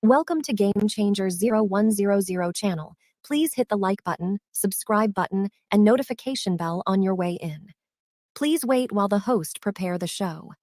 Welcome to GameChanger 0100 channel. Please hit the like button, subscribe button, and notification bell on your way in. Please wait while the host prepare the show.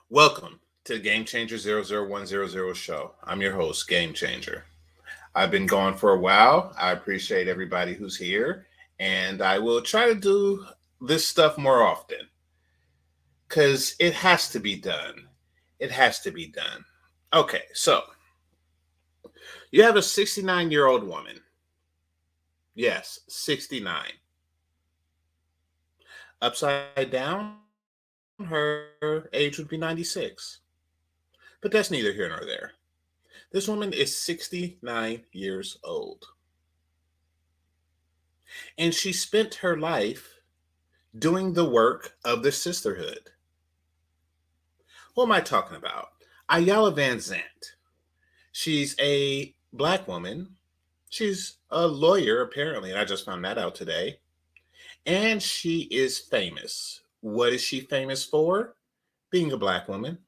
Welcome to the GameChanger 00100 show. I'm your host, GameChanger. I've been gone for a while. I appreciate everybody who's here, and I will try to do this stuff more often because it has to be done. It has to be done. Okay, so you have a 69-year-old woman. Yes, 69. Upside down, her age would be 96. But that's neither here nor there. This woman is 69 years old. And she spent her life doing the work of the sisterhood. Who am I talking about? Iyanla Vanzent. She's a black woman. She's a lawyer, apparently, and I just found that out today. And she is famous. What is she famous for? Being a black woman.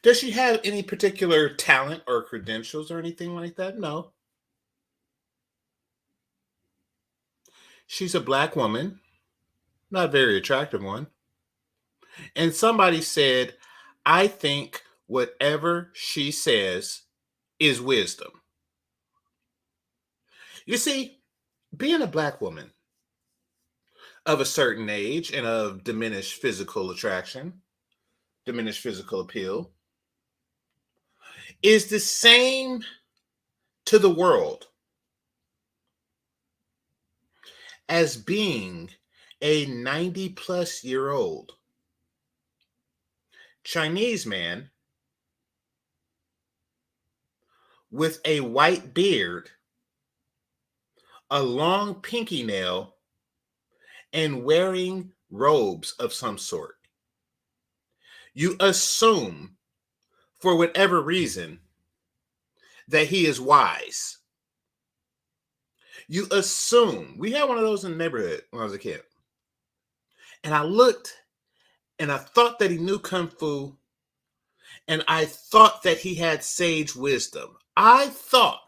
Does she have any particular talent or credentials or anything like that? No. She's a black woman, not a very attractive one. And somebody said, I think whatever she says is wisdom. You see, being a black woman of a certain age and of diminished physical attraction, diminished physical appeal, is the same to the world as being a 90 plus year old Chinese man with a white beard, a long pinky nail, and wearing robes of some sort. You assume, for whatever reason, that he is wise. You assume. We had one of those in the neighborhood when I was a kid. And I looked and I thought that he knew Kung Fu and I thought that he had sage wisdom. I thought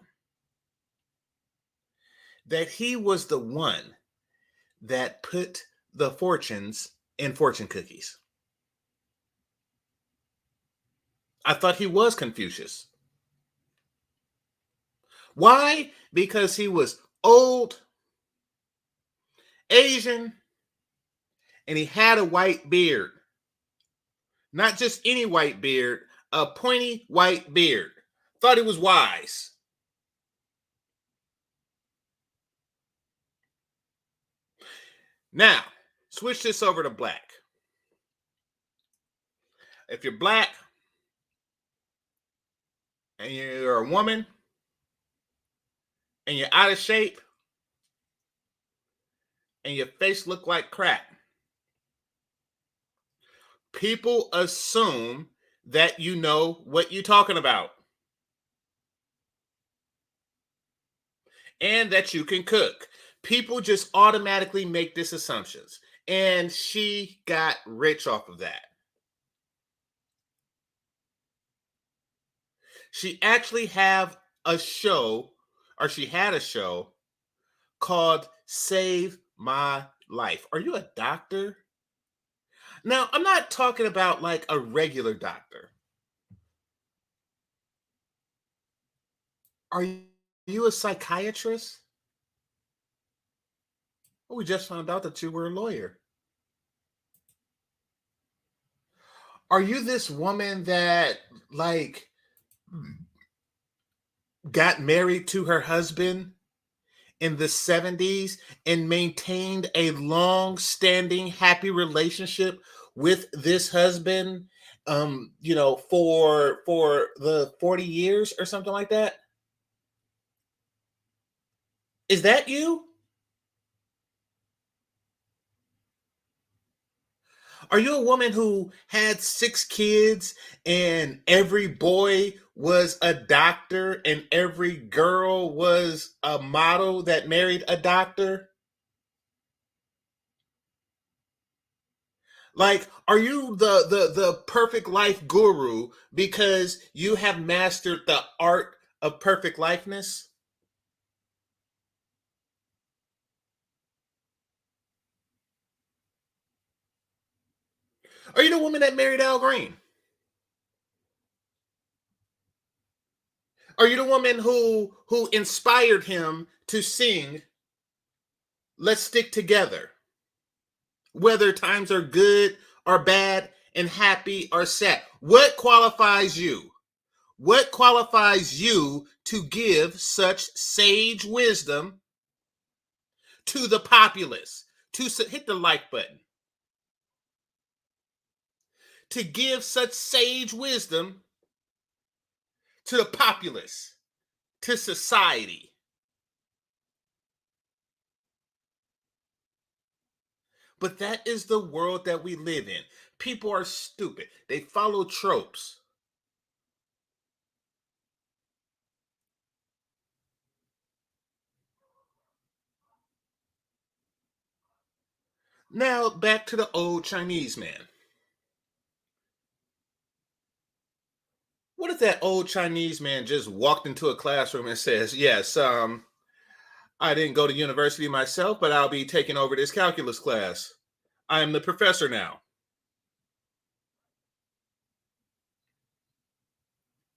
that he was the one that put the fortunes in fortune cookies. I thought he was Confucius. Why? Because he was old, Asian, and he had a white beard. Not just any white beard, a pointy white beard. Thought he was wise. Now, switch this over to black. If you're black and you're a woman and you're out of shape and your face look like crap, people assume that you know what you're talking about and that you can cook. People just automatically make these assumptions. And she got rich off of that. She actually have a show, or she had a show called Save My Life. Are you a doctor? Now, I'm not talking about like a regular doctor. Are you a psychiatrist? Well, we just found out that you were a lawyer. Are you this woman that like got married to her husband in the 70s and maintained a long-standing happy relationship with this husband for the 40 years or something like that? Is that you? Are you a woman who had 6 kids and every boy was a doctor and every girl was a model that married a doctor? Like, are you the perfect life guru because you have mastered the art of perfect likeness? Are you the woman that married Al Green? Are you the woman who inspired him to sing "Let's Stick Together"? Whether times are good or bad and happy or sad. What qualifies you? What qualifies you to give such sage wisdom to the populace? To hit the like button. To give such sage wisdom to the populace, to society. But that is the world that we live in. People are stupid. They follow tropes. Now, back to the old Chinese man. What if that old Chinese man just walked into a classroom and says, "Yes, I didn't go to university myself, but I'll be taking over this calculus class. I am the professor now."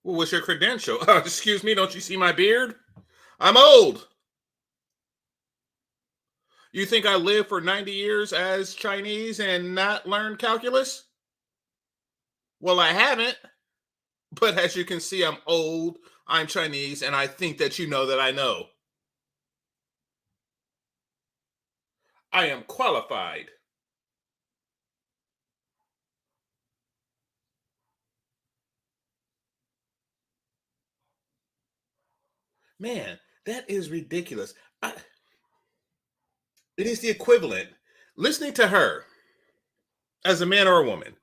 Well, what's your credential? Excuse me, don't you see my beard? I'm old. You think I lived for 90 years as Chinese and not learned calculus? Well, I haven't. But as you can see, I'm old, I'm Chinese, and I think that you know that I know. I am qualified. Man, that is ridiculous. It is the equivalent. Listening to her as a man or a woman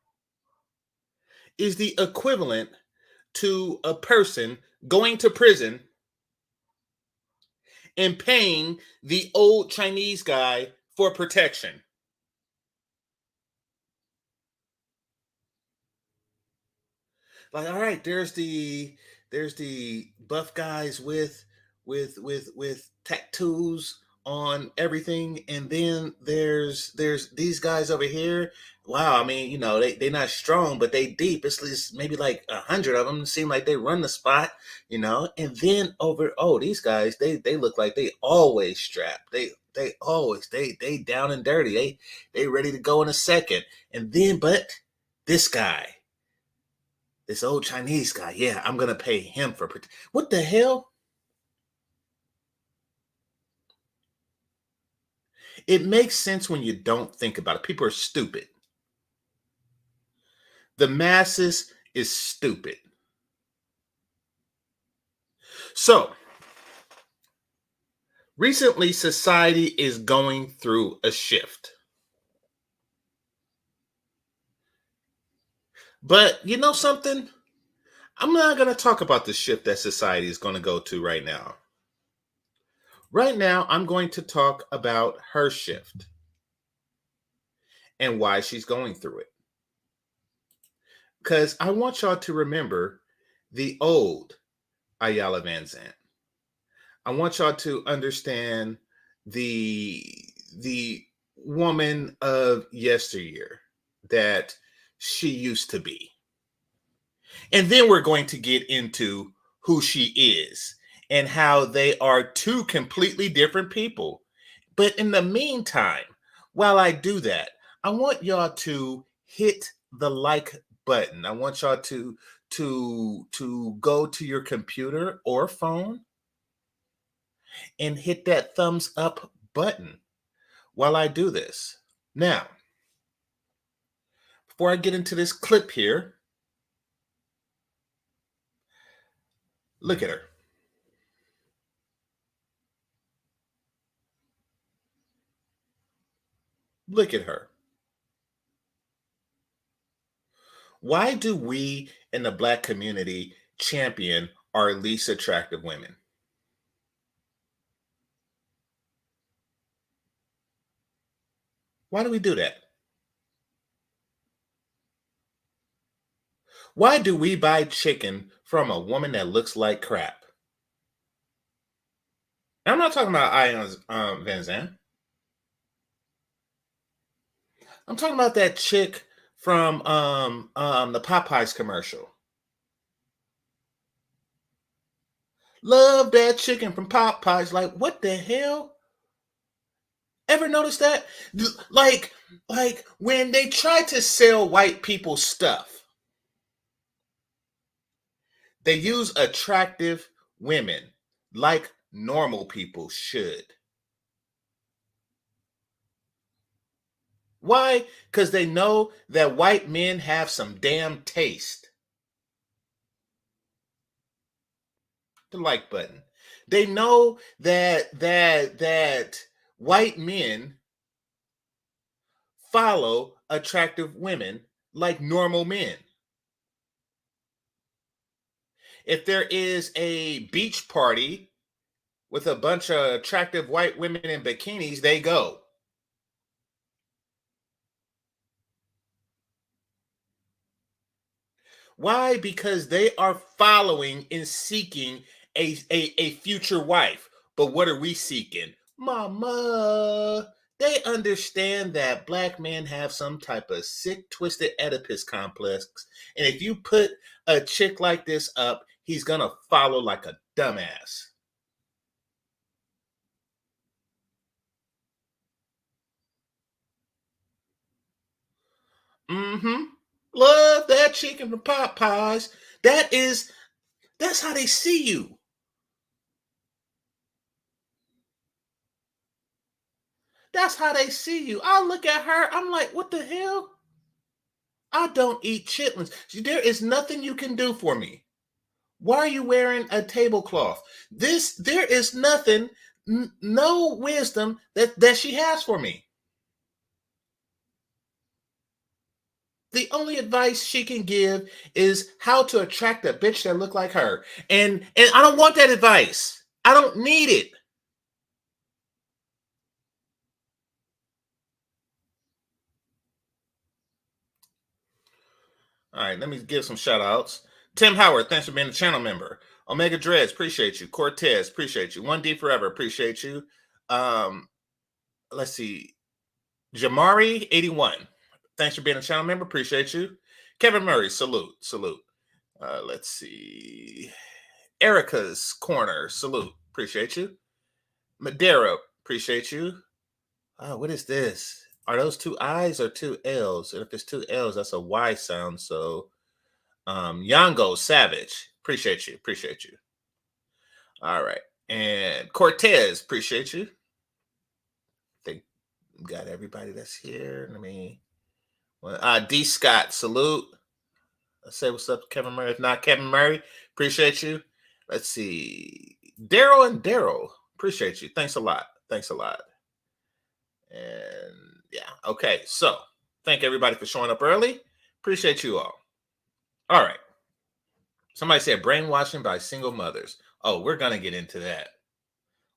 is the equivalent to a person going to prison and paying the old Chinese guy for protection. Like, all right, there's the buff guys with tattoos on everything, and then there's these guys over here. Wow, I mean, they're not strong, but they deep. It's least maybe like 100 of them seem like they run the spot, and then these guys, they look like they always strapped. They always they down and dirty. They ready to go in a second. And then but this guy, this old Chinese guy, yeah, I'm gonna pay him for what the hell? It makes sense when you don't think about it. People are stupid. The masses is stupid. So recently, society is going through a shift. But you know something? I'm not going to talk about the shift that society is going to go to right now. Right now, I'm going to talk about her shift and why she's going through it. Because I want y'all to remember the old Iyanla Vanzent. I want y'all to understand the the woman of yesteryear that she used to be. And then we're going to get into who she is and how they are two completely different people. But in the meantime, while I do that, I want y'all to hit the like button. I want y'all to go to your computer or phone and hit that thumbs up button while I do this. Now, before I get into this clip here, look at her. Look at her. Why do we in the Black community champion our least attractive women? Why do we do that? Why do we buy chicken from a woman that looks like crap? And I'm not talking about Ion Van Zandt. I'm talking about that chick from the Popeyes commercial. Love that chicken from Popeyes. Like, what the hell? Ever notice that? Like, like when they try to sell white people stuff, they use attractive women like normal people should. Why? Because they know that white men have some damn taste. The like button. They know that white men follow attractive women like normal men. If there is a beach party with a bunch of attractive white women in bikinis, they go. Why? Because they are following and seeking a future wife. But what are we seeking? Mama. They understand that black men have some type of sick, twisted Oedipus complex. And if you put a chick like this up, he's going to follow like a dumbass. Mm-hmm. Love that chicken from Popeyes. That's how they see you. That's how they see you. I look at her, I'm like, what the hell? I don't eat chitlins. There is nothing you can do for me. Why are you wearing a tablecloth? There is nothing, no wisdom that she has for me. The only advice she can give is how to attract a bitch that look like her. And I don't want that advice. I don't need it. All right, let me give some shout outs. Tim Howard, thanks for being a channel member. Omega Dreads, appreciate you. Cortez, appreciate you. 1D Forever, appreciate you. Let's see. Jamari81, thanks for being a channel member, appreciate you. Kevin Murray, salute, salute. Let's see. Erica's Corner, salute, appreciate you. Madeira, appreciate you. What is this? Are those two I's or two L's? And if it's two L's, that's a Y sound. So Yango Savage, appreciate you, appreciate you. All right. And Cortez, appreciate you. I think got everybody that's here. Let me D Scott, salute. Let's say what's up to Kevin Murray. If not Kevin Murray, appreciate you. Let's see. Daryl and Daryl, appreciate you. Thanks a lot. Thanks a lot. And yeah, okay. So thank everybody for showing up early. Appreciate you all. All right. Somebody said brainwashing by single mothers. Oh, we're going to get into that.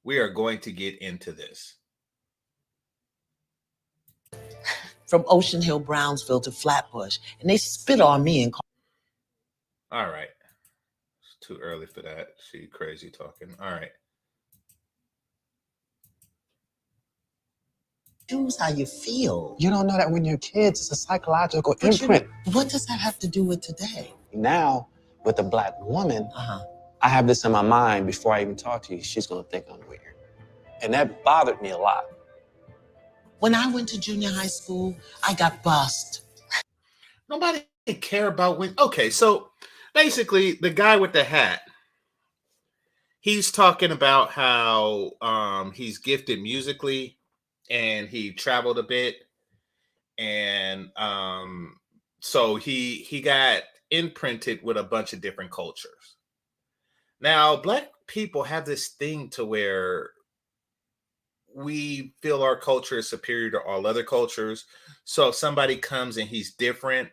We are going to get into this. From Ocean Hill, Brownsville to Flatbush, and they spit on me and all right. It's too early for that. She crazy talking. All right. Choose how you feel. You don't know that when you're kids, it's a psychological imprint. What does that have to do with today? Now, with a black woman, I have this in my mind before I even talk to you. She's going to think I'm weird. And that bothered me a lot. When I went to junior high school, I got bussed. Nobody care about when. Okay, so basically, the guy with the hat, he's talking about how he's gifted musically and he traveled a bit. And so he got imprinted with a bunch of different cultures. Now, black people have this thing to where we feel our culture is superior to all other cultures. So if somebody comes and he's different,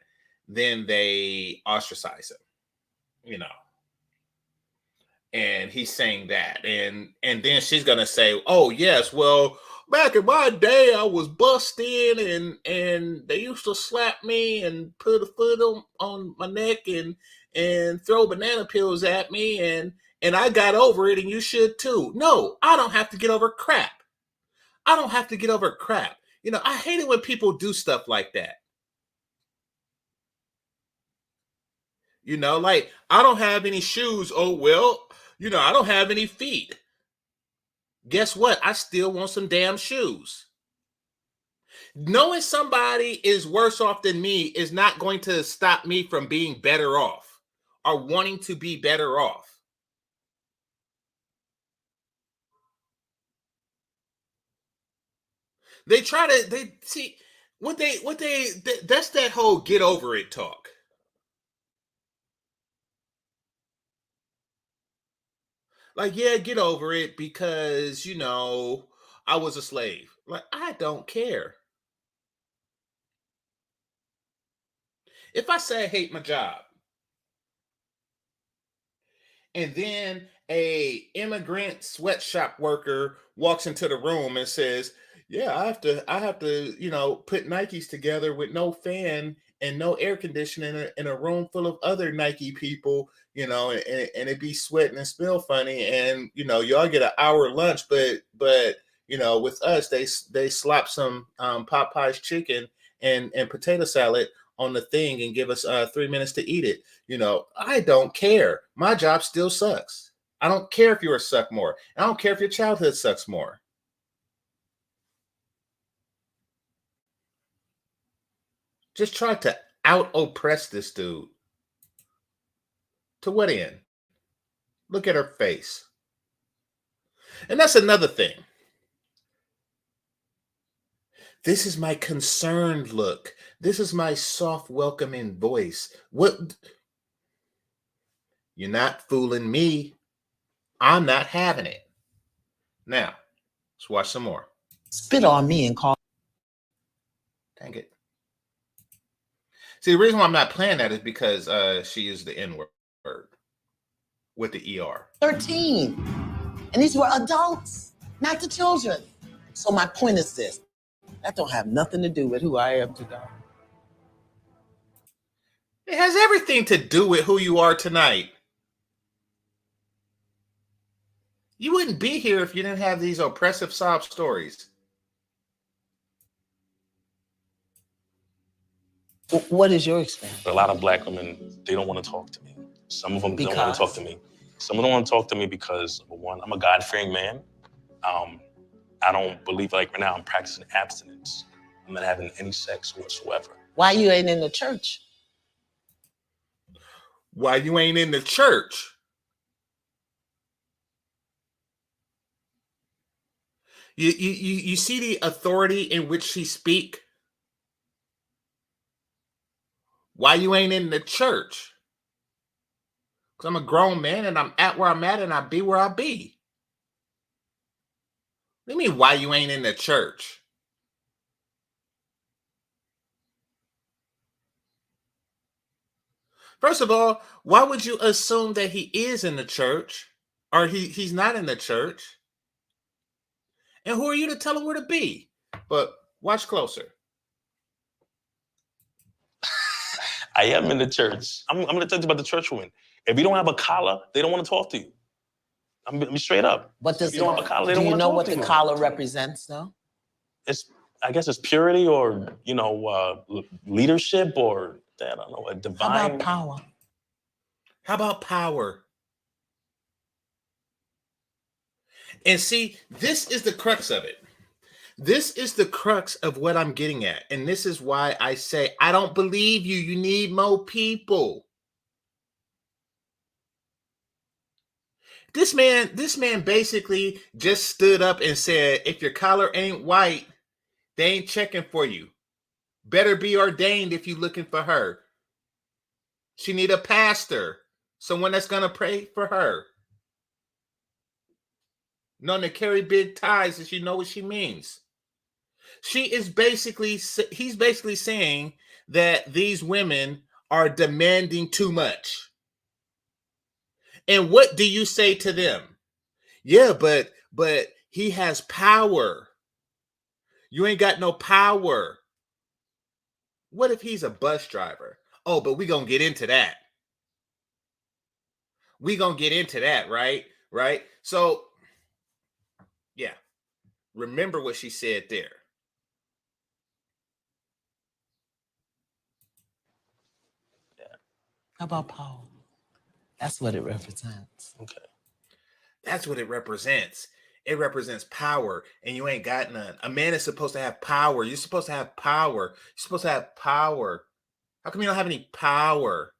then they ostracize him, you know. And he's saying that. And then she's gonna say, oh yes, well, back in my day, I was bussed in and they used to slap me and put a foot on my neck and throw banana peels at me and I got over it and you should too. No, I don't have to get over crap. I don't have to get over crap. You know, I hate it when people do stuff like that. Like, I don't have any shoes. Oh, well, I don't have any feet. Guess what? I still want some damn shoes. Knowing somebody is worse off than me is not going to stop me from being better off or wanting to be better off. They see that's that whole get over it talk. Like, yeah, get over it because, I was a slave. Like, I don't care. If I say I hate my job, and then a immigrant sweatshop worker walks into the room and says, "Yeah, I have to, put Nikes together with no fan and no air conditioning in a room full of other Nike people, and it be sweating and smell funny, and y'all get an hour lunch, but with us they slap some Popeyes chicken and potato salad on the thing and give us 3 minutes to eat it. I don't care. My job still sucks. I don't care if you're a suck more. I don't care if your childhood sucks more. Just try to out oppress this dude. To what end? Look at her face. And that's another thing. This is my concerned look. This is my soft, welcoming voice. What? You're not fooling me. I'm not having it. Now, let's watch some more. Spit on me and call. Dang it. See, the reason why I'm not playing that is because she used the N-word with the ER. 13. And these were adults, not the children. So my point is this. That don't have nothing to do with who I am today. It has everything to do with who you are tonight. You wouldn't be here if you didn't have these oppressive sob stories. What is your experience? A lot of black women, they don't want to talk to me. Some of them don't want to talk to me. Some of them want to talk to me because, number one, I'm a God-fearing man. I don't believe, like right now, I'm practicing abstinence. I'm not having any sex whatsoever. Why you ain't in the church? Why you ain't in the church? You see the authority in which she speak? Why you ain't in the church? Because I'm a grown man and I'm at where I'm at and I be where I be. What do you mean, why you ain't in the church? First of all, why would you assume that he is in the church or he's not in the church? And who are you to tell him where to be? But watch closer. I am in the church. I'm going to tell you about the church women. If you don't have a collar, they don't want to talk to you. I'm straight up. But if you don't have a collar, they don't do you want to know talk what to the you. collar represents, though? I guess it's purity or, leadership or, I don't know, a divine. How about power? How about power? And see, this is the crux of it. This is the crux of what I'm getting at. And this is why I say, I don't believe you. You need more people. This man basically just stood up and said, if your collar ain't white, they ain't checking for you. Better be ordained if you're looking for her. She need a pastor, someone that's going to pray for her. Known to carry big ties, as you know what she means. He's basically saying that these women are demanding too much. And what do you say to them? Yeah, but he has power. You ain't got no power. What if he's a bus driver? Oh, but we're going to get into that. We're going to get into that, right? Right? So, yeah. Remember what she said there. Yeah. How about power? That's what it represents. Okay. That's what it represents. It represents power, and you ain't got none. A man is supposed to have power. You're supposed to have power. You're supposed to have power. How come you don't have any power?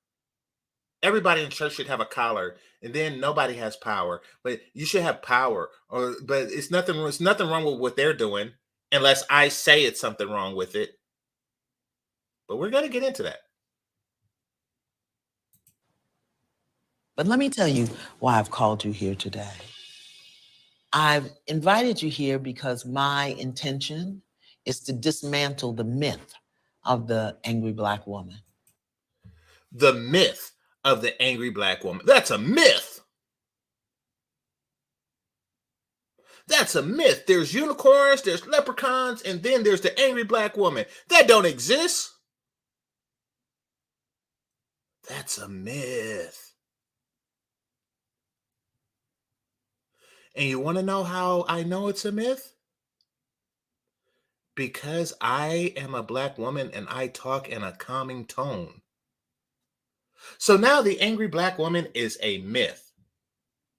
Everybody in church should have a collar, and then nobody has power. But you should have power. But it's nothing wrong with what they're doing, unless I say it's something wrong with it. But we're gonna get into that. But let me tell you why I've called you here today. I've invited you here because my intention is to dismantle the myth of the angry Black woman. The myth of the angry Black woman. That's a myth. That's a myth. There's unicorns, there's leprechauns, and then there's the angry Black woman. That don't exist. That's a myth. And you want to know how I know it's a myth? Because I am a Black woman and I talk in a calming tone. So now the angry Black woman is a myth.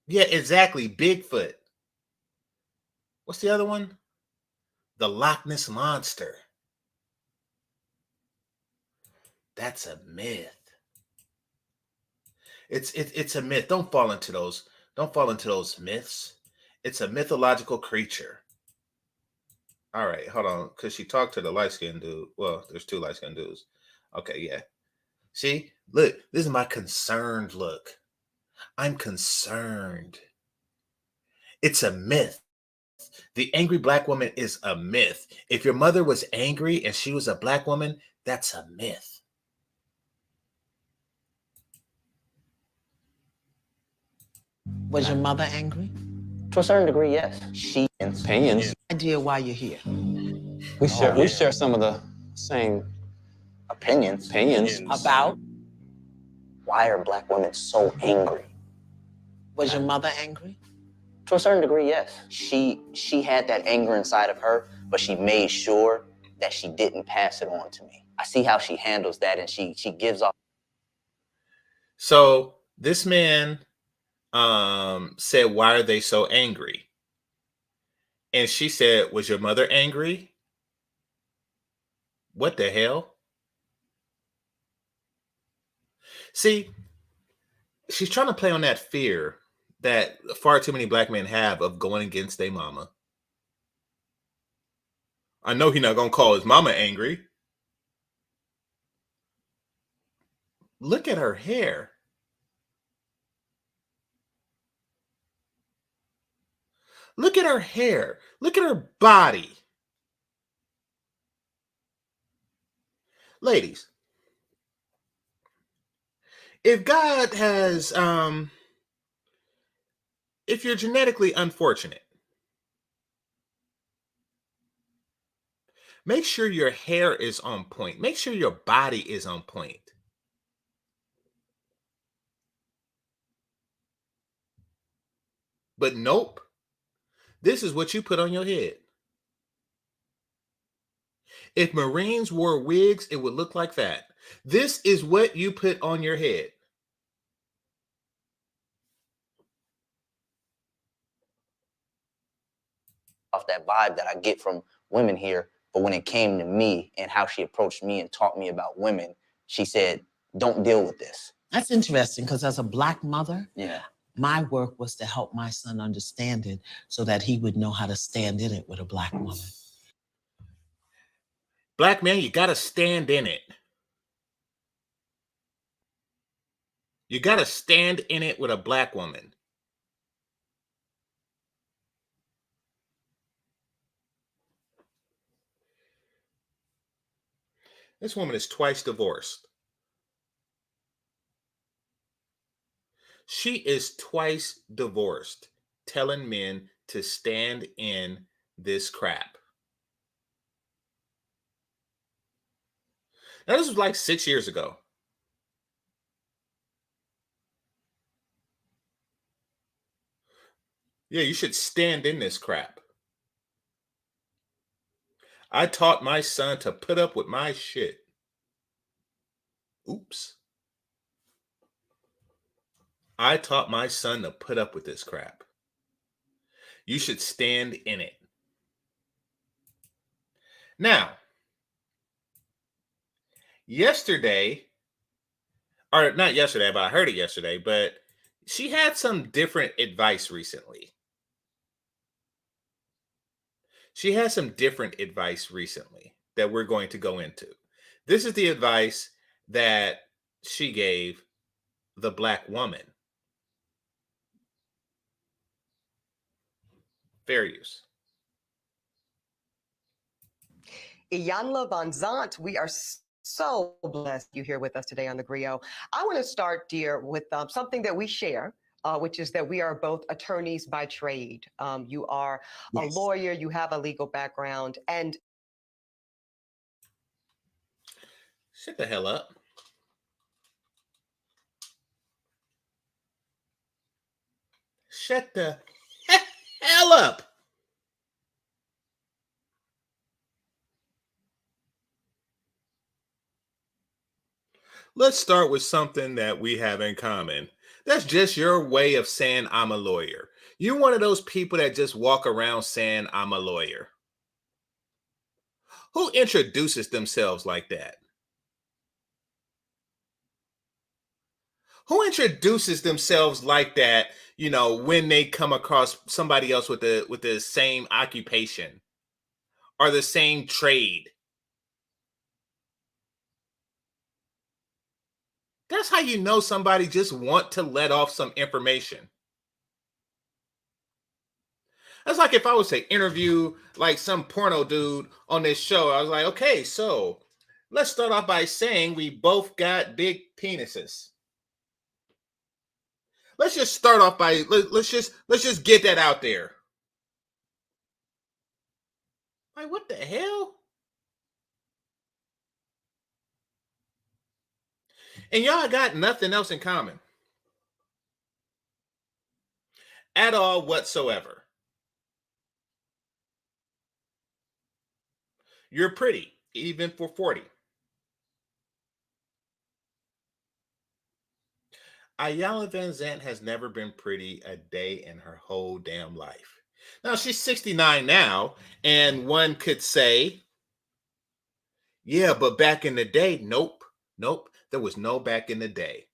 Yeah, exactly. Bigfoot. What's the other one? The Loch Ness Monster. That's a myth. It's a myth. Don't fall into those myths. It's a mythological creature. All right, hold on, because she talked to the light-skinned dude. Well, there's two light-skinned dudes. Okay, yeah. See, look, this is my concerned look. I'm concerned. It's a myth. The angry Black woman is a myth. If your mother was angry and she was a Black woman, that's a myth. Was your mother angry? To a certain degree, yes. She opinions. Idea why you're here. We share some of the same opinions. About? Why are Black women so angry? Was your mother angry? To a certain degree, yes. She had that anger inside of her, but she made sure that she didn't pass it on to me. I see how she handles that, and she gives off. So this man said, why are they so angry? And she said, was your mother angry? What the hell? See, she's trying to play on that fear that far too many Black men have of going against their mama. I know he's not going to call his mama angry. Look at her hair. Look at her hair. Look at her body. Ladies, if God has, if you're genetically unfortunate, make sure your hair is on point. Make sure your body is on point. But nope. This is what you put on your head. If Marines wore wigs, it would look like that. This is what you put on your head. Off that vibe that I get from women here, but when it came to me and how she approached me and taught me about women, she said, don't deal with this. That's interesting, because as a Black mother, Yeah. my work was to help my son understand it so that he would know how to stand in it with a Black woman. Black man, you got to stand in it. You got to stand in it with a Black woman. This woman is twice divorced. She is twice divorced, telling men to stand in this crap. Now, this was like 6 years ago. Yeah, you should stand in this crap. I taught my son to put up with my shit. Oops. I taught my son to put up with this crap. You should stand in it. Now, yesterday, or not yesterday, but I heard it yesterday, but she had some different advice recently. She has some different advice recently that we're going to go into. This is the advice that she gave the Black woman. Fair use. Iyanla Vanzent, we are so blessed you here with us today on the Griot. I want to start, dear, with something that we share, which is that we are both attorneys by trade. You are a lawyer, you have a legal background, and shut the hell up. Shut the hell up. Let's start with something that we have in common. That's just your way of saying I'm a lawyer. You're one of those people that just walk around saying I'm a lawyer. Who introduces themselves like that? Who introduces themselves like that, when they come across somebody else with the same occupation or the same trade? That's how you know somebody just want to let off some information. That's like if I was to interview like some porno dude on this show. I was like, okay, so let's start off by saying we both got big penises. Let's just start off by let's just get that out there. Like, what the hell? And y'all got nothing else in common at all whatsoever. You're pretty, even for 40. Iyanla Vanzent has never been pretty a day in her whole damn life. Now, she's 69 now, and one could say, yeah, but back in the day, nope. There was no back in the day.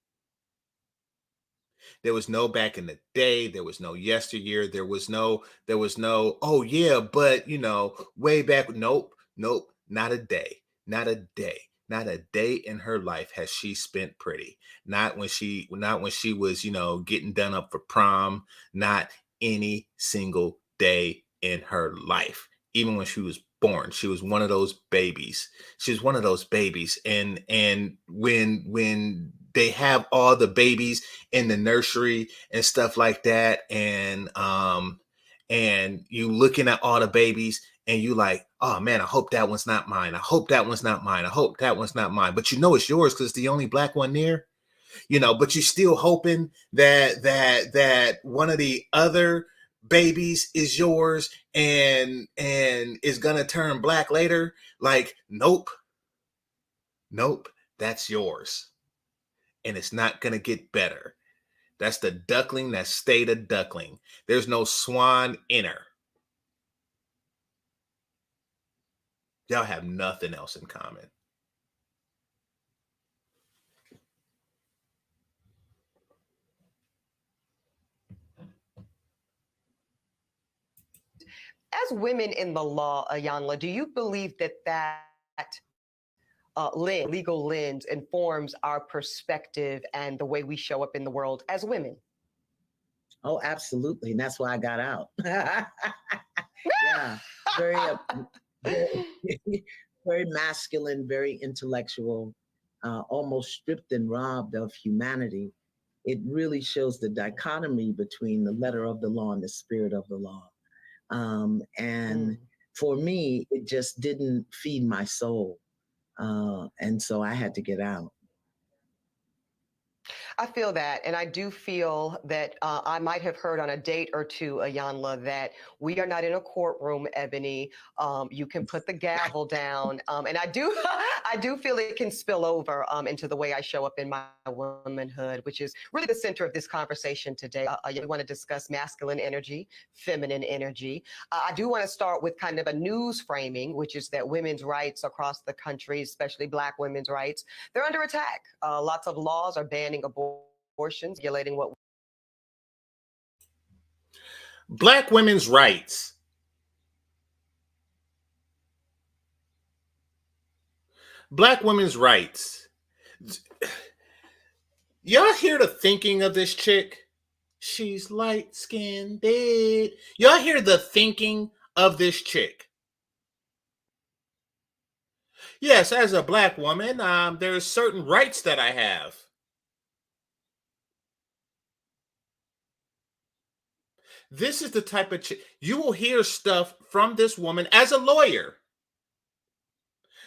There was no back in the day. There was no yesteryear. There was no, oh yeah, but way back. Nope. Not a day. Not a day. Not a day in her life has she spent pretty. Not when she was, getting done up for prom. Not any single day in her life. Even when she was born, she was one of those babies. She was one of those babies. And when they have all the babies in the nursery and stuff like that, and you looking at all the babies and you like, oh man, I hope that one's not mine. I hope that one's not mine. I hope that one's not mine. But it's yours because it's the only black one there. But you're still hoping that one of the other babies is yours and is gonna turn black later. Like, nope, that's yours. And it's not gonna get better. That's the duckling that stayed a duckling. There's no swan in her. Y'all have nothing else in common. as women in the law, Iyanla, do you believe that legal lens informs our perspective and the way we show up in the world as women? Oh, absolutely. And that's why I got out. Yeah, very, very masculine, very intellectual, almost stripped and robbed of humanity. It really shows the dichotomy between the letter of the law and the spirit of the law. And for me, it just didn't feed my soul. And so I had to get out. I feel that. And I do feel that I might have heard on a date or two, Iyanla, that we are not in a courtroom, Ebony. You can put the gavel down. And I do, I do feel it can spill over into the way I show up in my womanhood, which is really the center of this conversation today. You want to discuss masculine energy, feminine energy. I do want to start with kind of a news framing, which is that women's rights across the country, especially Black women's rights, they're under attack. Lots of laws are banning abortions, regulating what. Black women's rights. Black women's rights. Y'all hear the thinking of this chick? She's light-skinned. Y'all hear the thinking of this chick? Yes, as a Black woman, there's certain rights that I have. This is the type of chick. You will hear stuff from this woman as a lawyer.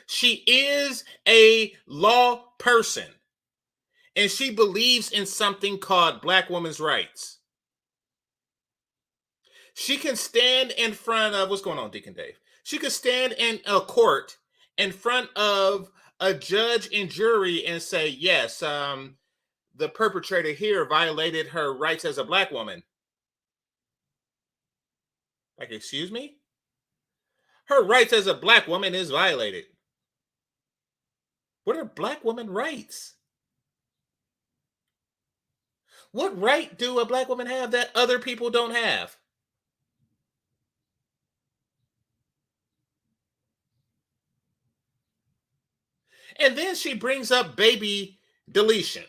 She is a law person, and she believes in something called Black women's rights. She can stand in front of, what's going on, Deacon Dave? She could stand in a court in front of a judge and jury and say, yes, the perpetrator here violated her rights as a Black woman. Like, excuse me? Her rights as a Black woman is violated. What are Black women rights? What right do a Black woman have that other people don't have? And then she brings up baby deletion.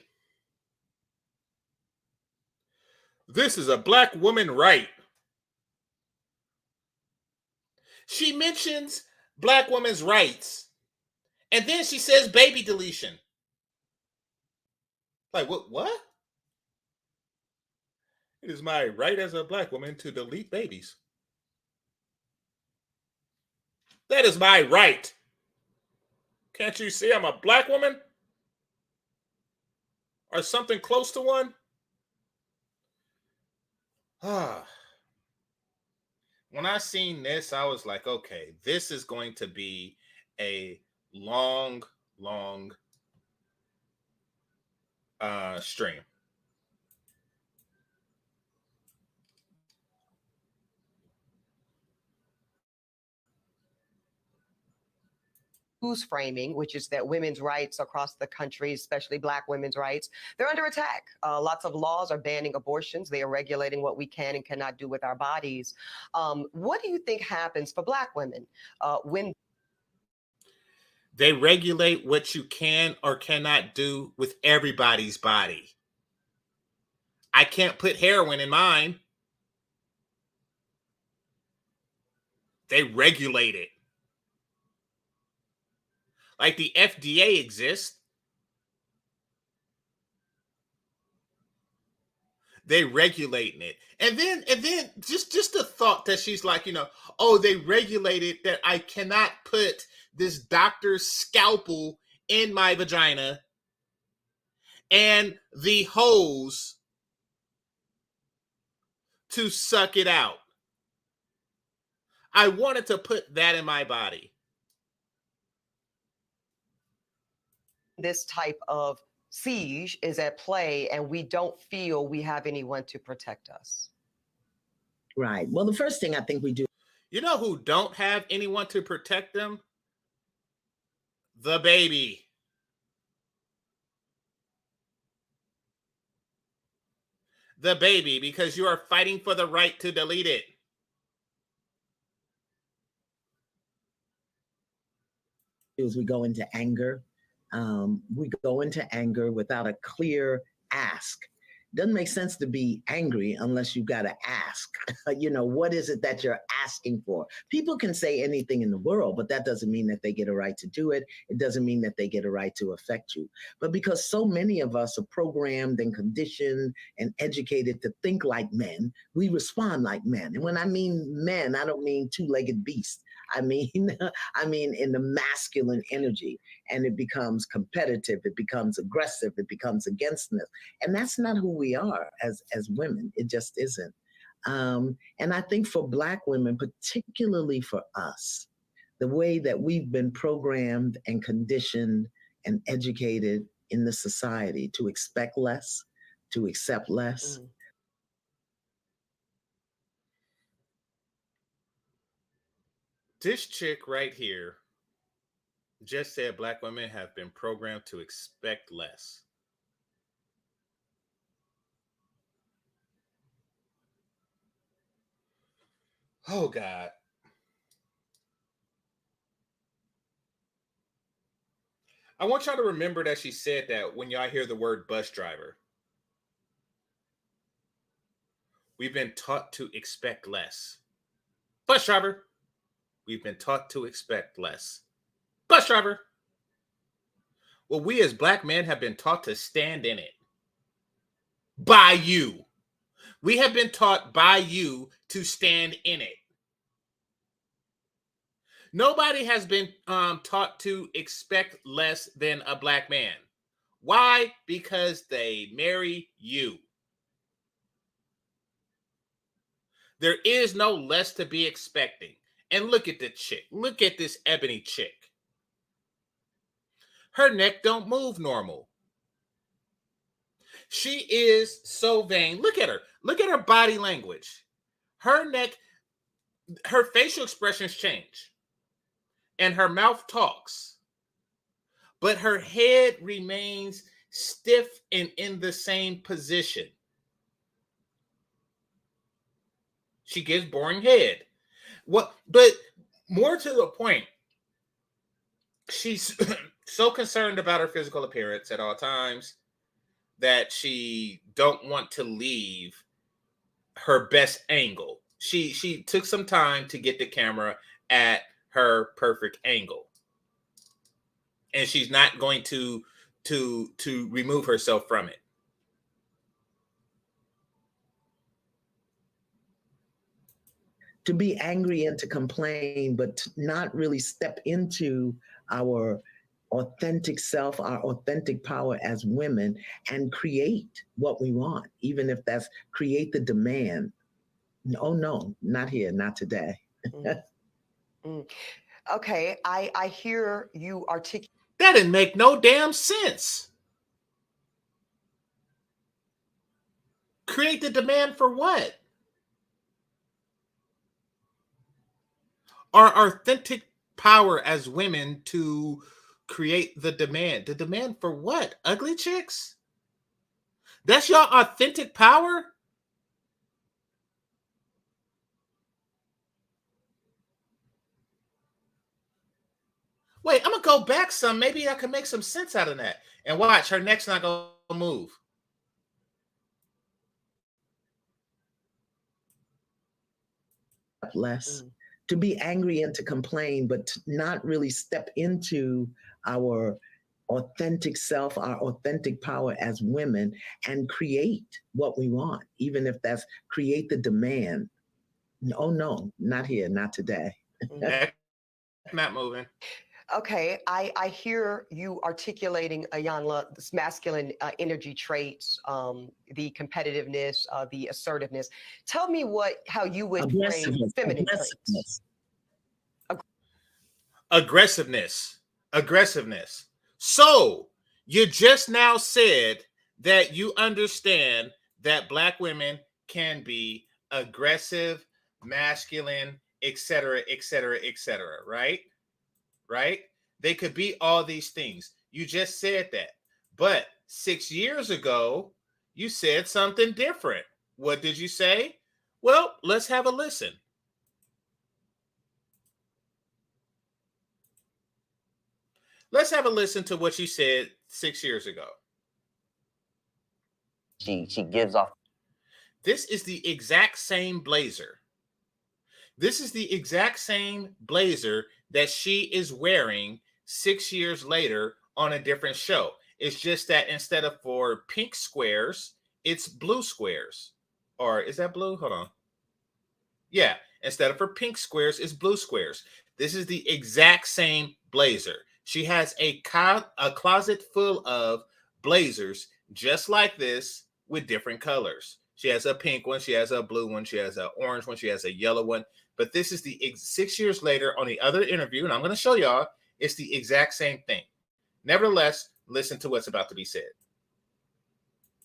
This is a Black woman right. She mentions Black women's rights, and then she says baby deletion. Like, what? It is my right as a Black woman to delete babies. That is my right. Can't you see I'm a Black woman? Or something close to one? When I seen this, I was like, okay, this is going to be a long stream. News framing, which is that women's rights across the country, especially Black women's rights, they're under attack. Lots of laws are banning abortions. They are regulating what we can and cannot do with our bodies. What do you think happens for Black women when they regulate what you can or cannot do with everybody's body? I can't put heroin in mine. They regulate it. Like the FDA exists. They regulating it. And then just the thought that she's like, oh, they regulated that I cannot put this doctor's scalpel in my vagina and the hose to suck it out. I wanted to put that in my body. this type of siege is at play and we don't feel we have anyone to protect us? Right. Well, the first thing I think we do. You know who don't have anyone to protect them? The baby. The baby, because you are fighting for the right to delete it. As we go into anger, without a clear ask. Doesn't make sense to be angry unless you got to ask. What is it that you're asking for? People can say anything in the world, but that doesn't mean that they get a right to do it. It doesn't mean that they get a right to affect you. But because so many of us are programmed and conditioned and educated to think like men, we respond like men. And when I mean men, I don't mean two-legged beasts. I mean, I mean, in the masculine energy, and it becomes competitive, it becomes aggressive, it becomes againstness, and that's not who we are as women. It just isn't. And I think for Black women, particularly for us, the way that we've been programmed and conditioned and educated in the society to expect less, to accept less. This chick right here just said Black women have been programmed to expect less. Oh, God. I want y'all to remember that she said that when y'all hear the word bus driver. We've been taught to expect less. Bus driver. We've been taught to expect less. Bus driver. Well, we as Black men have been taught to stand in it. By you. We have been taught by you to stand in it. Nobody has been taught to expect less than a Black man. Why? Because they marry you. There is no less to be expecting. And look at the chick. Look at this ebony chick. Her neck don't move normal. She is so vain. Look at her. Look at her body language. Her neck, her facial expressions change. And her mouth talks. But her head remains stiff and in the same position. She gives boring head. What? But more to the point, she's so concerned about her physical appearance at all times that she don't want to leave her best angle. She took some time to get the camera at her perfect angle. And she's not going to remove herself from it. To be angry and to complain, but to not really step into our authentic self, our authentic power as women, and create what we want, even if that's create the demand. Oh no, not here, not today. Okay, I hear you articulate. That didn't make no damn sense. Create the demand for what? Our authentic power as women to create the demand. The demand for what? Ugly chicks? That's your authentic power? Wait, I'm going to go back some. Maybe I can make some sense out of that. And watch, her neck's not going to move. Less. To be angry and to complain, but to not really step into our authentic self, our authentic power as women, and create what we want, even if that's create the demand. Oh no, not here, not today. Not moving. Okay, I hear you articulating, Iyanla, this masculine energy traits, the competitiveness, the assertiveness. Tell me how you would frame feminine traits. Aggressiveness. So you just now said that you understand that Black women can be aggressive, masculine, etc., etc., etc., right? Right? They could be all these things. You just said that. But 6 years ago, you said something different. What did you say? Well, let's have a listen. Let's have a listen to what you said 6 years ago. She gives off. This is the exact same blazer. This is the exact same blazer that she is wearing 6 years later on a different show. It's just that instead of for pink squares, it's blue squares. Or is that blue? Hold on. Yeah, instead of for pink squares, it's blue squares. This is the exact same blazer. She has a closet full of blazers just like this with different colors. She has a pink one, she has a blue one, she has an orange one, she has a yellow one. But this is the 6 years later on the other interview, and I'm going to show y'all, it's the exact same thing. Nevertheless, listen to what's about to be said.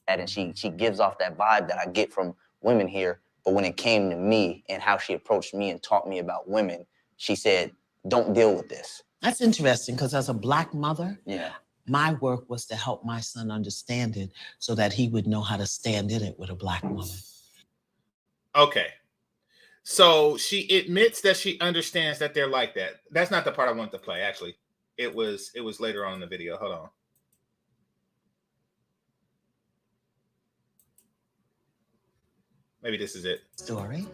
And she gives off that vibe that I get from women here. But when it came to me and how she approached me and taught me about women, she said, don't deal with this. That's interesting, because as a Black mother, Yeah. my work was to help my son understand it so that he would know how to stand in it with a Black woman. Okay. So she admits that she understands that they're like that. That's not the part I wanted to play, actually. It was later on in the video. Hold on. Maybe this is it. Story.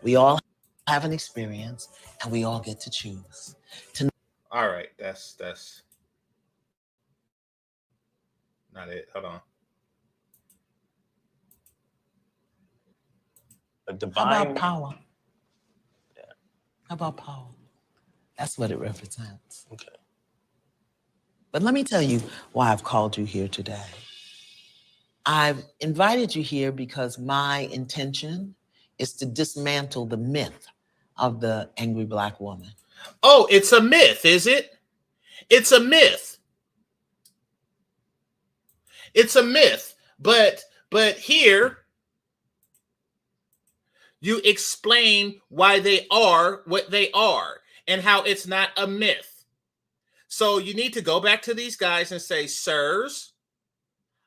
We all have an experience, and we all get to choose. All right, that's not it. Hold on. A How divine about power? Yeah. How about power? That's what it represents. Okay. But let me tell you why I've called you here today. I've invited you here because my intention is to dismantle the myth of the angry Black woman. Oh, it's a myth, is it? It's a myth. It's a myth. But here you explain why they are what they are and how it's not a myth. So you need to go back to these guys and say, sirs,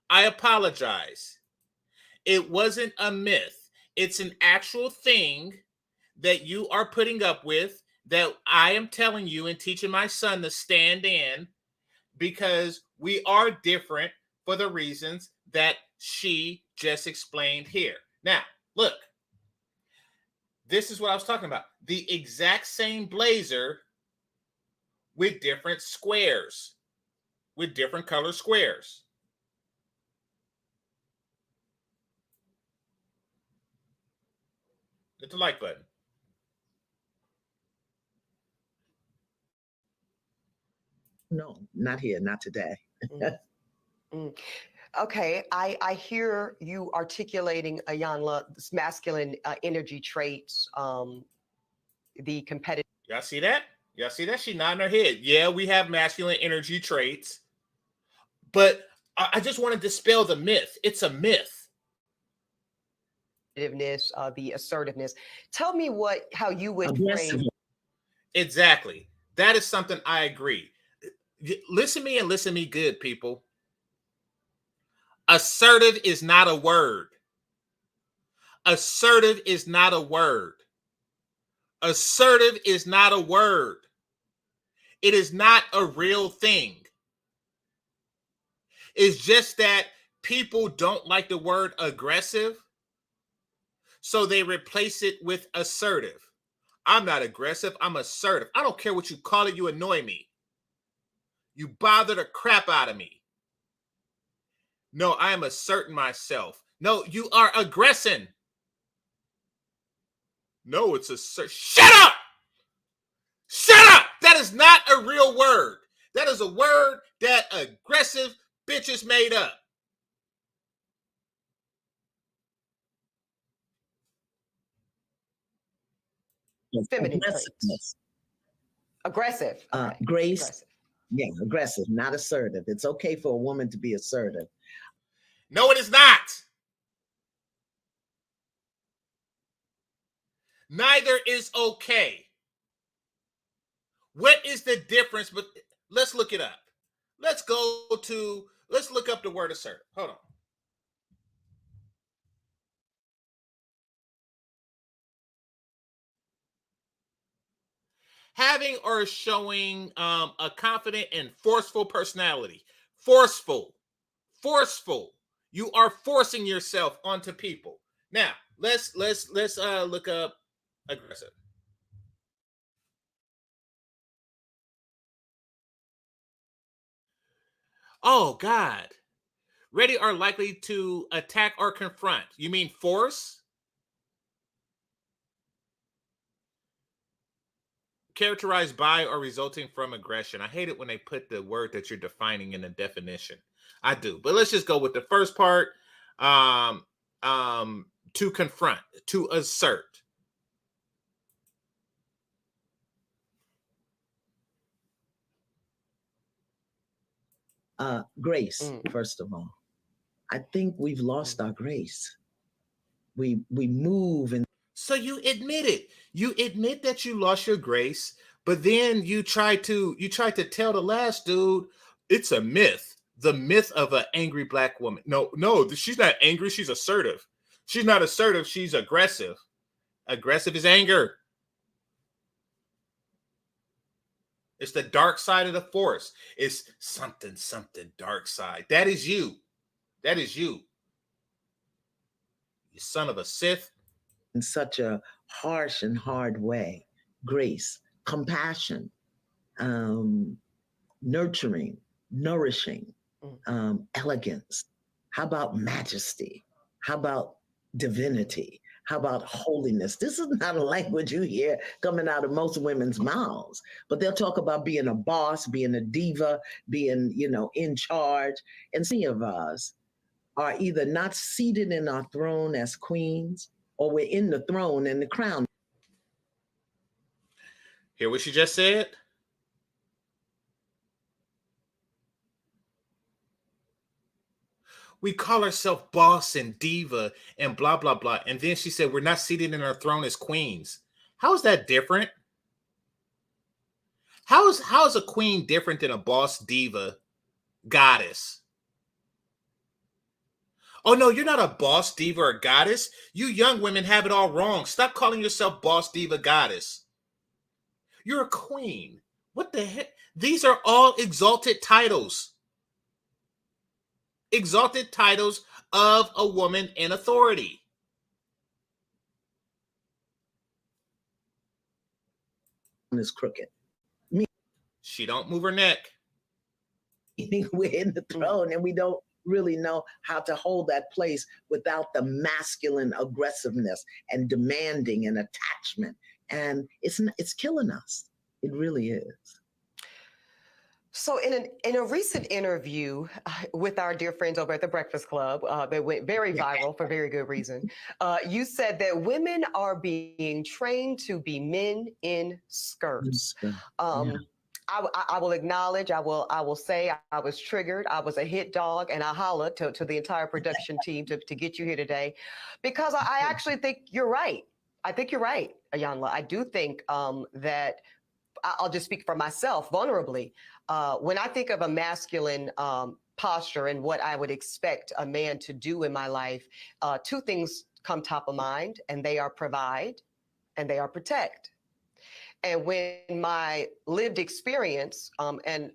I apologize. It wasn't a myth. It's an actual thing that you are putting up with that I am telling you and teaching my son to stand in, because we are different for the reasons that she just explained here. Now, look, this is what I was talking about. The exact same blazer with different squares, with different color squares. Hit the like button. No, not here, not today. Okay, I hear you articulating, Iyanla, this masculine energy traits, the competitive. Y'all see that? Y'all see that? She nodding her head. Yeah, we have masculine energy traits, but I just want to dispel the myth. It's a myth. The assertiveness. Tell me how you would frame. Exactly. That is something I agree. Listen to me and listen to me good, people. Assertive is not a word. Assertive is not a word. Assertive is not a word. It is not a real thing. It's just that people don't like the word aggressive, so they replace it with assertive. I'm not aggressive. I'm assertive. I don't care what you call it. You annoy me. You bother the crap out of me. No, I am asserting myself. No, you are aggressing. No, it's shut up! Shut up! That is not a real word. That is a word that aggressive bitches made up. Feminine traits. Aggressive. Okay. Grace. Aggressive. Yeah, aggressive, not assertive. It's okay for a woman to be assertive. No, it is not. Neither is okay. What is the difference? But let's look it up. Let's look up the word assertive. Hold on. Having or showing a confident and forceful personality. Forceful. You are forcing yourself onto people. Now, let's look up aggressive. Oh God. Ready or likely to attack or confront. You mean force? characterized by or resulting from aggression. I hate it when they put the word that you're defining in the definition. I do. But let's just go with the first part. Um, to confront, to assert. Grace, first of all. I think we've lost our grace. We move and so you admit it. You admit that you lost your grace, but then you try to tell the last dude it's a myth. The myth of an angry black woman. No, she's not angry, she's assertive. She's not assertive, she's aggressive. Aggressive is anger. It's the dark side of the force. It's something dark side. That is you. That is you. You son of a Sith. In such a harsh and hard way. Grace, compassion, nurturing, nourishing, elegance. How about majesty? How about divinity? How about holiness? This is not a language you hear coming out of most women's mouths, but they'll talk about being a boss, being a diva, being, in charge. And many of us are either not seated in our throne as queens, or we're in the throne and the crown. Hear what she just said? We call ourselves boss and diva and blah, blah, blah. And then she said, we're not seated in our throne as queens. How is that different? How is a queen different than a boss, diva, goddess? Oh, no, you're not a boss, diva, or goddess. You young women have it all wrong. Stop calling yourself boss, diva, goddess. You're a queen. What the heck? These are all exalted titles. Exalted titles of a woman in authority. Is crooked. She don't move her neck. We're in the throne and we don't really know how to hold that place without the masculine aggressiveness and demanding and attachment. And it's killing us. It really is. So in a recent interview with our dear friends over at the Breakfast Club, that went very viral for very good reason, you said that women are being trained to be men in skirts. I will acknowledge, I will say I was triggered. I was a hit dog and I hollered to the entire production team to get you here today, because I actually think you're right. I think you're right, Iyanla. I do think that I'll just speak for myself vulnerably. When I think of a masculine posture and what I would expect a man to do in my life, two things come top of mind, and they are provide and they are protect. And when my lived experience, and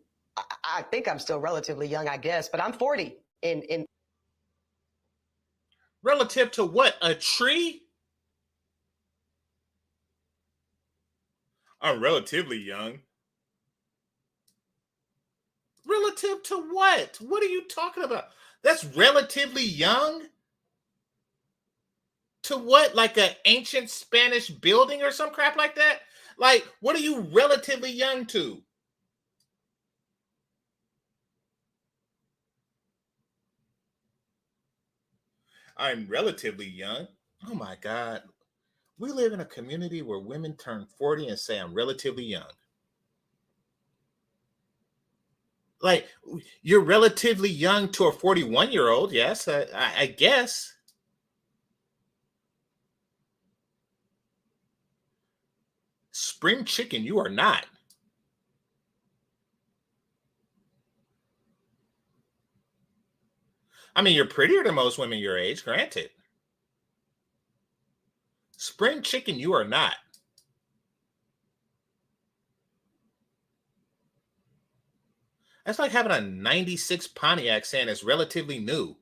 I think I'm still relatively young, I guess, but I'm 40 in Relative to what? A tree? I'm relatively young. Relative to what? What are you talking about? That's relatively young? To what? Like an ancient Spanish building or some crap like that? Like, what are you relatively young to? I'm relatively young. Oh my God. We live in a community where women turn 40 and say, I'm relatively young. Like, you're relatively young to a 41-year-old. Yes, I guess. Spring chicken, you are not. I mean, you're prettier than most women your age, granted. Spring chicken, you are not. That's like having a 96 Pontiac saying it's relatively new.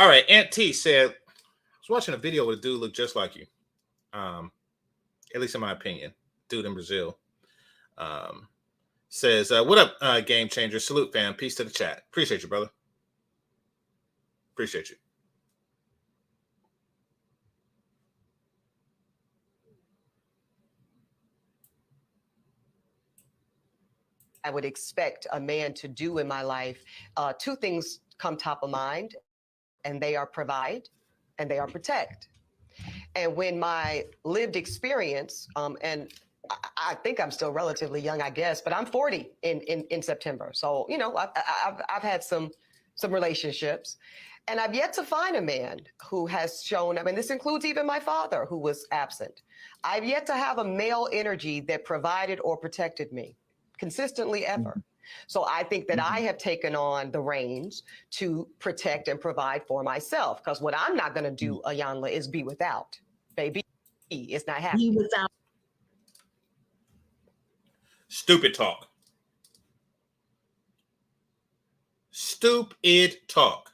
All right. Aunt T said, I was watching a video with a dude look just like you. At least in my opinion. Dude in Brazil. Says, what up, Game Changer? Salute, fam. Peace to the chat. Appreciate you, brother. Appreciate you. I would expect a man to do in my life. Two things come top of mind, and they are provide and they are protect. And when my lived experience, and I think I'm still relatively young, I guess, but I'm 40 in September. So, you know, I've had some relationships, and I've yet to find a man who has shown, I mean, this includes even my father, who was absent. I've yet to have a male energy that provided or protected me consistently ever. So I think that I have taken on the reins to protect and provide for myself. Because what I'm not going to do, Iyanla, is be without. Baby, it's not happening. Be without. Stupid talk. Stupid talk.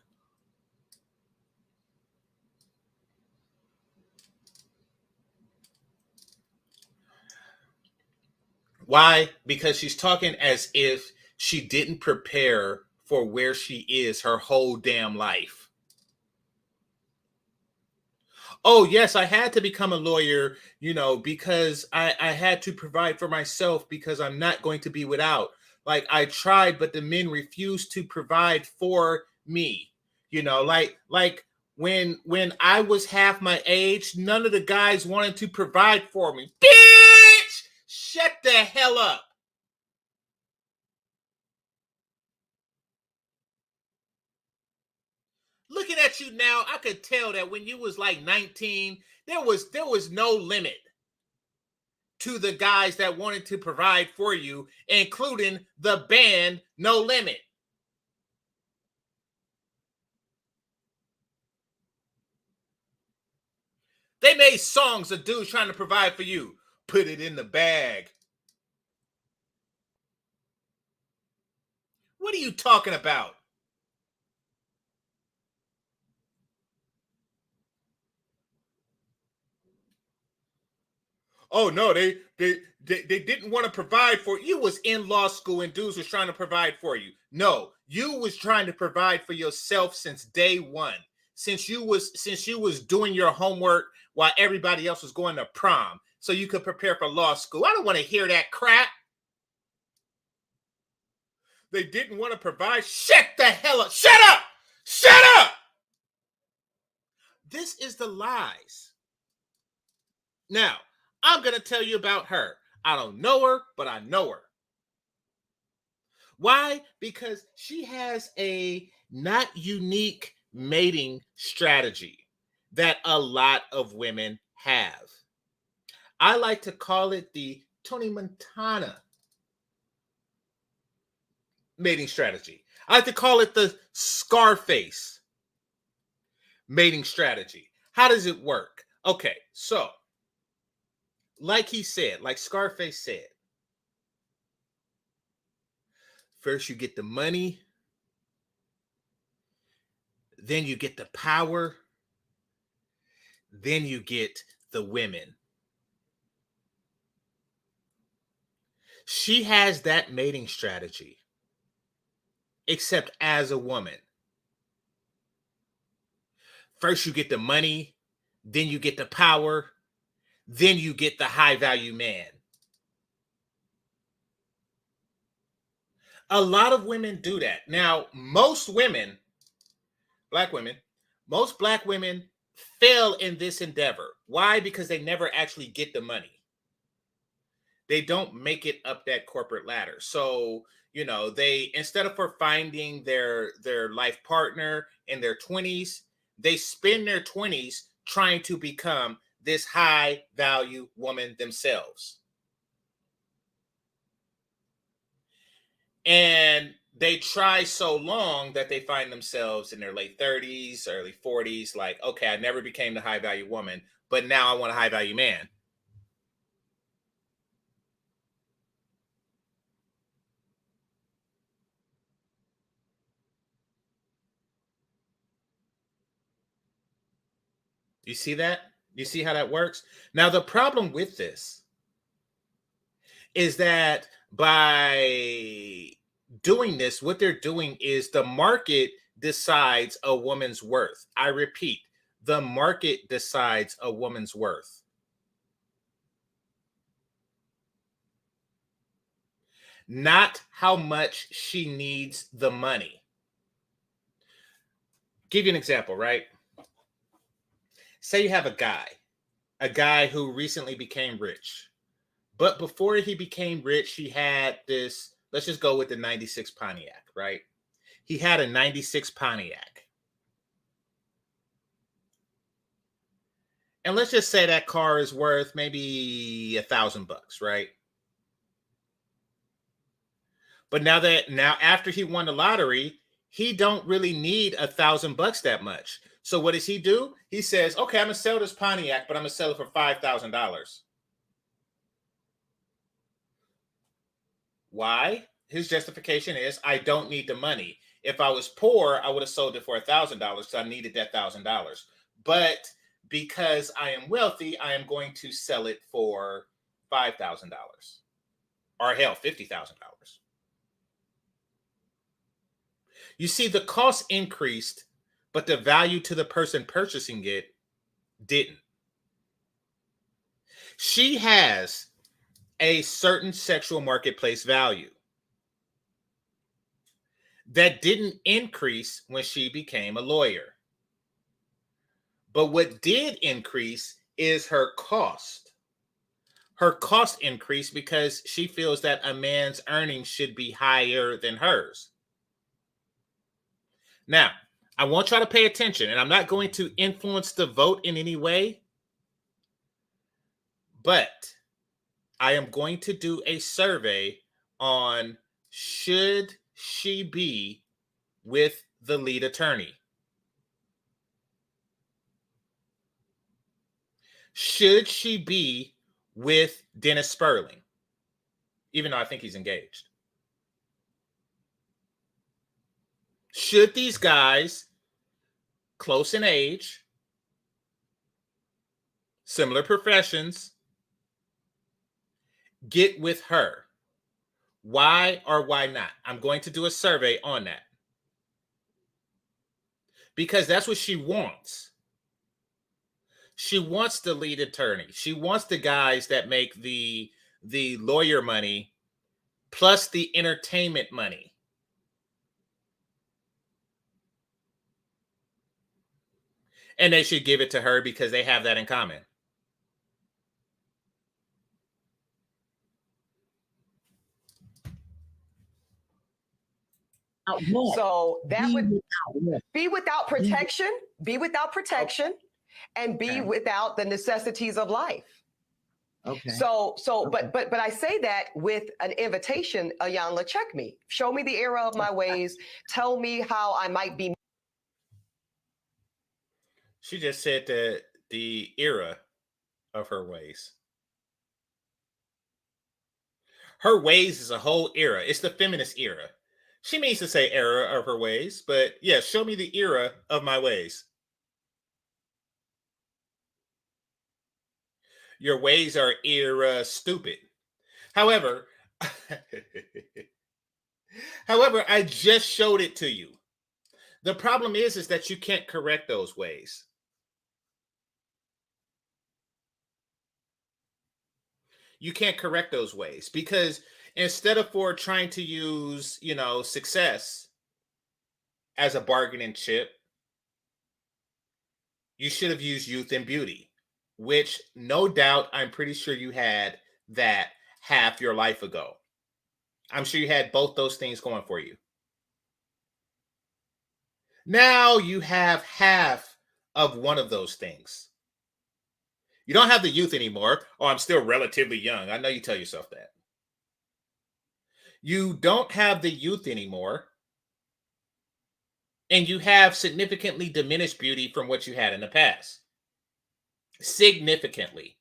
Why? Because she's talking as if she didn't prepare for where she is her whole damn life. Oh, yes, I had to become a lawyer, you know, because I had to provide for myself because I'm not going to be without. Like, I tried, but the men refused to provide for me. You know, like when I was half my age, none of the guys wanted to provide for me. Bitch! Shut the hell up. Looking at you now, I could tell that when you was like 19, there was no limit to the guys that wanted to provide for you, including the band No Limit. They made songs of dudes trying to provide for you. Put it in the bag. What are you talking about? Oh no, they didn't want to provide for you. You was in law school and dudes was trying to provide for you. No, you was trying to provide for yourself since day one. Since you was doing your homework while everybody else was going to prom, so you could prepare for law school. I don't want to hear that crap. They didn't want to provide. Shut the hell up. Shut up. Shut up. This is the lies. Now, I'm going to tell you about her. I don't know her, but I know her. Why? Because she has a not unique mating strategy that a lot of women have. I like to call it the Tony Montana mating strategy. I like to call it the Scarface mating strategy. How does it work? Okay, so like he said, like Scarface said, first you get the money, then you get the power, then you get the women. She has that mating strategy, except as a woman. First you get the money, then you get the power, then you get the high value man. A lot of women do that. Now, most women, most black women fail in this endeavor. Why? Because they never actually get the money. They don't make it up that corporate ladder. So, you know, they, instead of for finding their life partner in their 20s, they spend their 20s trying to become this high value woman themselves. And they try so long that they find themselves in their late 30s, early 40s, like, okay, I never became the high value woman, but now I want a high value man. You see that? You see how that works? Now, the problem with this is that by doing this, what they're doing is the market decides a woman's worth. I repeat, the market decides a woman's worth. Not how much she needs the money. Give you an example, right? Say you have a guy who recently became rich. But before he became rich, he had this, let's just go with the 96 Pontiac, right? He had a 96 Pontiac. And let's just say that car is worth maybe $1,000, right? But now after he won the lottery, he don't really need $1,000 that much. So what does he do? He says, okay, I'm gonna sell this Pontiac, but I'm gonna sell it for $5,000. Why? His justification is, I don't need the money. If I was poor, I would have sold it for $1,000 because I needed that $1,000. But because I am wealthy, I am going to sell it for $5,000 or hell, $50,000. You see, the cost increased, but the value to the person purchasing it didn't. She has a certain sexual marketplace value that didn't increase when she became a lawyer. But what did increase is her cost. Her cost increased because she feels that a man's earnings should be higher than hers. Now, I want y'all to pay attention, and I'm not going to influence the vote in any way, but I am going to do a survey on should she be with the lead attorney? Should she be with Dennis Sperling? Even though I think he's engaged. Should these guys, close in age, similar professions, get with her? Why or why not? I'm going to do a survey on that. Because that's what she wants. She wants the lead attorney. She wants the guys that make the lawyer money plus the entertainment money. And they should give it to her because they have that in common. So that would be without protection, and be without the necessities of life. Okay. But I say that with an invitation, Iyanla, check me. Show me the error of my ways. Tell me how I might be. She just said that the era of her ways. Her ways is a whole era. It's the feminist era. She means to say era of her ways, but yeah, show me the era of my ways. Your ways are era stupid. However, I just showed it to you. The problem is that you can't correct those ways. You can't correct those ways because instead of for trying to use, success as a bargaining chip, you should have used youth and beauty, which no doubt I'm pretty sure you had that half your life ago. I'm sure you had both those things going for you. Now you have half of one of those things. You don't have the youth anymore. Oh, I'm still relatively young. I know you tell yourself that. You don't have the youth anymore. And you have significantly diminished beauty from what you had in the past. Significantly.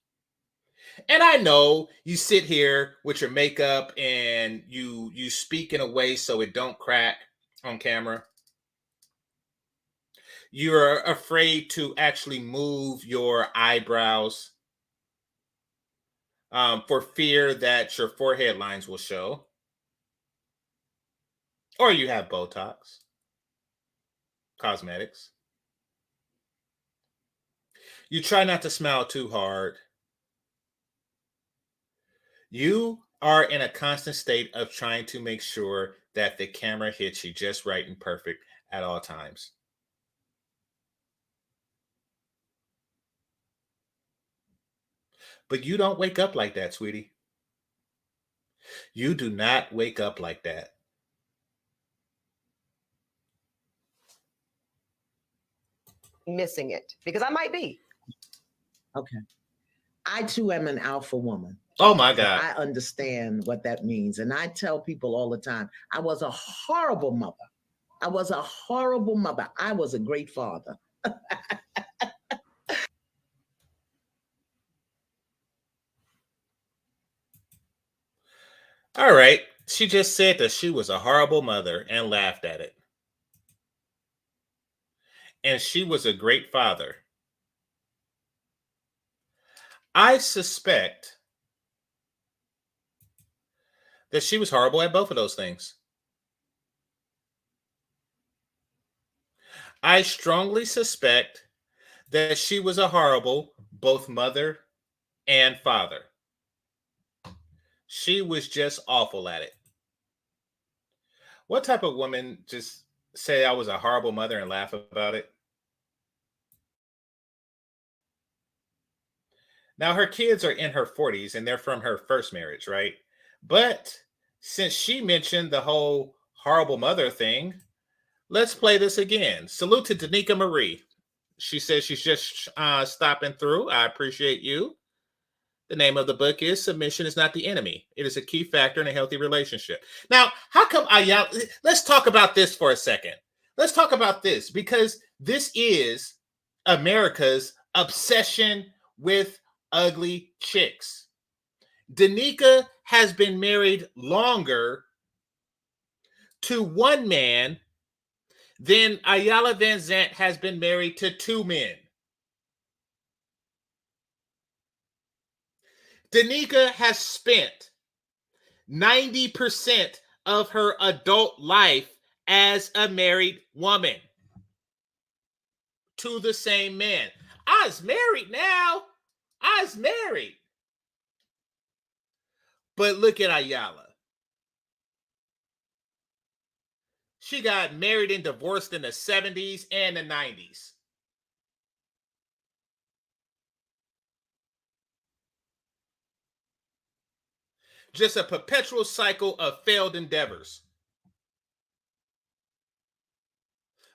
And I know you sit here with your makeup and you speak in a way so it don't crack on camera. You're afraid to actually move your eyebrows for fear that your forehead lines will show. Or you have Botox, cosmetics. You try not to smile too hard. You are in a constant state of trying to make sure that the camera hits you just right and perfect at all times. But you don't wake up like that, sweetie. You do not wake up like that. Missing it because I might be. Okay. I too am an alpha woman. Oh my God. I understand what that means. And I tell people all the time, I was a horrible mother. I was a horrible mother. I was a great father. All right. She just said that she was a horrible mother and laughed at it. And she was a great father. I suspect that she was horrible at both of those things. I strongly suspect that she was a horrible both mother and father. She was just awful at it. What type of woman just say I was a horrible mother and laugh about it? Now, her kids are in her 40s and they're from her first marriage, right? But since she mentioned the whole horrible mother thing, let's play this again. Salute to Danica Marie. She says she's just stopping through. I appreciate you. The name of the book is Submission is Not the Enemy. It is a key factor in a healthy relationship. Now, how come let's talk about this for a second. Let's talk about this because this is America's obsession with ugly chicks. Danica has been married longer to one man than Iyanla Vanzent has been married to two men. Danica has spent 90% of her adult life as a married woman to the same man. I's married now. I's married. But look at Iyanla. She got married and divorced in the 70s and the 90s. Just a perpetual cycle of failed endeavors.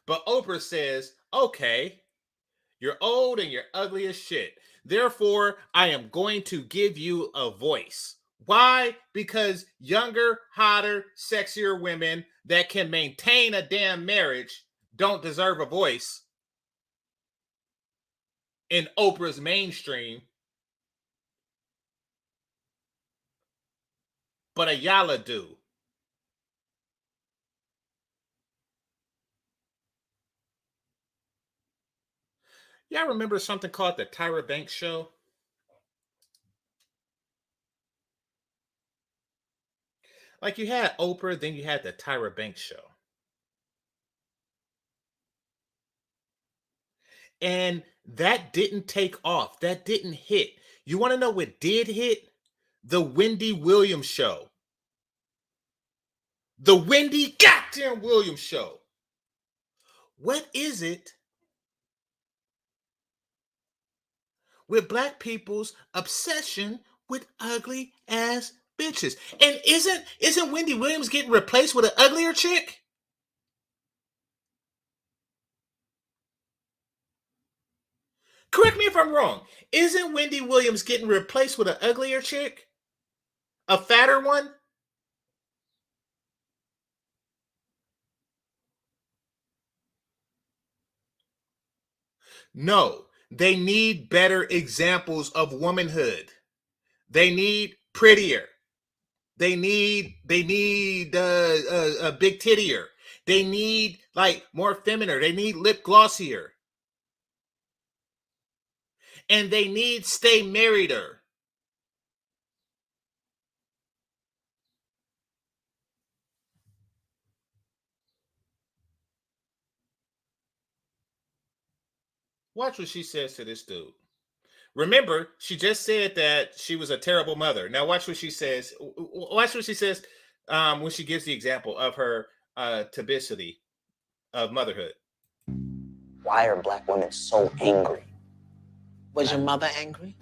But Oprah says, okay, you're old and you're ugly as shit. Therefore, I am going to give you a voice. Why? Because younger, hotter, sexier women that can maintain a damn marriage don't deserve a voice in Oprah's mainstream. But Iyanla do. Y'all remember something called the Tyra Banks Show? Like you had Oprah, then you had the Tyra Banks Show. And that didn't take off. That didn't hit. You want to know what did hit? The Wendy Williams Show. The Wendy goddamn Williams Show. What is it with black people's obsession with ugly ass bitches? And isn't Wendy Williams getting replaced with an uglier chick? Correct me if I'm wrong. Isn't Wendy Williams getting replaced with an uglier chick? A fatter one? No, they need better examples of womanhood. They need prettier. They need a big tittier. They need like more feminine. They need lip glossier. And they need stay marrieder. Watch what she says to this dude. Remember, she just said that she was a terrible mother. Now watch what she says. Watch what she says when she gives the example of her typicity of motherhood. Why are Black women so angry? Was your mother angry?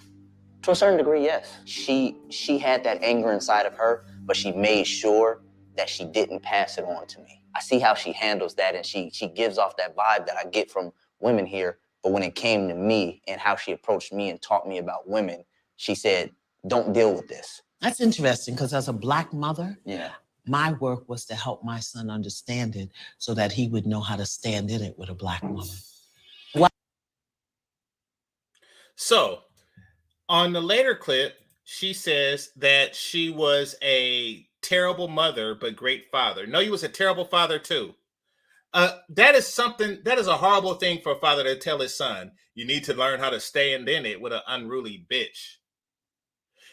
To a certain degree, yes. She had that anger inside of her, but she made sure that she didn't pass it on to me. I see how she handles that, and she gives off that vibe that I get from women here. But when it came to me and how she approached me and taught me about women, she said, don't deal with this. That's interesting, because as a Black mother, Yeah. my work was to help my son understand it so that he would know how to stand in it with a Black woman. So, on the later clip, she says that she was a terrible mother, but great father. No, he was a terrible father too. That is a horrible thing for a father to tell his son. You need to learn how to stand in it with an unruly bitch.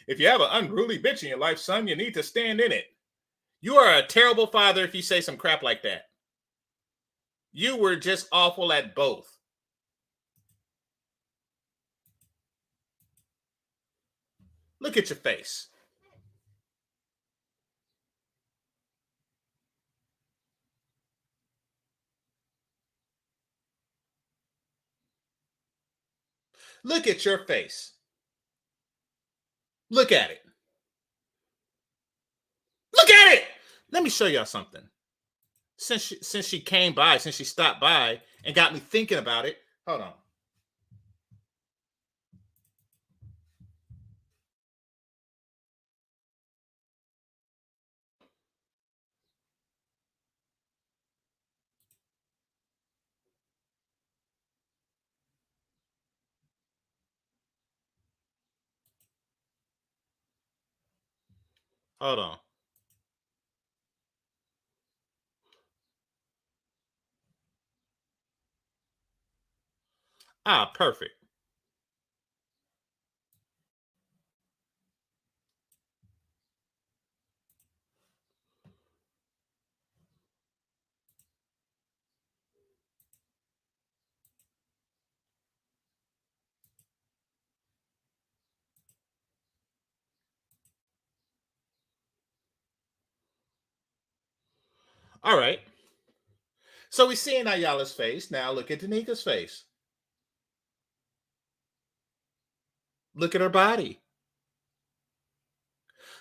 If you have an unruly bitch in your life, son, you need to stand in it. You are a terrible father if you say some crap like that. You were just awful at both. Look at your face. Look at your face. Look at it. Look at it. Let me show y'all something. Since she came by, since she stopped by and got me thinking about it. Hold on. Hold on. Ah, perfect. All right. So we're seeing Iyanla's face. Now look at Danika's face. Look at her body.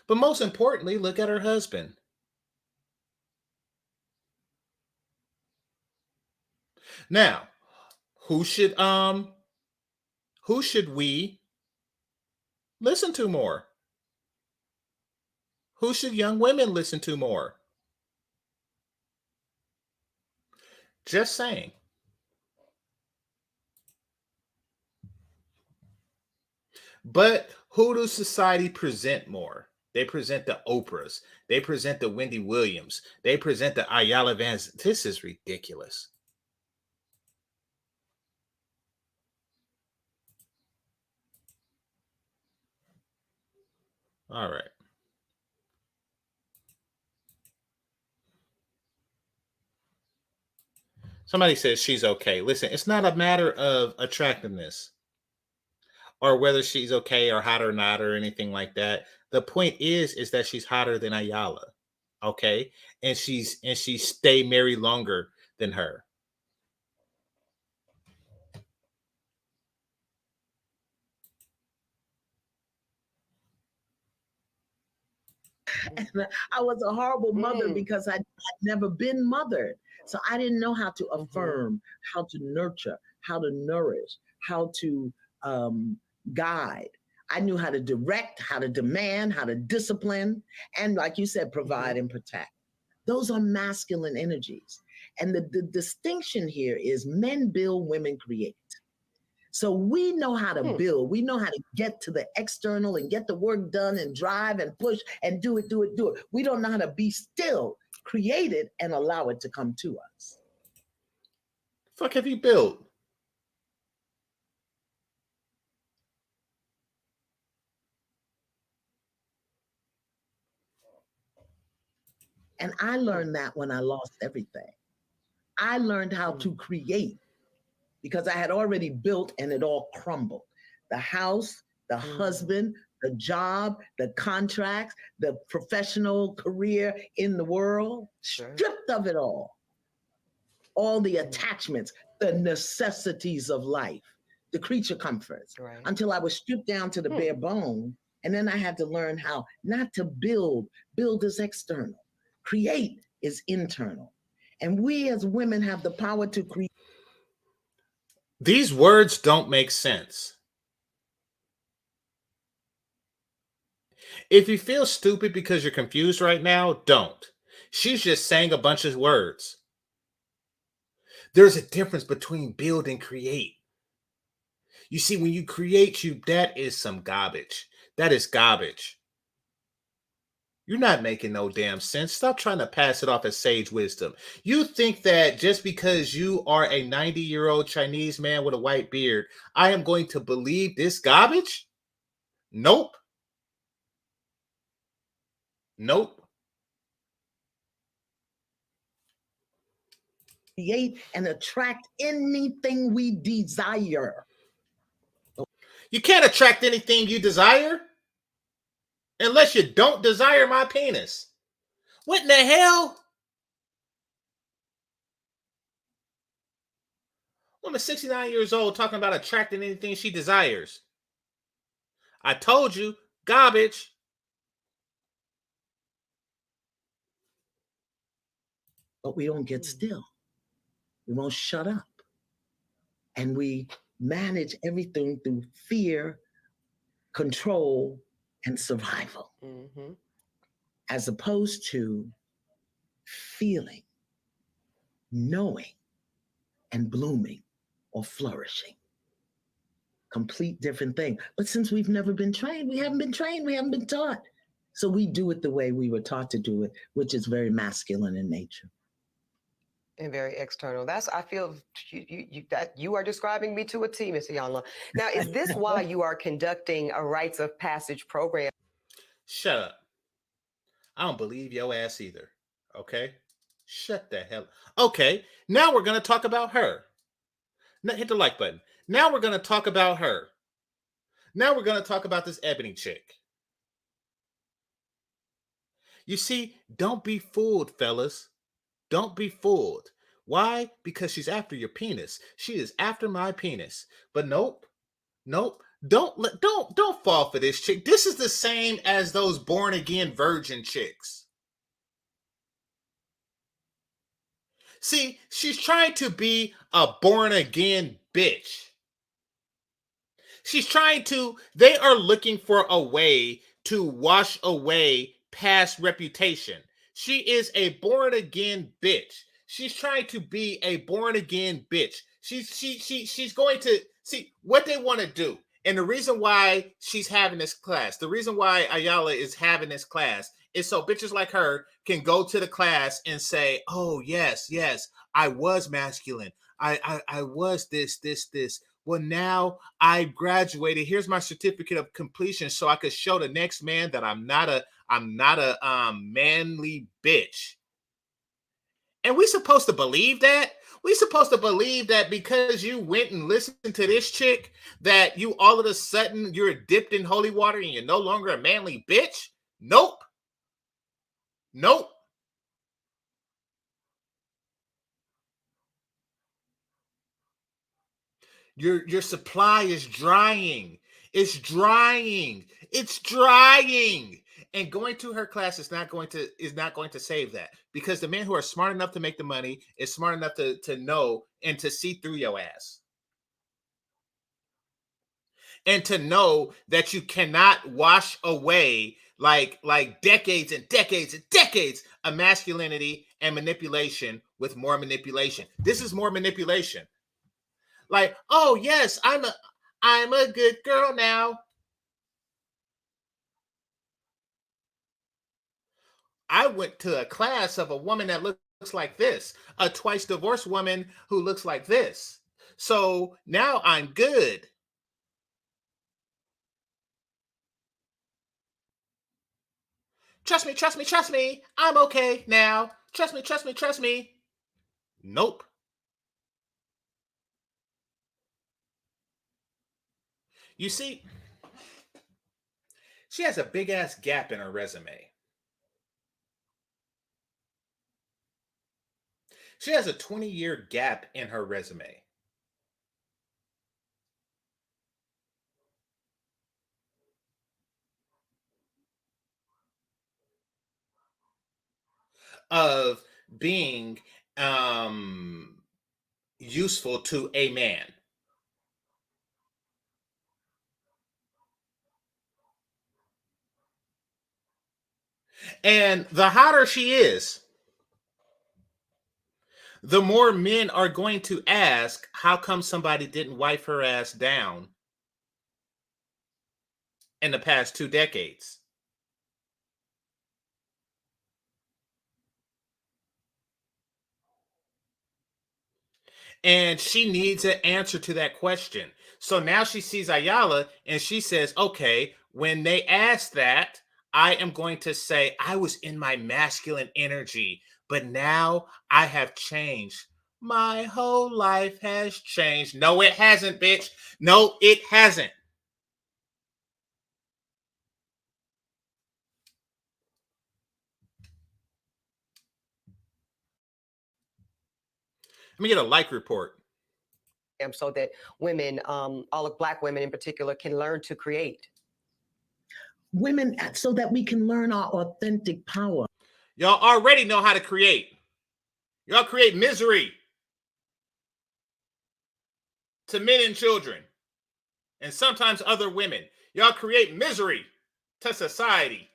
But most importantly, look at her husband. Now, who should we listen to more? Who should young women listen to more? Just saying. But who does society present more? They present the Oprahs. They present the Wendy Williams. They present the Iyanla Vanzent. This is ridiculous. All right. Somebody says she's okay. Listen, it's not a matter of attractiveness or whether she's okay or hot or not or anything like that. The point is that she's hotter than Iyanla, okay? And she stay married longer than her. And I was a horrible mother because I'd never been mothered. So I didn't know how to affirm, how to nurture, how to nourish, how to guide. I knew how to direct, how to demand, how to discipline, and like you said, provide and protect. Those are masculine energies. And the distinction here is men build, women create. So we know how to build. We know how to get to the external and get the work done and drive and push and do it. We don't know how to be still create it and allow it to come to us. Fuck have you built? And I learned that when I lost everything. I learned how to create because I had already built and it all crumbled. The house, the husband, the job, the contracts, the professional career in the world, stripped of it all the attachments, the necessities of life, the creature comforts, until I was stripped down to the bare bone. And then I had to learn how not to build. Build is external. Create is internal. And we as women have the power to create. These words don't make sense. If you feel stupid because you're confused right now, don't. She's just saying a bunch of words. There's a difference between build and create. You see, when you create, that is some garbage. That is garbage. You're not making no damn sense. Stop trying to pass it off as sage wisdom. You think that just because you are a 90-year-old Chinese man with a white beard, I am going to believe this garbage? Nope. Nope. Create and attract anything we desire. You can't attract anything you desire unless you don't desire my penis. What in the hell? Woman 69 years old talking about attracting anything she desires. I told you, garbage. But we don't get still. We won't shut up. And we manage everything through fear, control, and survival. As opposed to feeling, knowing, and blooming or flourishing. Complete different thing. But since we've never been trained, we haven't been trained, we haven't been taught. So we do it the way we were taught to do it, which is very masculine in nature. And very external. I feel that you are describing me to a T, Miss Iyanla. Now, is this why you are conducting a rites of passage program? Shut up. I don't believe your ass either. Okay? Shut the hell up. Okay, now we're going to talk about her. Now, hit the like button. Now we're going to talk about her. Now we're going to talk about this Ebony chick. You see, don't be fooled, fellas. Don't be fooled. Why? Because she's after your penis. She is after my penis. But nope. Don't fall for this chick. This is the same as those born again virgin chicks. See, she's trying to be a born again bitch. They are looking for a way to wash away past reputation. She is a born again bitch. She's trying to be a born again bitch. She's going to see what they want to do. And the reason why she's having this class, the reason why Iyanla is having this class is so bitches like her can go to the class and say, oh, yes, I was masculine. I was this. Well, now I graduated. Here's my certificate of completion so I could show the next man that I'm not a manly bitch. And we supposed to believe that? We supposed to believe that because you went and listened to this chick that you all of a sudden you're dipped in holy water and you're no longer a manly bitch? Nope. Your supply is drying. It's drying. And going to her class is not going to save that, because the men who are smart enough to make the money is smart enough to know and to see through your ass. And to know that you cannot wash away like decades and decades and decades of masculinity and manipulation with more manipulation. This is more manipulation. Like, oh yes, I'm a good girl now. I went to a class of a woman that looks like this, a twice divorced woman who looks like this. So now I'm good. Trust me, trust me, trust me. I'm okay now. Trust me, trust me, trust me. Nope. You see, she has a big ass gap in her resume. She has a 20-year gap in her resume. Of being useful to a man. And the hotter she is, the more men are going to ask, how come somebody didn't wipe her ass down in the past 2 decades? And she needs an answer to that question. So now she sees Iyanla and she says, okay, when they ask that, I am going to say, I was in my masculine energy, but now I have changed. My whole life has changed. No, it hasn't, bitch. No, it hasn't. Let me get a like report. So that women, all of Black women in particular, can learn to create. Women, so that we can learn our authentic power. Y'all already know how to create. Y'all create misery to men and children, and sometimes other women. Y'all create misery to society,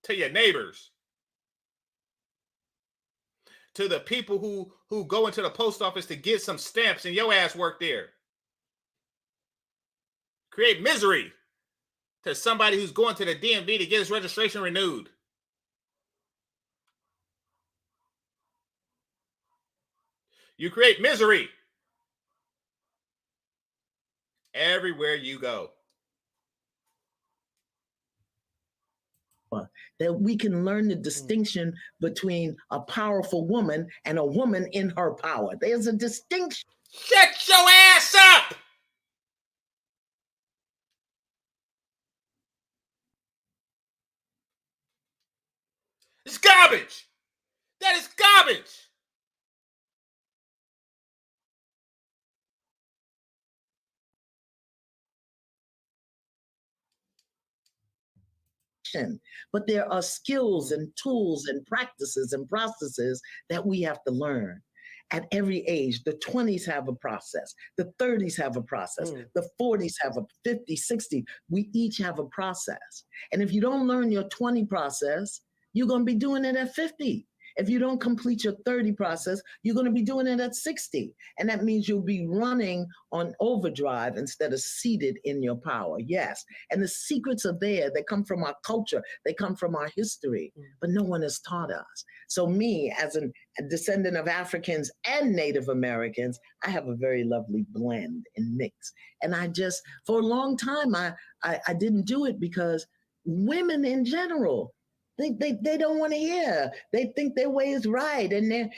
to your neighbors, to the people who go into the post office to get some stamps and your ass work there. Create misery to somebody who's going to the DMV to get his registration renewed. You create misery everywhere you go. That we can learn the distinction between a powerful woman and a woman in her power. There's a distinction. Shut your ass up! It's garbage. That is garbage. But there are skills and tools and practices and processes that we have to learn at every age. The 20s have a process. The 30s have a process. The 40s have a 50, 60. We each have a process. And if you don't learn your 20 process, you're going to be doing it at 50. If you don't complete your 30 process, you're going to be doing it at 60. And that means you'll be running on overdrive instead of seated in your power. Yes. And the secrets are there. They come from our culture. They come from our history, but no one has taught us. So me, as a descendant of Africans and Native Americans, I have a very lovely blend and mix. And I just, for a long time, I didn't do it because women in general, they don't want to hear. They think their way is right, and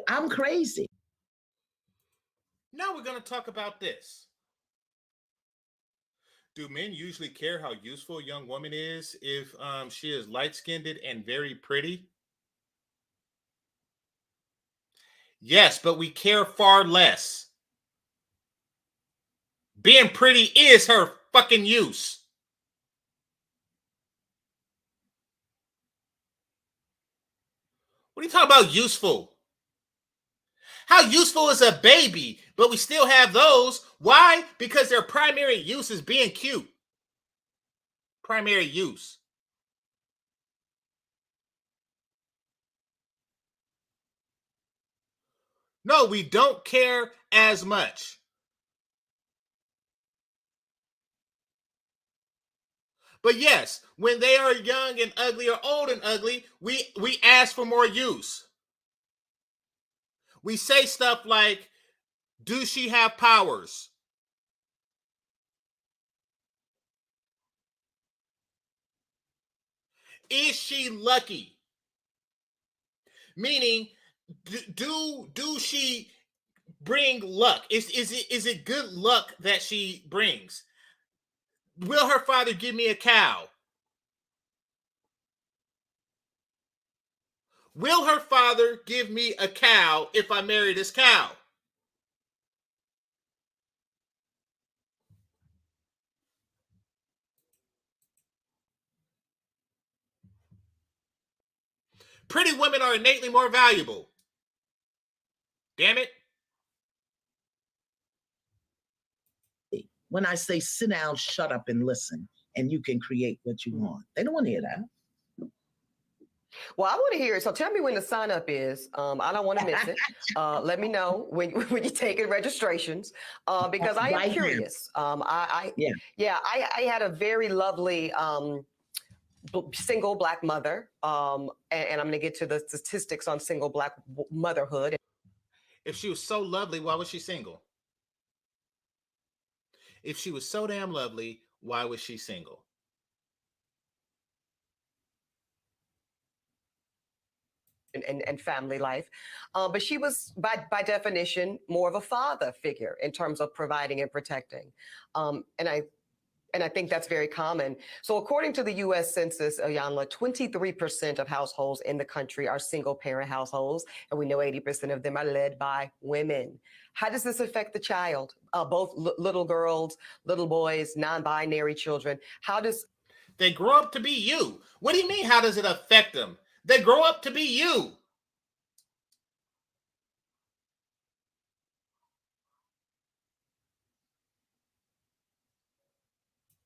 I'm crazy. Now we're going to talk about this. Do men usually care how useful a young woman is if she is light-skinned and very pretty? Yes, but we care far less. Being pretty is her fucking use. What are you talking about useful? How useful is a baby? But we still have those. Why? Because their primary use is being cute. Primary use. No, we don't care as much. But yes, when they are young and ugly or old and ugly, we ask for more use. We say stuff like, do she have powers? Is she lucky? Meaning, do she bring luck? Is it good luck that she brings? Will her father give me a cow? Will her father give me a cow if I marry this cow? Pretty women are innately more valuable. Damn it. When I say sit down, shut up, and listen, and you can create what you want. They don't want to hear that. Well, I want to hear it. So tell me when the sign up is. I don't want to miss it. Let me know when you're taking registrations because I am curious. I had a very lovely single Black mother, and I'm going to get to the statistics on single Black motherhood. If she was so lovely, why was she single? If she was so damn lovely, why was she single? And family life, but she was by definition more of a father figure in terms of providing and protecting, and I think that's very common. So according to the U.S. Census, Iyanla, 23% of households in the country are single parent households, and we know 80% of them are led by women. How does this affect the child? Both little girls, little boys, non-binary children. How does they grow up to be you? What do you mean, how does it affect them? They grow up to be you.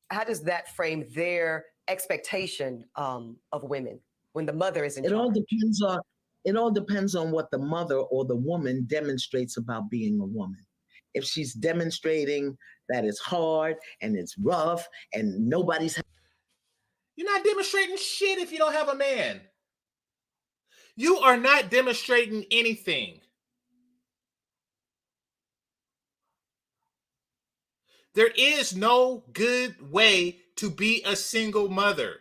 How does that frame their expectation of women when the mother is in charge? It all depends on what the mother or the woman demonstrates about being a woman. If she's demonstrating that it's hard and it's rough and nobody's... You're not demonstrating shit if you don't have a man. You are not demonstrating anything. There is no good way to be a single mother.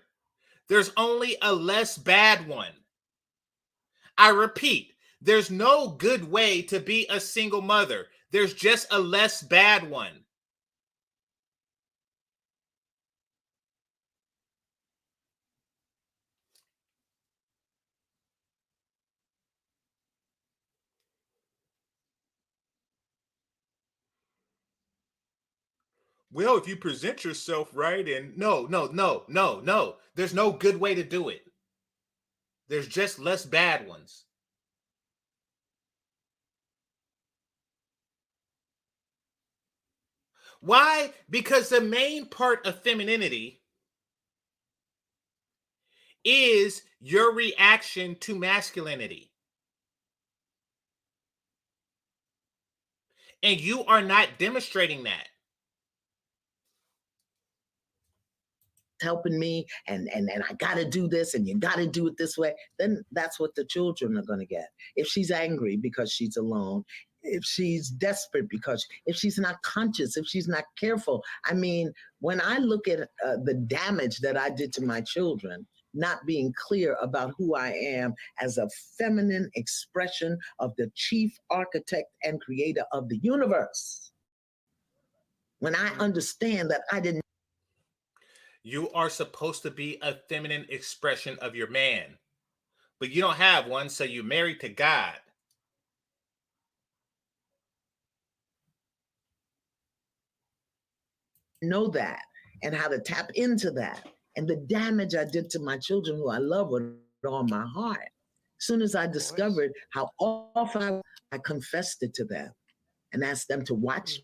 There's only a less bad one. I repeat, there's no good way to be a single mother. There's just a less bad one. Well, if you present yourself right, and no. There's no good way to do it. There's just less bad ones. Why? Because the main part of femininity is your reaction to masculinity. And you are not demonstrating that. Helping me and I got to do this and you got to do it this way, then that's what the children are going to get. If she's angry because she's alone, if she's desperate because if she's not conscious, if she's not careful. I mean, when I look at the damage that I did to my children, not being clear about who I am as a feminine expression of the chief architect and creator of the universe, when I understand that I didn't... You are supposed to be a feminine expression of your man, but you don't have one, so you're married to God. Know that and how to tap into that and the damage I did to my children who I love with all my heart. As soon as I discovered how off I confessed it to them and asked them to watch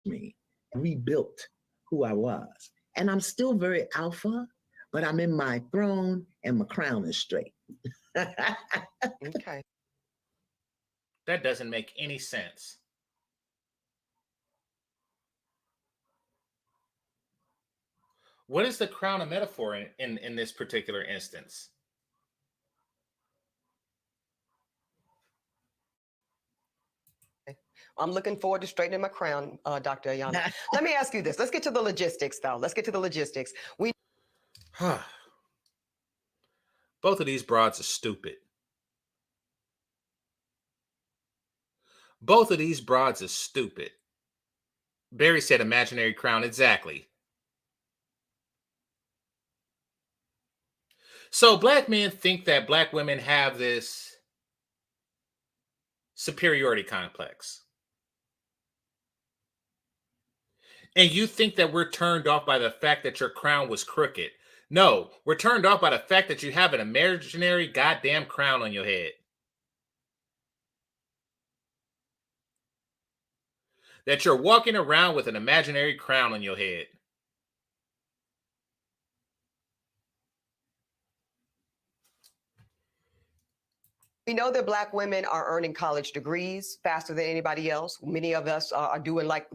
me and rebuilt who I was. And I'm still very alpha, but I'm in my throne and my crown is straight. Okay. That doesn't make any sense. What is the crown a metaphor in this particular instance? I'm looking forward to straightening my crown, Dr. Iyanla. Let me ask you this. Let's get to the logistics, though. Let's get to the logistics. Both of these broads are stupid. Both of these broads are stupid. Barry said imaginary crown. Exactly. So black men think that black women have this superiority complex. And you think that we're turned off by the fact that your crown was crooked. No, we're turned off by the fact that you have an imaginary goddamn crown on your head. That you're walking around with an imaginary crown on your head. We know that Black women are earning college degrees faster than anybody else. Many of us are doing like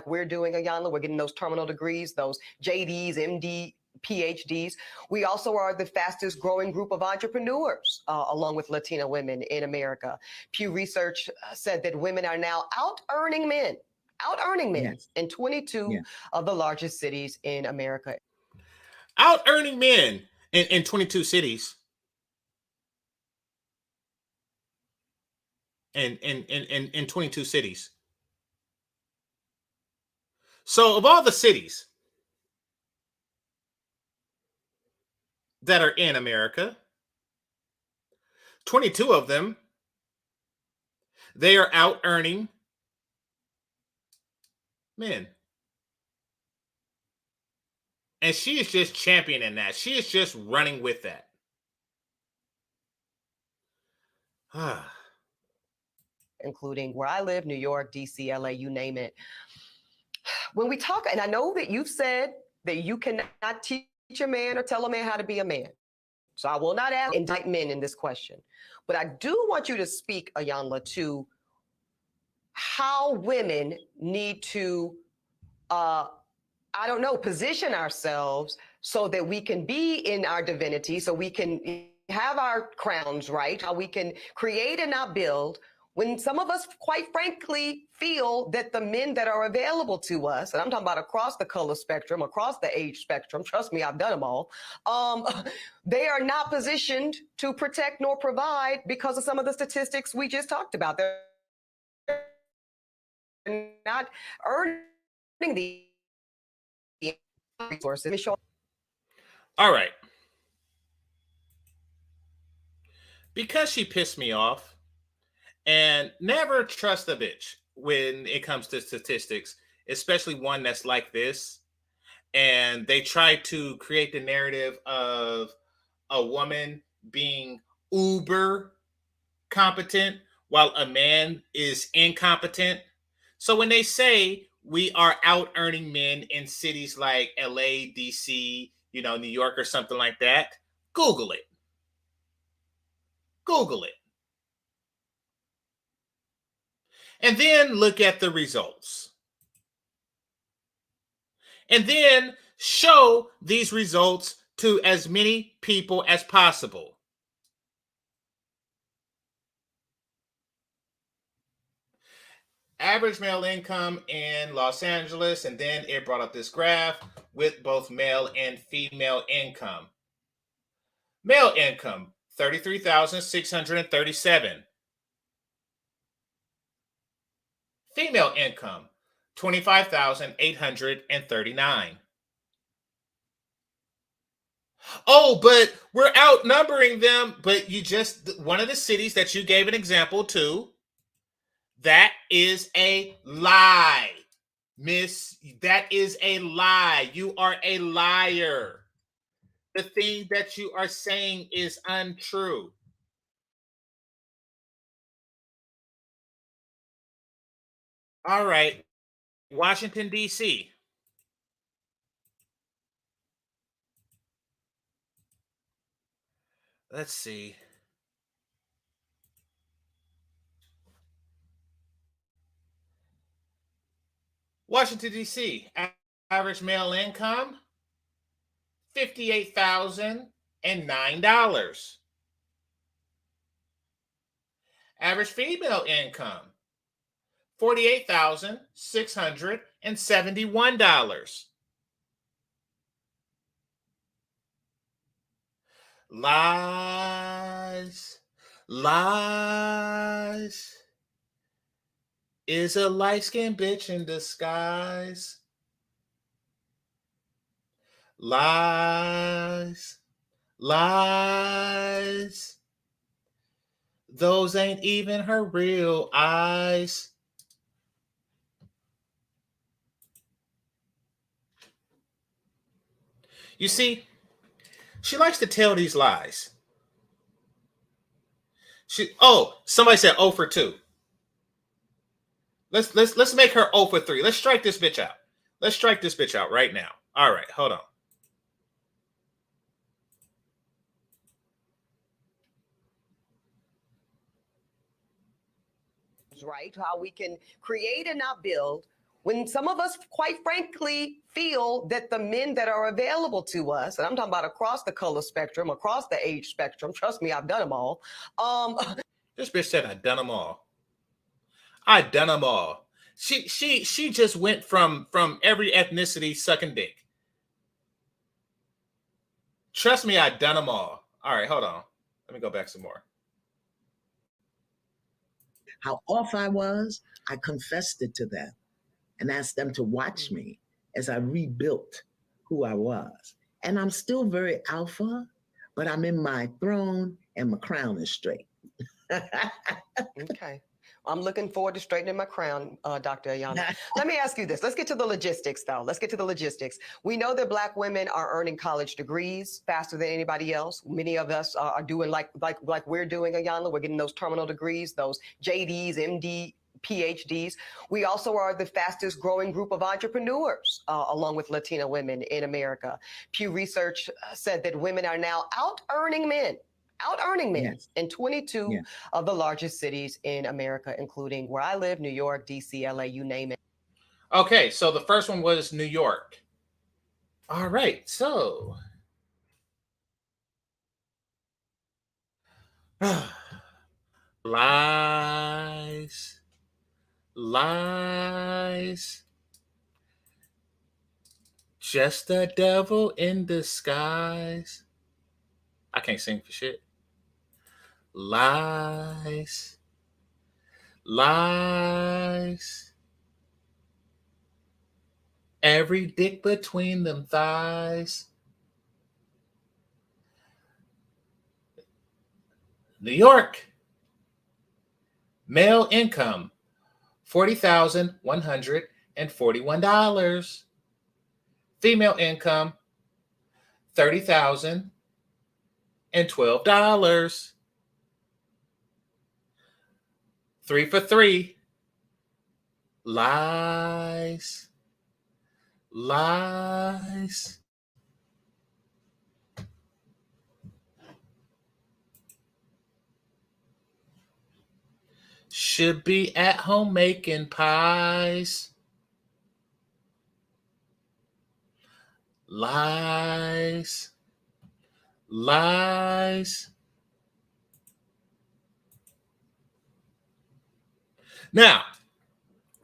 we're doing, Iyanla. We're getting those terminal degrees, those JDs, MD, PhDs. We also are the fastest growing group of entrepreneurs, along with Latina women in America. Pew Research said that women are now out earning men Yes. in 22 of the largest cities in America. Out earning men in 22 cities. In 22 cities. So of all the cities that are in America, 22 of them, they are out earning men. And she is just championing that. She is just running with that. Including where I live, New York, DC, LA, you name it. When we talk, and I know that you've said that you cannot teach a man or tell a man how to be a man. So I will not indict men in this question. But I do want you to speak, Iyanla, to how women need to, position ourselves so that we can be in our divinity, so we can have our crowns right, how we can create and not build, when some of us, quite frankly, feel that the men that are available to us, and I'm talking about across the color spectrum, across the age spectrum, trust me, I've done them all, they are not positioned to protect nor provide because of some of the statistics we just talked about. They're not earning the resources. All right. Because she pissed me off, and never trust a bitch when it comes to statistics, especially one that's like this. And they try to create the narrative of a woman being uber competent while a man is incompetent. So when they say we are out earning men in cities like LA, DC, New York or something like that, Google it. Google it. And then look at the results. And then show these results to as many people as possible. Average male income in Los Angeles, and then it brought up this graph with both male and female income. Male income, 33,637. Female income, 25,839. Oh, but we're outnumbering them. But one of the cities that you gave an example to, that is a lie, miss. That is a lie. You are a liar. The thing that you are saying is untrue. All right. Washington, D.C. Let's see. Washington, D.C. Average male income, $58,009. Average female income, $48,671. Lies, lies. Is a light-skinned bitch in disguise. Lies, lies. Those ain't even her real eyes. You see, she likes to tell these lies. Somebody said 0 for 2. Let's make her 0 for 3. Let's strike this bitch out. Let's strike this bitch out right now. All right, hold on. Right? How we can create and not build when some of us, quite frankly, feel that the men that are available to us, and I'm talking about across the color spectrum, across the age spectrum, trust me, I've done them all. This bitch said, I done them all. I done them all. She just went from every ethnicity sucking dick. Trust me, I done them all. All right, hold on. Let me go back some more. How off I was, I confessed it to them and asked them to watch me as I rebuilt who I was. And I'm still very alpha, but I'm in my throne and my crown is straight. Okay. I'm looking forward to straightening my crown, Dr. Iyanla. Let me ask you this. Let's get to the logistics, though. Let's get to the logistics. We know that Black women are earning college degrees faster than anybody else. Many of us are doing like we're doing, Iyanla. We're getting those terminal degrees, those JDs, MD, PhDs. We also are the fastest growing group of entrepreneurs, along with Latina women in America. Pew Research said that women are now out-earning men Yes. in 22 Yes. of the largest cities in America, including where I live, New York, DC, LA, you name it. Okay, so the first one was New York. All right, so lies, lies. Just the devil in disguise. I can't sing for shit. Lies, lies. Every dick between them thighs. New York. Male income, $40,141. Female income, $30,012. 3 for 3. Lies, lies. Should be at home making pies. Lies, lies. Now,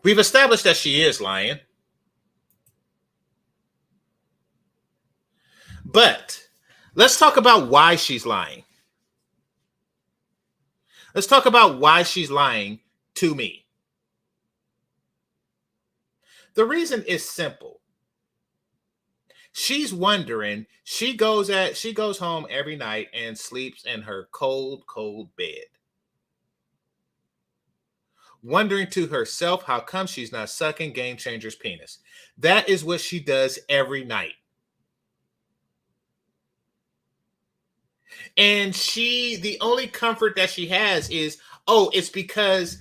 we've established that she is lying. But let's talk about why she's lying. Let's talk about why she's lying to me. The reason is simple. She's wondering, she goes home every night and sleeps in her cold, cold bed. Wondering to herself how come she's not sucking GameChanger's penis. That is what she does every night. And the only comfort that she has is, it's because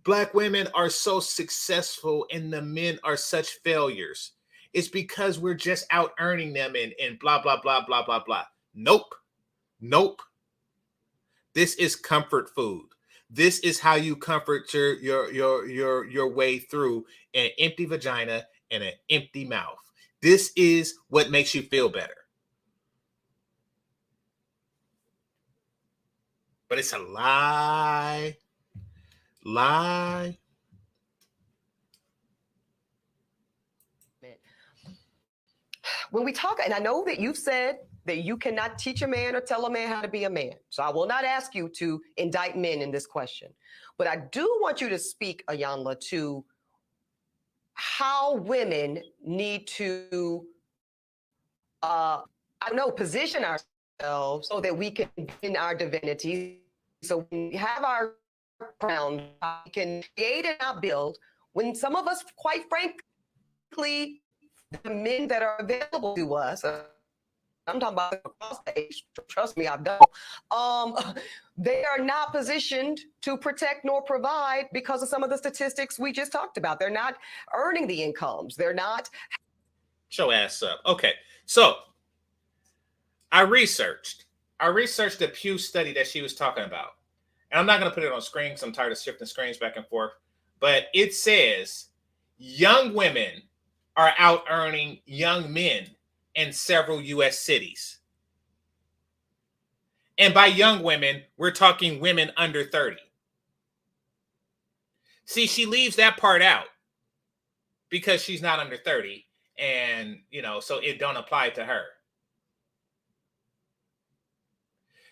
Black women are so successful and the men are such failures. It's because we're just out earning them and blah, blah, blah, blah, blah, blah. Nope. This is comfort food. This is how you comfort your way through an empty vagina and an empty mouth. This is what makes you feel better. But it's a lie. Lie. When we talk, and I know that you've said that you cannot teach a man or tell a man how to be a man. So I will not ask you to indict men in this question. But I do want you to speak, Iyanla, to how women need to, I don't know, position ourselves so that we can in our divinity. So we have our crown, we can create and not build. When some of us, quite frankly, the men that are available to us, I'm talking about across the age, trust me, I've done. They are not positioned to protect nor provide because of some of the statistics we just talked about. They're not earning the incomes. They're not. Show ass up. Okay, so I researched the Pew study that she was talking about. And I'm not going to put it on screen because I'm tired of shifting screens back and forth. But it says young women are out earning young men in several U.S. cities. And by young women, we're talking women under 30. See, she leaves that part out because she's not under 30. And, so it don't apply to her.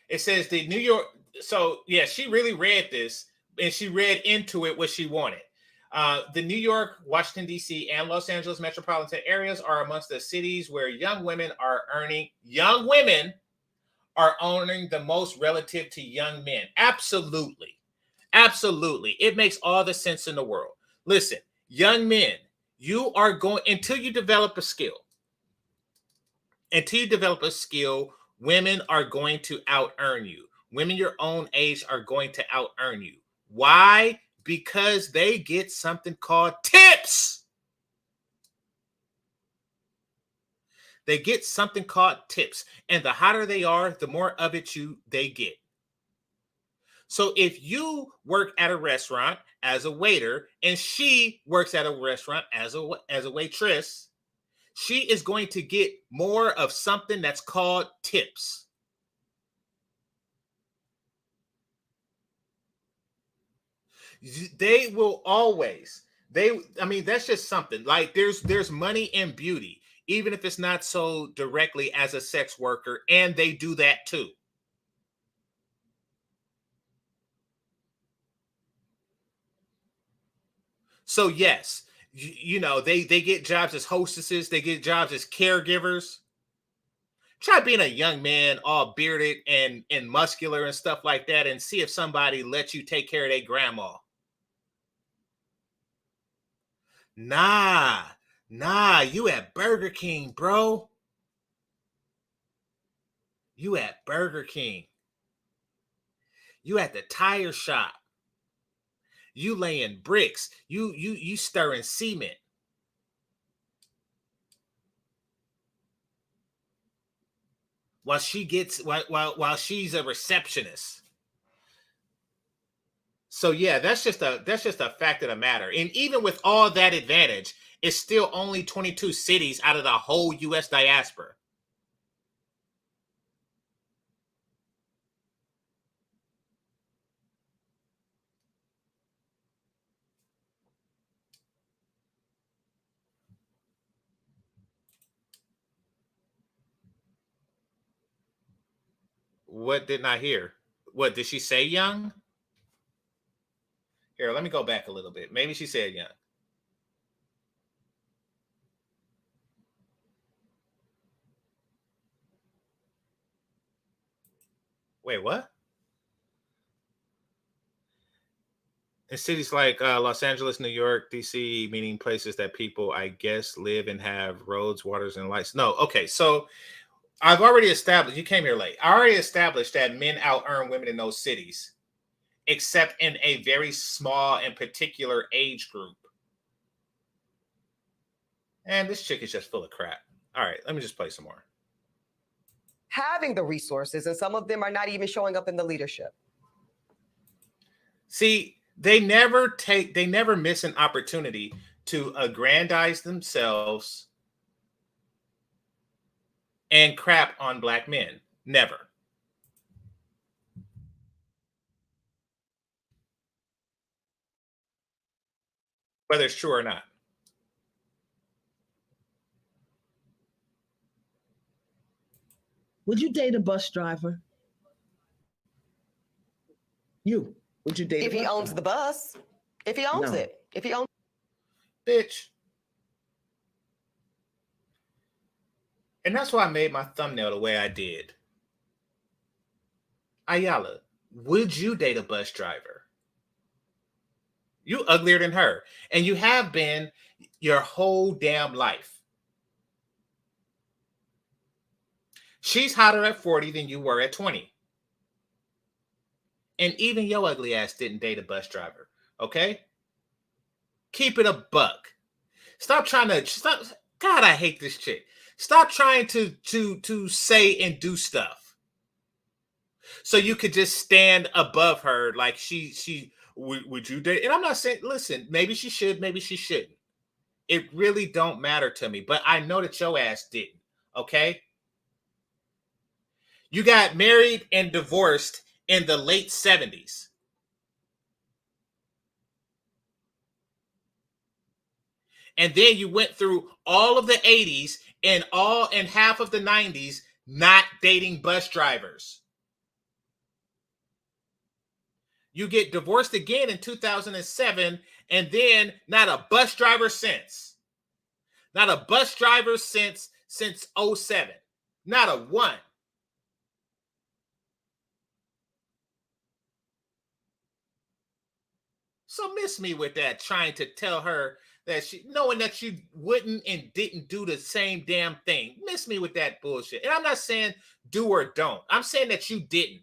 It says the New York. So, yeah, she really read this and she read into it what she wanted. The New York, Washington, D.C., and Los Angeles metropolitan areas are amongst the cities where young women are earning the most relative to young men. Absolutely. Absolutely. It makes all the sense in the world. Listen, young men, you are going until you develop a skill. Women are going to out earn you. Women your own age are going to out earn you. Why? Because they get something called tips. They get something called tips. And the hotter they are, the more of it they get. So if you work at a restaurant as a waiter and she works at a restaurant as a waitress, she is going to get more of something that's called tips. They will always, that's just something. Like there's money in beauty, even if it's not so directly as a sex worker, and they do that too. So yes, they get jobs as hostesses, they get jobs as caregivers. Try being a young man, all bearded and muscular and stuff like that, and see if somebody lets you take care of their grandma. Nah, you at Burger King, bro. You at Burger King. You at the tire shop. You laying bricks. You stirring cement. While she's a receptionist. So yeah, that's just a fact of the matter. And even with all that advantage, it's still only 22 cities out of the whole US diaspora. What didn't I hear? What did she say, young? Here, let me go back a little bit. Maybe she said young. Wait, what? In cities like Los Angeles, New York, DC, meaning places that people, I guess, live and have roads, waters, and lights. No, okay. So I've already established, you came here late. I already established that men out earn women in those cities, except in a very small and particular age group. And this chick is just full of crap. All right, let me just play some more. Having the resources, and some of them are not even showing up in the leadership. See, they never miss an opportunity to aggrandize themselves and crap on Black men. Never. whether it's true or not. Would you date a bus driver? Would you date if a he bus owns driver? the bus? If he owns No. it. If he owns Bitch. And that's why I made my thumbnail the way I did. Iyanla, would you date a bus driver? You uglier than her. And you have been your whole damn life. She's hotter at 40 than you were at 20. And even your ugly ass didn't date a bus driver. Okay? Keep it a buck. Stop trying to stop. God, I hate this chick. Stop trying to say and do stuff so you could just stand above her like she would you date? And I'm not saying, listen, maybe she should, maybe she shouldn't. It really don't matter to me, but I know that your ass didn't. Okay? You got married and divorced in the late 70s. And then you went through all of the 80s and half of the 90s not dating bus drivers. You get divorced again in 2007, and then not a bus driver since. Not a bus driver since 07. Not a one. So miss me with that, trying to tell her that she, knowing that you wouldn't and didn't do the same damn thing. Miss me with that bullshit. And I'm not saying do or don't. I'm saying that you didn't.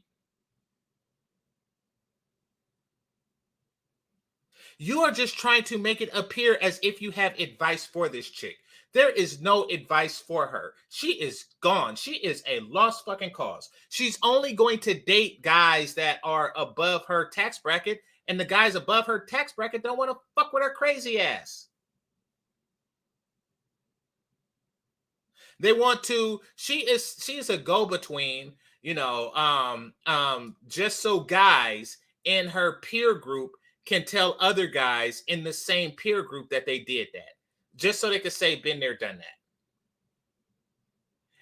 You are just trying to make it appear as if you have advice for this chick. There is no advice for her. She is gone. She is a lost fucking cause. She's only going to date guys that are above her tax bracket, and the guys above her tax bracket don't want to fuck with her crazy ass. They want to, she is a go-between, just so guys in her peer group can tell other guys in the same peer group that they did that. Just so they could say, been there, done that.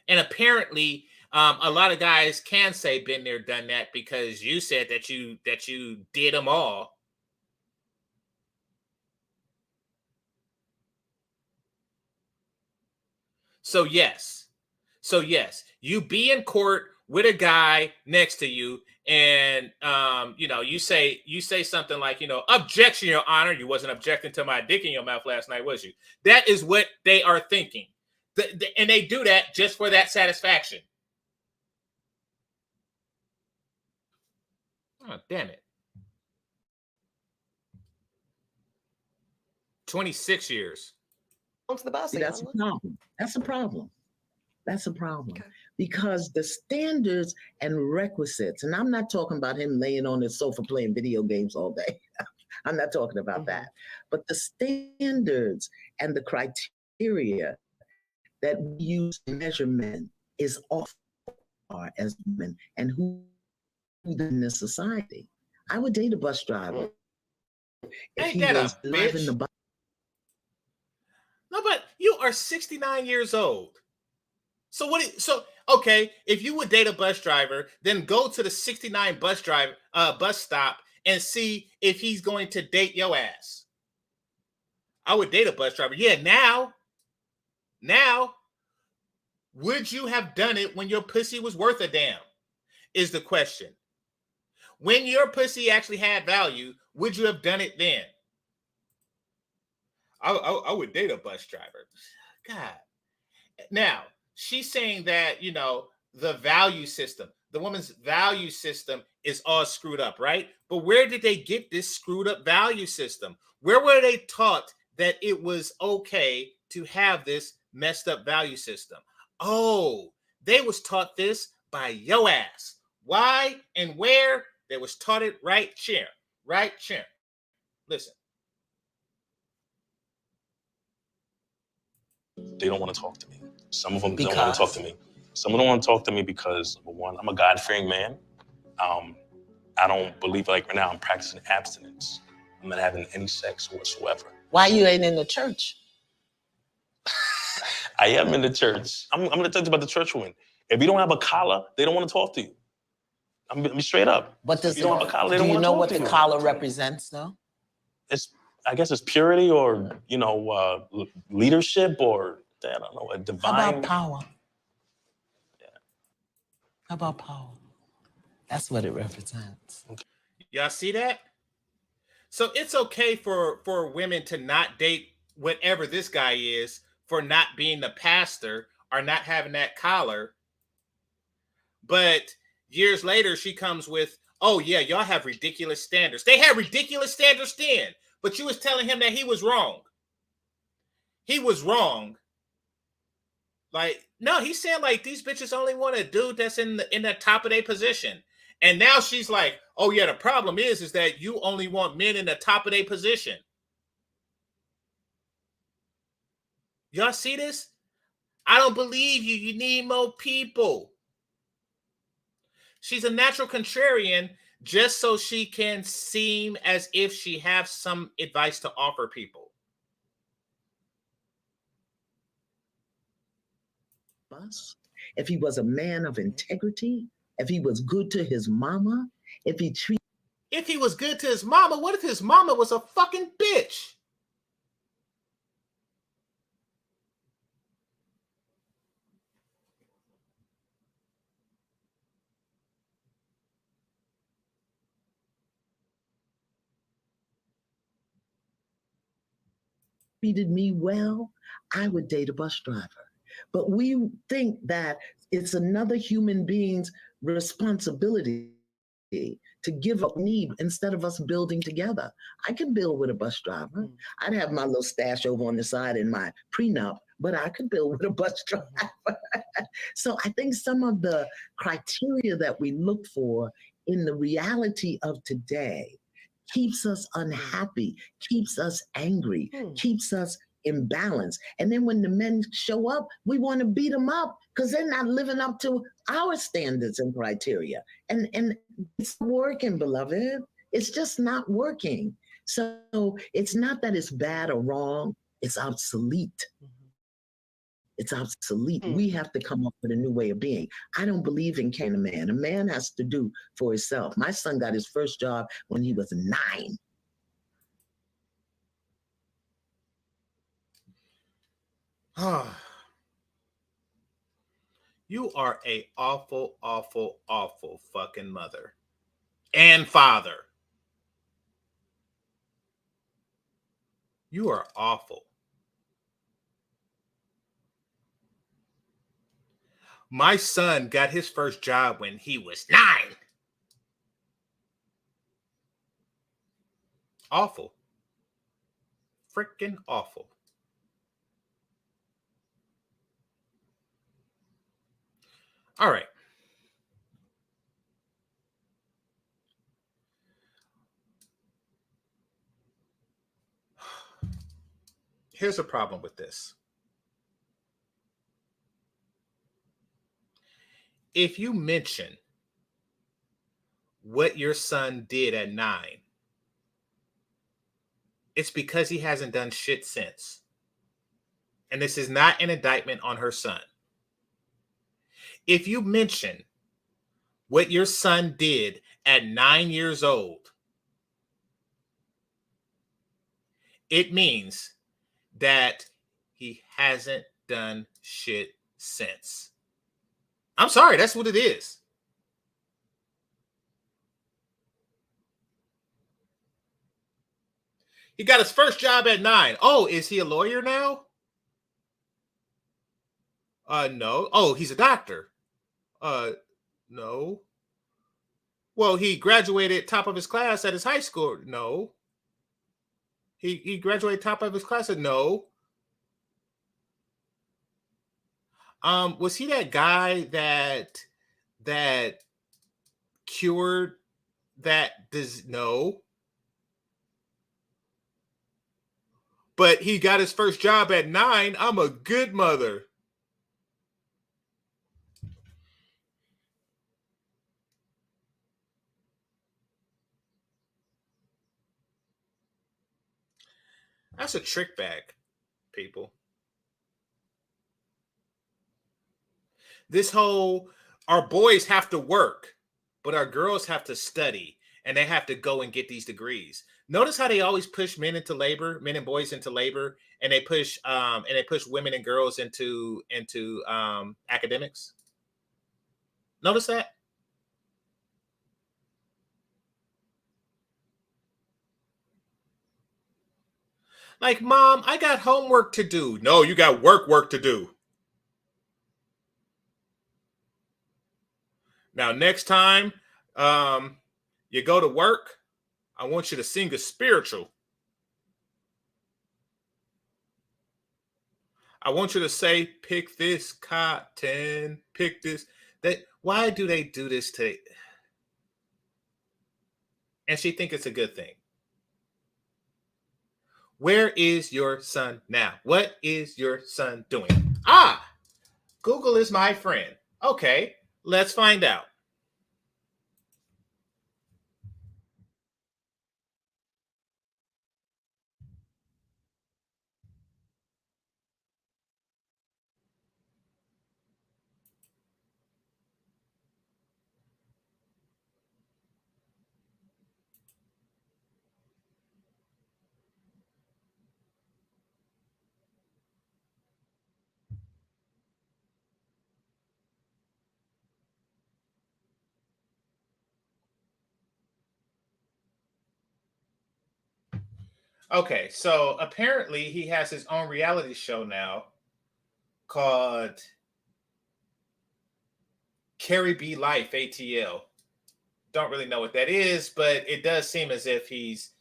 And apparently, a lot of guys can say, been there, done that, because you said that you did them all. So yes, you be in court with a guy next to you, and you say something like, objection, Your Honor. You wasn't objecting to my dick in your mouth last night, was you? That is what they are thinking, and they do that just for that satisfaction. Oh, damn it. 26 years. the bus. See, that's a problem. That's a problem. That's a problem. Okay. Because the standards and requisites, and I'm not talking about him laying on his sofa playing video games all day. I'm not talking about that. But the standards and the criteria that we use to measure men is off as men and who in this society. I would date a bus driver if he was driving the bus. No, but you are 69 years old. So okay, if you would date a bus driver, then go to the 69 bus stop and see if he's going to date your ass. I would date a bus driver. Yeah, now, would you have done it when your pussy was worth a damn? Is the question. When your pussy actually had value, would you have done it then? I would date a bus driver. God. Now, she's saying that, the value system, the woman's value system is all screwed up, right? But where did they get this screwed up value system? Where were they taught that it was okay to have this messed up value system? Oh, they was taught this by yo ass. Why and where? They was taught it right here. Listen. They don't want to talk to me. Some of them don't want to talk to me. Some of them want to talk to me because, number one, I'm a God-fearing man. I don't believe, like right now, I'm practicing abstinence. I'm not having any sex whatsoever. Why you ain't in the church? I am in the church. I'm going to tell you about the church woman. If you don't have a collar, they don't want to talk to you. I'm straight up. But If you don't have a collar, they don't do you want to know talk what to the you. collar represents, though? I guess it's purity, or leadership, or I don't know, a divine. How about power? Yeah. How about power? That's what it represents. Okay. Y'all see that? So it's okay for women to not date whatever this guy is for not being the pastor or not having that collar. But years later, she comes with, oh yeah, y'all have ridiculous standards. They had ridiculous standards then, but you was telling him that he was wrong. He was wrong. Like, no, he's saying like these bitches only want a dude that's in the top of their position. And now she's like, oh yeah, the problem is that you only want men in the top of their position. Y'all see this? I don't believe you. You need more people. She's a natural contrarian just so she can seem as if she has some advice to offer people. If he was a man of integrity, if he was good to his mama, if he was good to his mama, what if his mama was a fucking bitch? treated me well, I would date a bus driver. But we think that it's another human being's responsibility to give up need instead of us building together. I could build with a bus driver. I'd have my little stash over on the side in my prenup, but I could build with a bus driver. So I think some of the criteria that we look for in the reality of today keeps us unhappy, keeps us angry, keeps us imbalance. And then when the men show up, we want to beat them up because they're not living up to our standards and criteria. And it's not working, beloved. It's just not working. So it's not that it's bad or wrong. It's obsolete. It's obsolete. We have to come up with a new way of being. I don't believe in can a man. A man has to do for himself. My son got his first job when he was 9. You are a awful, awful, awful fucking mother and father. You are awful. My son got his first job when he was 9. Awful. Freaking awful. All right. Here's a problem with this. If you mention what your son did at 9, it's because he hasn't done shit since. And this is not an indictment on her son. If you mention what your son did at 9 years old, it means that he hasn't done shit since. I'm sorry, that's what it is. He got his first job at 9. Oh, is he a lawyer now? No. Oh, he's a doctor. No. Well, he graduated top of his class at his high school. No. He graduated top of his class. No. Was he that guy that cured that? Does no. But he got his first job at 9. I'm a good mother. That's a trick bag, people. This whole our boys have to work, but our girls have to study and they have to go and get these degrees. Notice how they always push men into labor, men and boys into labor, and they push women and girls into academics. Notice that? Like, mom, I got homework to do. No, you got work to do. Now, next time you go to work, I want you to sing a spiritual. I want you to say, pick this cotton, pick this. Why do they do this to? And she think it's a good thing. Where is your son now? What is your son doing? Ah, Google is my friend. Okay, let's find out. Okay, so apparently he has his own reality show now called Carrie B Life ATL. Don't really know what that is, but it does seem as if his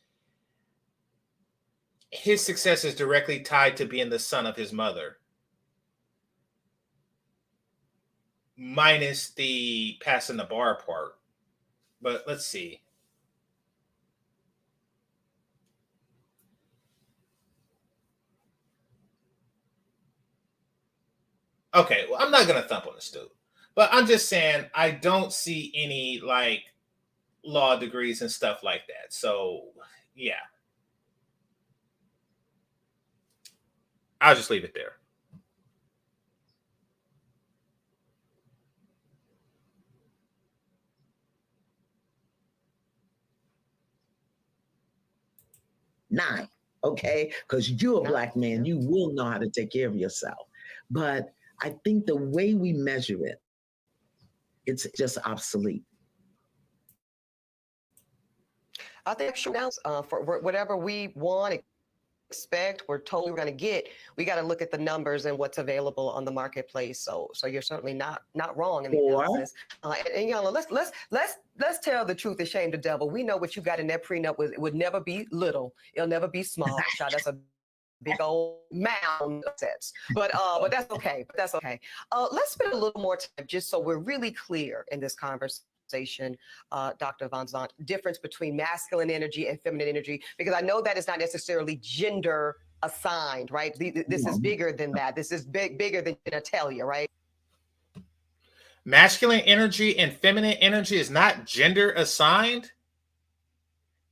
success is directly tied to being the son of his mother. Minus the passing the bar part. But let's see. Okay, well, I'm not gonna thump on this dude, but I'm just saying I don't see any like law degrees and stuff like that. So yeah, I'll just leave it there. Nine, okay? Because you're a Black man, you will know how to take care of yourself. But I think the way we measure it, it's just obsolete. I think now for whatever we want, expect, we're told we're going to get, we got to look at the numbers and what's available on the marketplace. So you're certainly not wrong in the analysis. And let's tell the truth and shame the devil. We know what you got in that prenup would never be little. It'll never be small. Child, that's a big old mound of sets. But that's okay. Let's spend a little more time just so we're really clear in this conversation. Dr. Vanzant, difference between masculine energy and feminine energy, because I know that is not necessarily gender assigned, right? This is bigger than that. This is bigger than genitalia, right? Masculine energy and feminine energy is not gender assigned.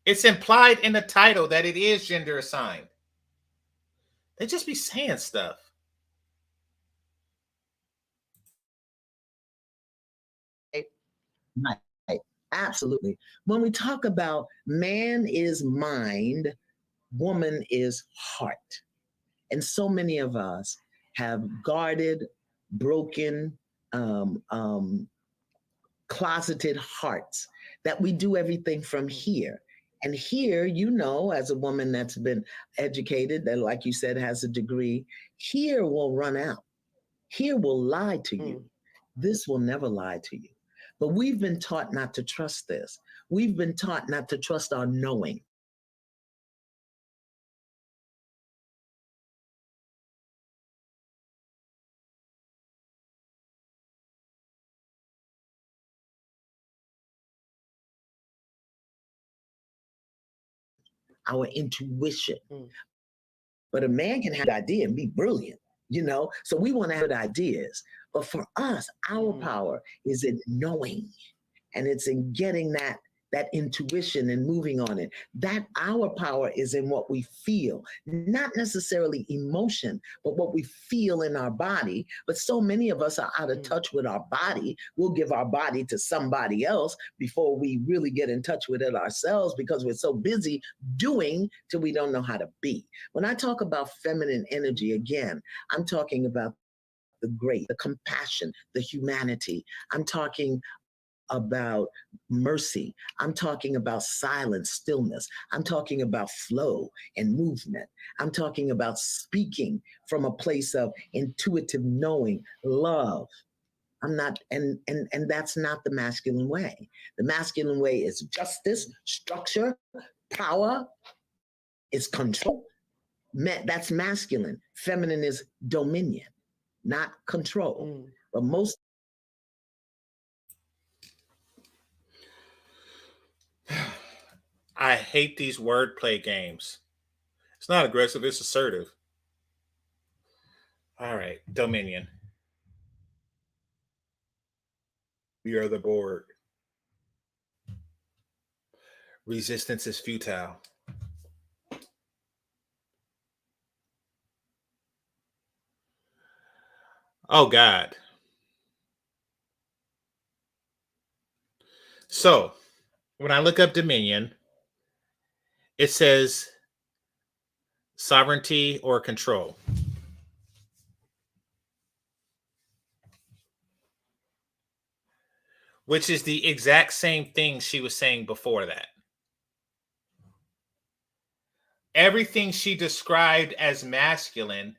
It's implied in the title that it is gender assigned. They just be saying stuff. Right. Absolutely. When we talk about man is mind, woman is heart. And so many of us have guarded, broken, closeted hearts that we do everything from here. And here, you know, as a woman that's been educated, that, like you said, has a degree, here will run out. Here will lie to you. This will never lie to you. But we've been taught not to trust this. We've been taught not to trust our knowing. Our intuition. But a man can have an idea and be brilliant, you know? So we want to have ideas. But for us, our power is in knowing. And it's in getting that that intuition and moving on it. That our power is in what we feel, not necessarily emotion, but what we feel in our body. But so many of us are out of touch with our body. We'll give our body to somebody else before we really get in touch with it ourselves, because we're so busy doing till we don't know how to be. When I talk about feminine energy, again, I'm talking about the grace, the compassion, the humanity. I'm talking about mercy. I'm talking about silence, stillness. I'm talking about flow and movement. I'm talking about speaking from a place of intuitive knowing, love. I'm not, and that's not the masculine way. The masculine way is justice, structure, power, is control. That's masculine. Feminine is dominion, not control. But most I hate these wordplay games. It's not aggressive, it's assertive. All right, Dominion. We are the board. Resistance is futile. Oh, God. So, when I look up Dominion, it says sovereignty or control. Which is the exact same thing she was saying before that. Everything she described as masculine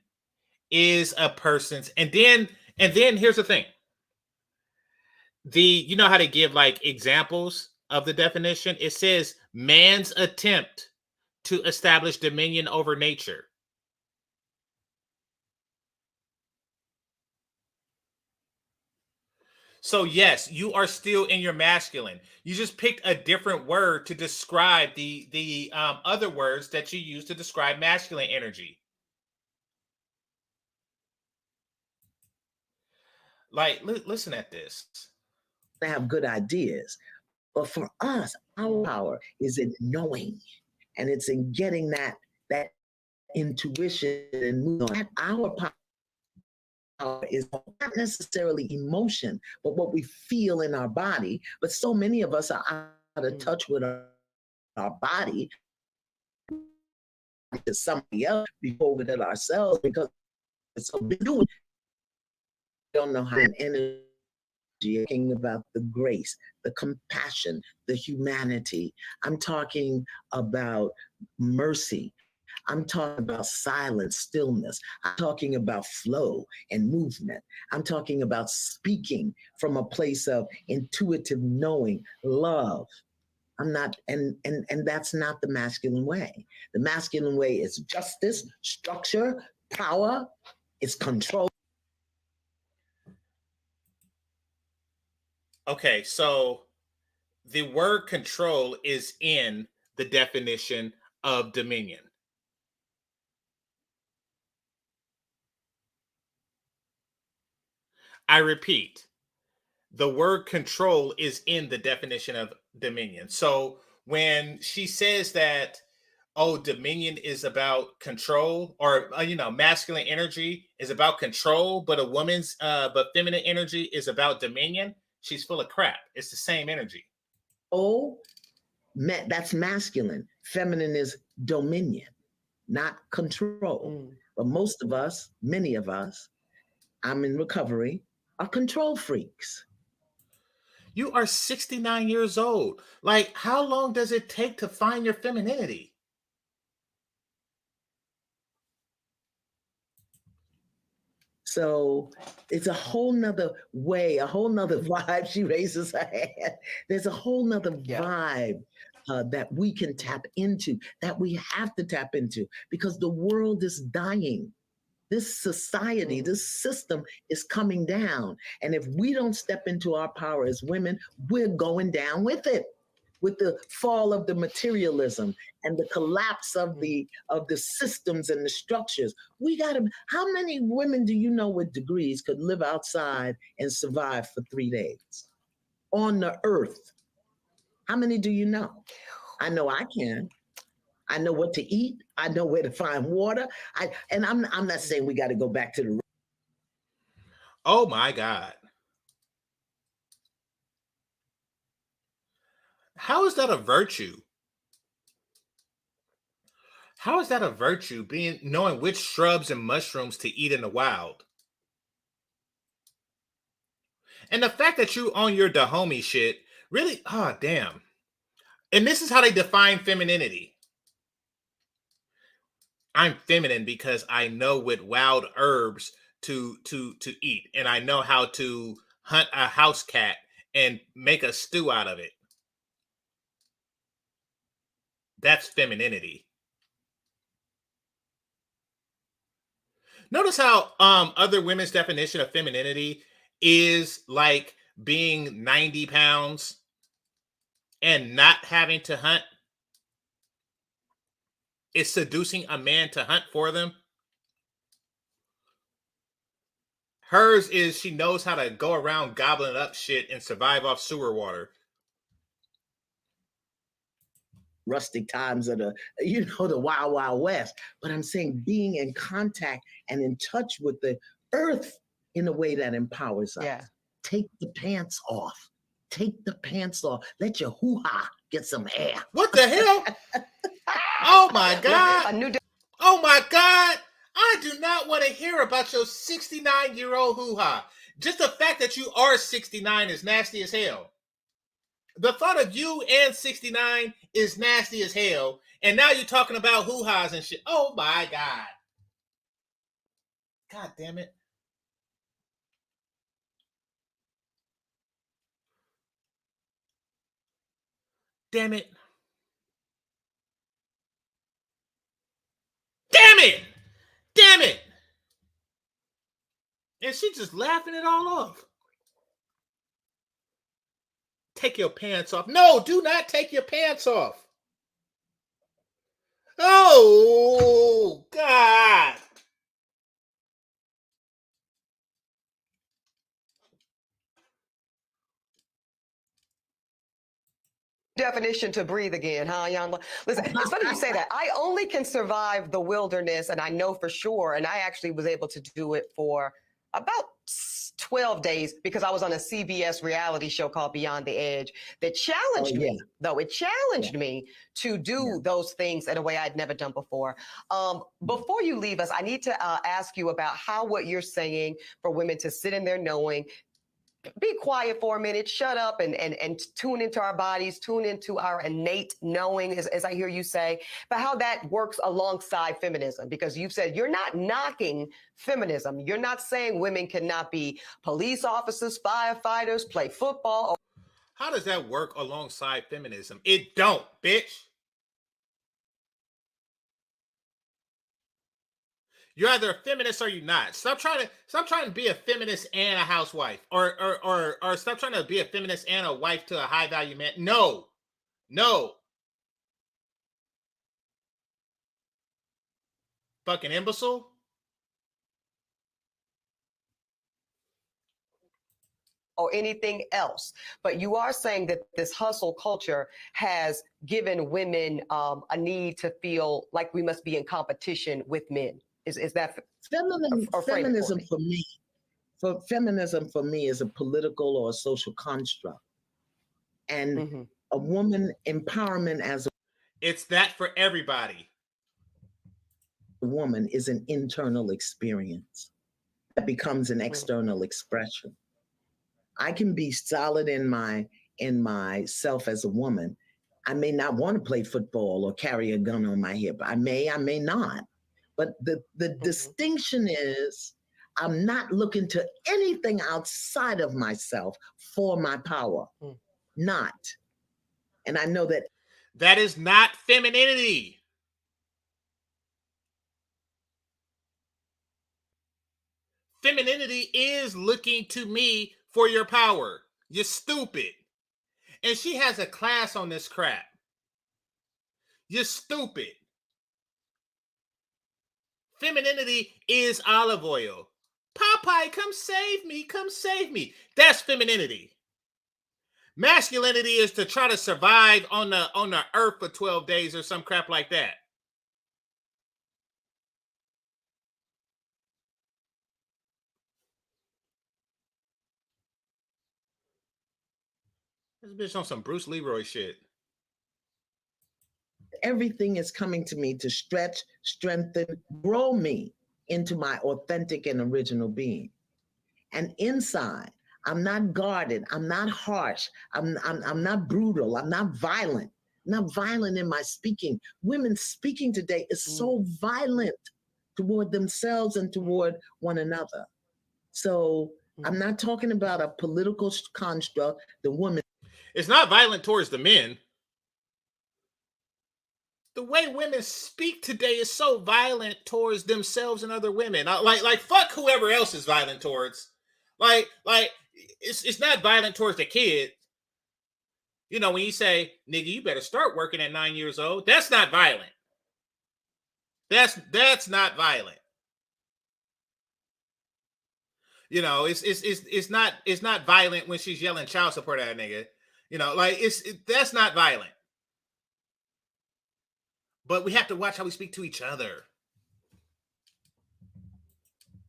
is a person's, and then here's the thing. You know how to give like examples of the definition? It says man's attempt to establish dominion over nature. So yes, you are still in your masculine. You just picked a different word to describe the other words that you use to describe masculine energy. Like, listen at this. they have good ideas. But for us, our power is in knowing, and it's in getting that intuition and moving on. Our power is not necessarily emotion, but what we feel in our body. But so many of us are out of touch with our body to somebody else before we did ourselves, because it's so big doing. Don't know how an energy, talking about the grace, the compassion, the humanity. I'm talking about mercy. I'm talking about silence, stillness. I'm talking about flow and movement. I'm talking about speaking from a place of intuitive knowing, love. I'm not, and that's not the masculine way. The masculine way is justice, structure, power, it's control. Okay, so the word control is in the definition of dominion. I repeat, the word control is in the definition of dominion. So when she says that, oh, dominion is about control, or masculine energy is about control, but but feminine energy is about dominion, she's full of crap. It's the same energy. Oh, that's masculine. Feminine is dominion, not control. But most of us, many of us, I'm in recovery, are control freaks. You are 69 years old. Like, how long does it take to find your femininity? So it's a whole nother way, a whole nother vibe. She raises her hand. There's a whole nother vibe that we can tap into, that we have to tap into, because the world is dying. This society, this system is coming down. And if we don't step into our power as women, we're going down with it. With the fall of the materialism and the collapse of the systems and the structures, we got to. How many women do you know with degrees could live outside and survive for 3 days on the earth? How many do you know? I know I can. I know what to eat. I know where to find water. I'm not saying we got to go back to the. Oh my God. How is that a virtue? How is that a virtue, knowing which shrubs and mushrooms to eat in the wild? And the fact that you on your Dahomey shit, really, oh damn. And this is how they define femininity. I'm feminine because I know what wild herbs to eat, and I know how to hunt a house cat and make a stew out of it. That's femininity. Notice how other women's definition of femininity is like being 90 pounds and not having to hunt. It's seducing a man to hunt for them. Hers is she knows how to go around gobbling up shit and survive off sewer water. Rustic times of the wild, wild west. But I'm saying being in contact and in touch with the earth in a way that empowers us. Yeah. Take the pants off. Take the pants off. Let your hoo-ha get some air. What the hell? Oh my God. Oh my God. I do not want to hear about your 69-year-old hoo-ha. Just the fact that you are 69 is nasty as hell. The thought of you and 69 is nasty as hell. And now you're talking about hoo-has and shit. Oh my God. God damn it. Damn it. Damn it. Damn it. And she's just laughing it all off. Take your pants off. No, do not take your pants off. Oh, God. Definition to breathe again, huh, Iyanla? Listen, it's funny you say that. I only can survive the wilderness, and I know for sure, and I actually was able to do it for about 12 days because I was on a CBS reality show called Beyond the Edge that challenged me, though. It challenged me to do those things in a way I'd never done before. Before you leave us, I need to ask you about how what you're saying for women to sit in there knowing, be quiet for a minute, shut up and tune into our bodies, tune into our innate knowing, as I hear you say, but how that works alongside feminism. Because you've said you're not knocking feminism. You're not saying women cannot be police officers, firefighters, play football. How does that work alongside feminism? It don't, bitch. You're either a feminist or you're not. Stop trying to be a feminist and a housewife, or stop trying to be a feminist and a wife to a high value man. No. Fucking imbecile. Or anything else. But you are saying that this hustle culture has given women a need to feel like we must be in competition with men. Is that feminism for me? Feminism for me is a political or a social construct, and a woman empowerment as it's that for everybody. A woman is an internal experience that becomes an external expression. I can be solid in myself as a woman. I may not want to play football or carry a gun on my hip. I may not. But the distinction is I'm not looking to anything outside of myself for my power. Not. And I know that that is not femininity. Femininity is looking to me for your power. You're stupid. And she has a class on this crap. You're stupid. Femininity is olive oil. Popeye, come save me. Come save me. That's femininity. Masculinity is to try to survive on the earth for 12 days or some crap like that. This bitch on some Bruce Leroy shit. Everything is coming to me to stretch, strengthen, grow me into my authentic and original being. And inside, I'm not guarded. I'm not harsh. I'm not brutal. I'm not violent. I'm not violent in my speaking. Women speaking today is so violent toward themselves and toward one another. So I'm not talking about a political construct. The woman. It's not violent towards the men. The way women speak today is so violent towards themselves and other women. Like fuck whoever else is violent towards. Like it's not violent towards the kid. You know, when you say, nigga, you better start working at 9 years old, that's not violent. That's not violent. You know, it's not violent when she's yelling child support at a nigga. You know, like that's not violent. But we have to watch how we speak to each other.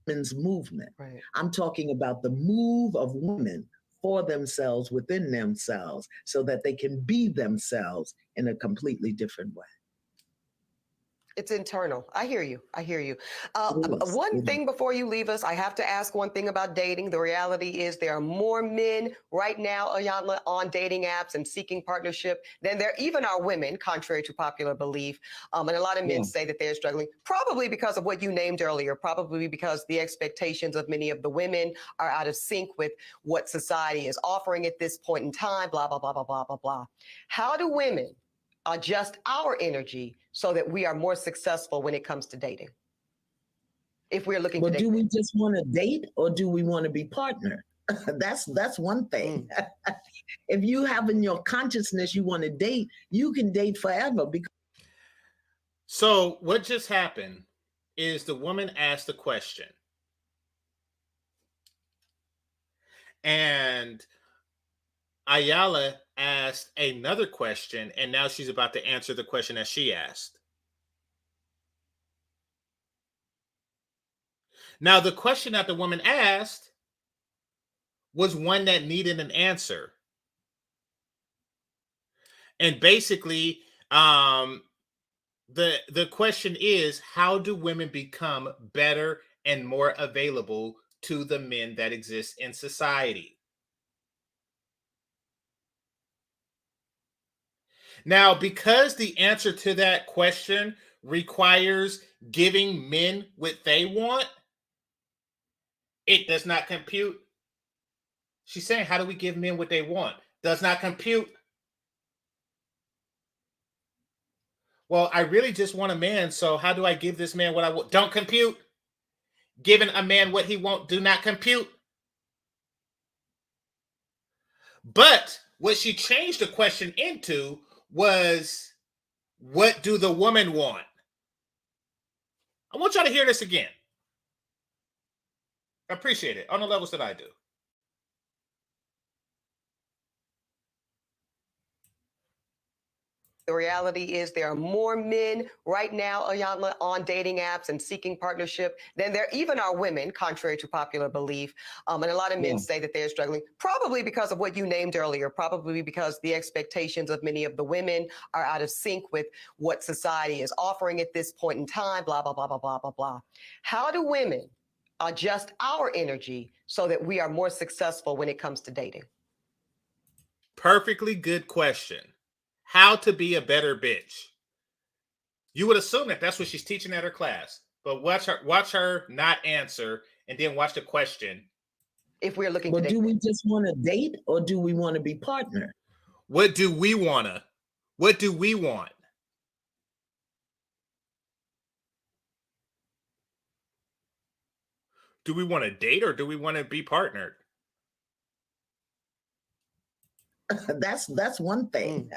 Women's movement. Right. I'm talking about the move of women for themselves, within themselves, so that they can be themselves in a completely different way. It's internal. I hear you. I hear you. Yes, One thing before you leave us, I have to ask one thing about dating. The reality is there are more men right now, Iyanla, on dating apps and seeking partnership than there even are women, contrary to popular belief. And a lot of men say that they're struggling, probably because of what you named earlier, probably because the expectations of many of the women are out of sync with what society is offering at this point in time, blah, blah, blah, blah, blah, blah, blah. How do women adjust our energy so that we are more successful when it comes to dating? If we're looking to date. Do we just want to date, or do we want to be partner? That's one thing. If you have in your consciousness you want to date, you can date forever. So what just happened is the woman asked a question. And Iyanla asked another question, and now she's about to answer the question that she asked. Now, the question that the woman asked was one that needed an answer. And basically, the question is, how do women become better and more available to the men that exist in society? Now, because the answer to that question requires giving men what they want, it does not compute. She's saying, how do we give men what they want? Does not compute. Well, I really just want a man, so how do I give this man what I want? Don't compute. Giving a man what he wants, do not compute. But what she changed the question into was, what do the woman want? I want y'all to hear this again. I appreciate it on the levels that I do. The reality is there are more men right now, Iyanla, on dating apps and seeking partnership than there even are women, contrary to popular belief. And a lot of men say that they're struggling, probably because of what you named earlier, probably because the expectations of many of the women are out of sync with what society is offering at this point in time, blah, blah, blah, blah, blah, blah, blah. How do women adjust our energy so that we are more successful when it comes to dating? Perfectly good question. How to be a better bitch. You would assume that that's what she's teaching at her class, but watch her not answer, and then watch the question. If we're looking to date. Do we just want to date, or do we want to be partner? What do we want? Do we want to date, or do we want to be partnered? That's one thing.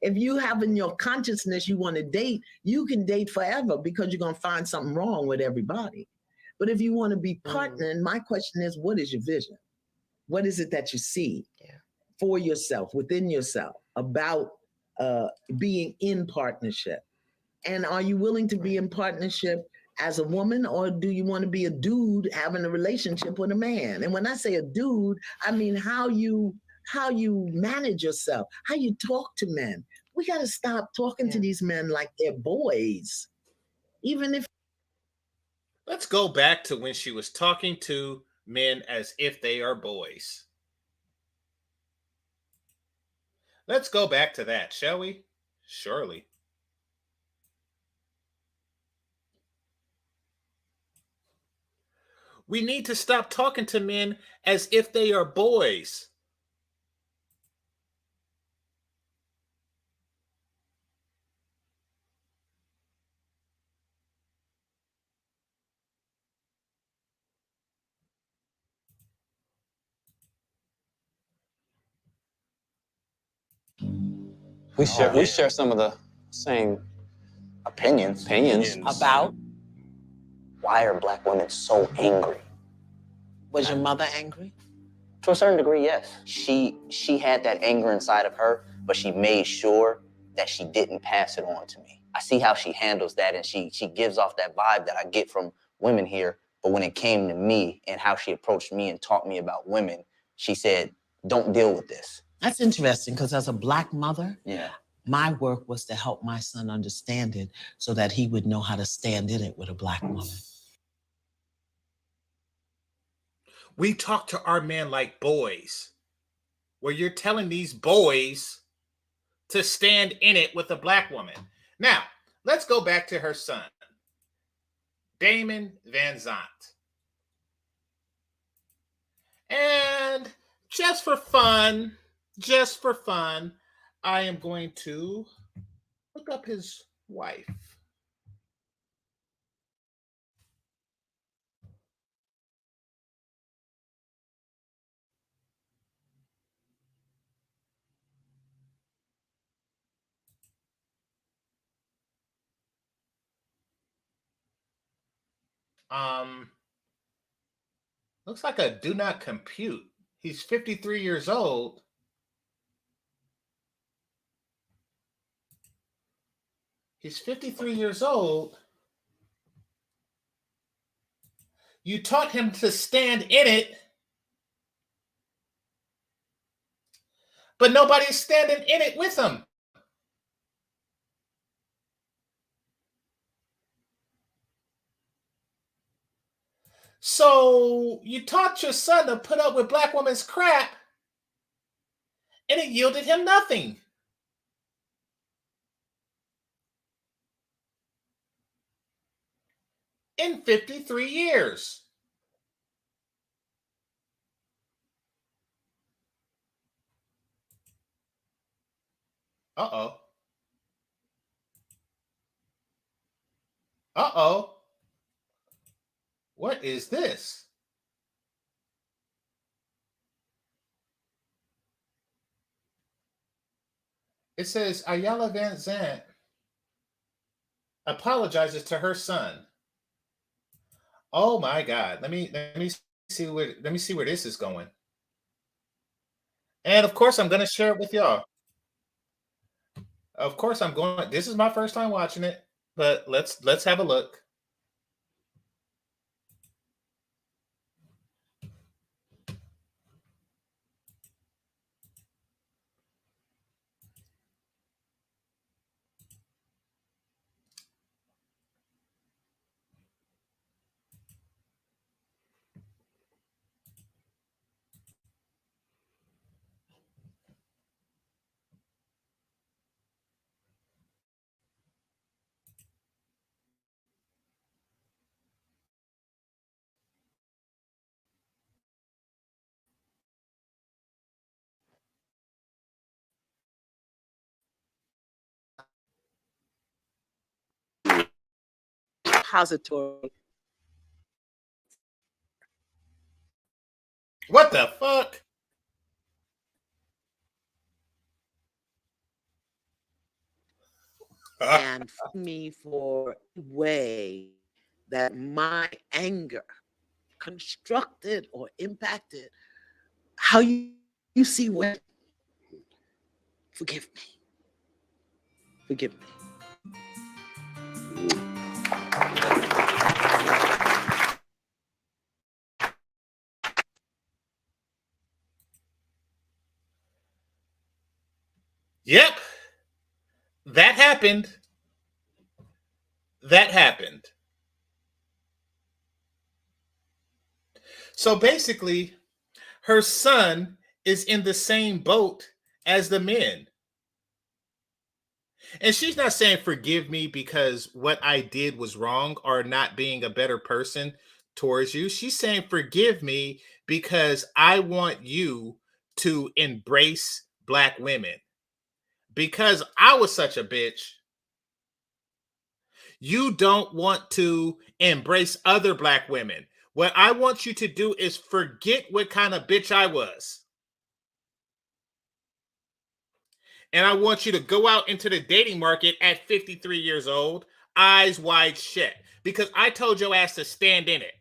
If you have in your consciousness you want to date, you can date forever, because you're going to find something wrong with everybody. But if you want to be partner, and my question is, what is your vision? What is it that you see for yourself, within yourself, about being in partnership? And are you willing to be in partnership as a woman, or do you want to be a dude having a relationship with a man? And when I say a dude, I mean how you manage yourself, how you talk to men. We got to stop talking to these men like they're boys, even if. Let's go back to when she was talking to men as if they are boys. Let's go back to that, shall we? Surely. We need to stop talking to men as if they are boys. We share some of the same opinions. About? Why are Black women so angry? Was your mother angry? To a certain degree, yes. She had that anger inside of her, but she made sure that she didn't pass it on to me. I see how she handles that, and she gives off that vibe that I get from women here. But when it came to me and how she approached me and taught me about women, she said, don't deal with this. That's interesting, because as a Black mother, Yeah. my work was to help my son understand it so that he would know how to stand in it with a Black woman. We talk to our men like boys, where you're telling these boys to stand in it with a Black woman. Now, let's go back to her son, Damon Vanzant. And just for fun, I am going to look up his wife. Looks like a do not compute. He's 53 years old. He's 53 years old. You taught him to stand in it, but nobody's standing in it with him. So you taught your son to put up with Black women's crap, and it yielded him nothing. In 53 years. Uh-oh. Uh-oh. What is this? It says Iyanla Vanzent apologizes to her son. Oh my God. Let me see where this is going. And of course I'm going to share it with y'all. Of course I'm going. This is my first time watching it, but let's have a look. Repository. What the fuck? And me for a way that my anger constructed or impacted how you see women. Forgive me. Forgive me. Yep. That happened. That happened. So basically, her son is in the same boat as the men. And she's not saying forgive me because what I did was wrong or not being a better person towards you. She's saying forgive me because I want you to embrace Black women. Because I was such a bitch, you don't want to embrace other Black women. What I want you to do is forget what kind of bitch I was. And I want you to go out into the dating market at 53 years old, eyes wide shut, because I told your ass to stand in it.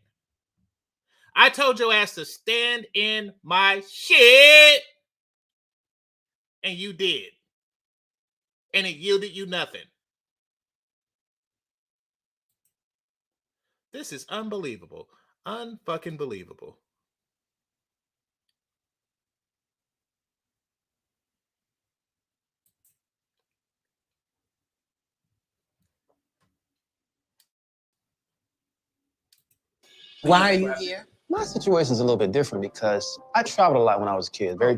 I told your ass to stand in my shit. And you did. And it yielded you nothing. This is unbelievable. Unfucking believable. Why are you here? My situation is a little bit different because I traveled a lot when I was a kid. Very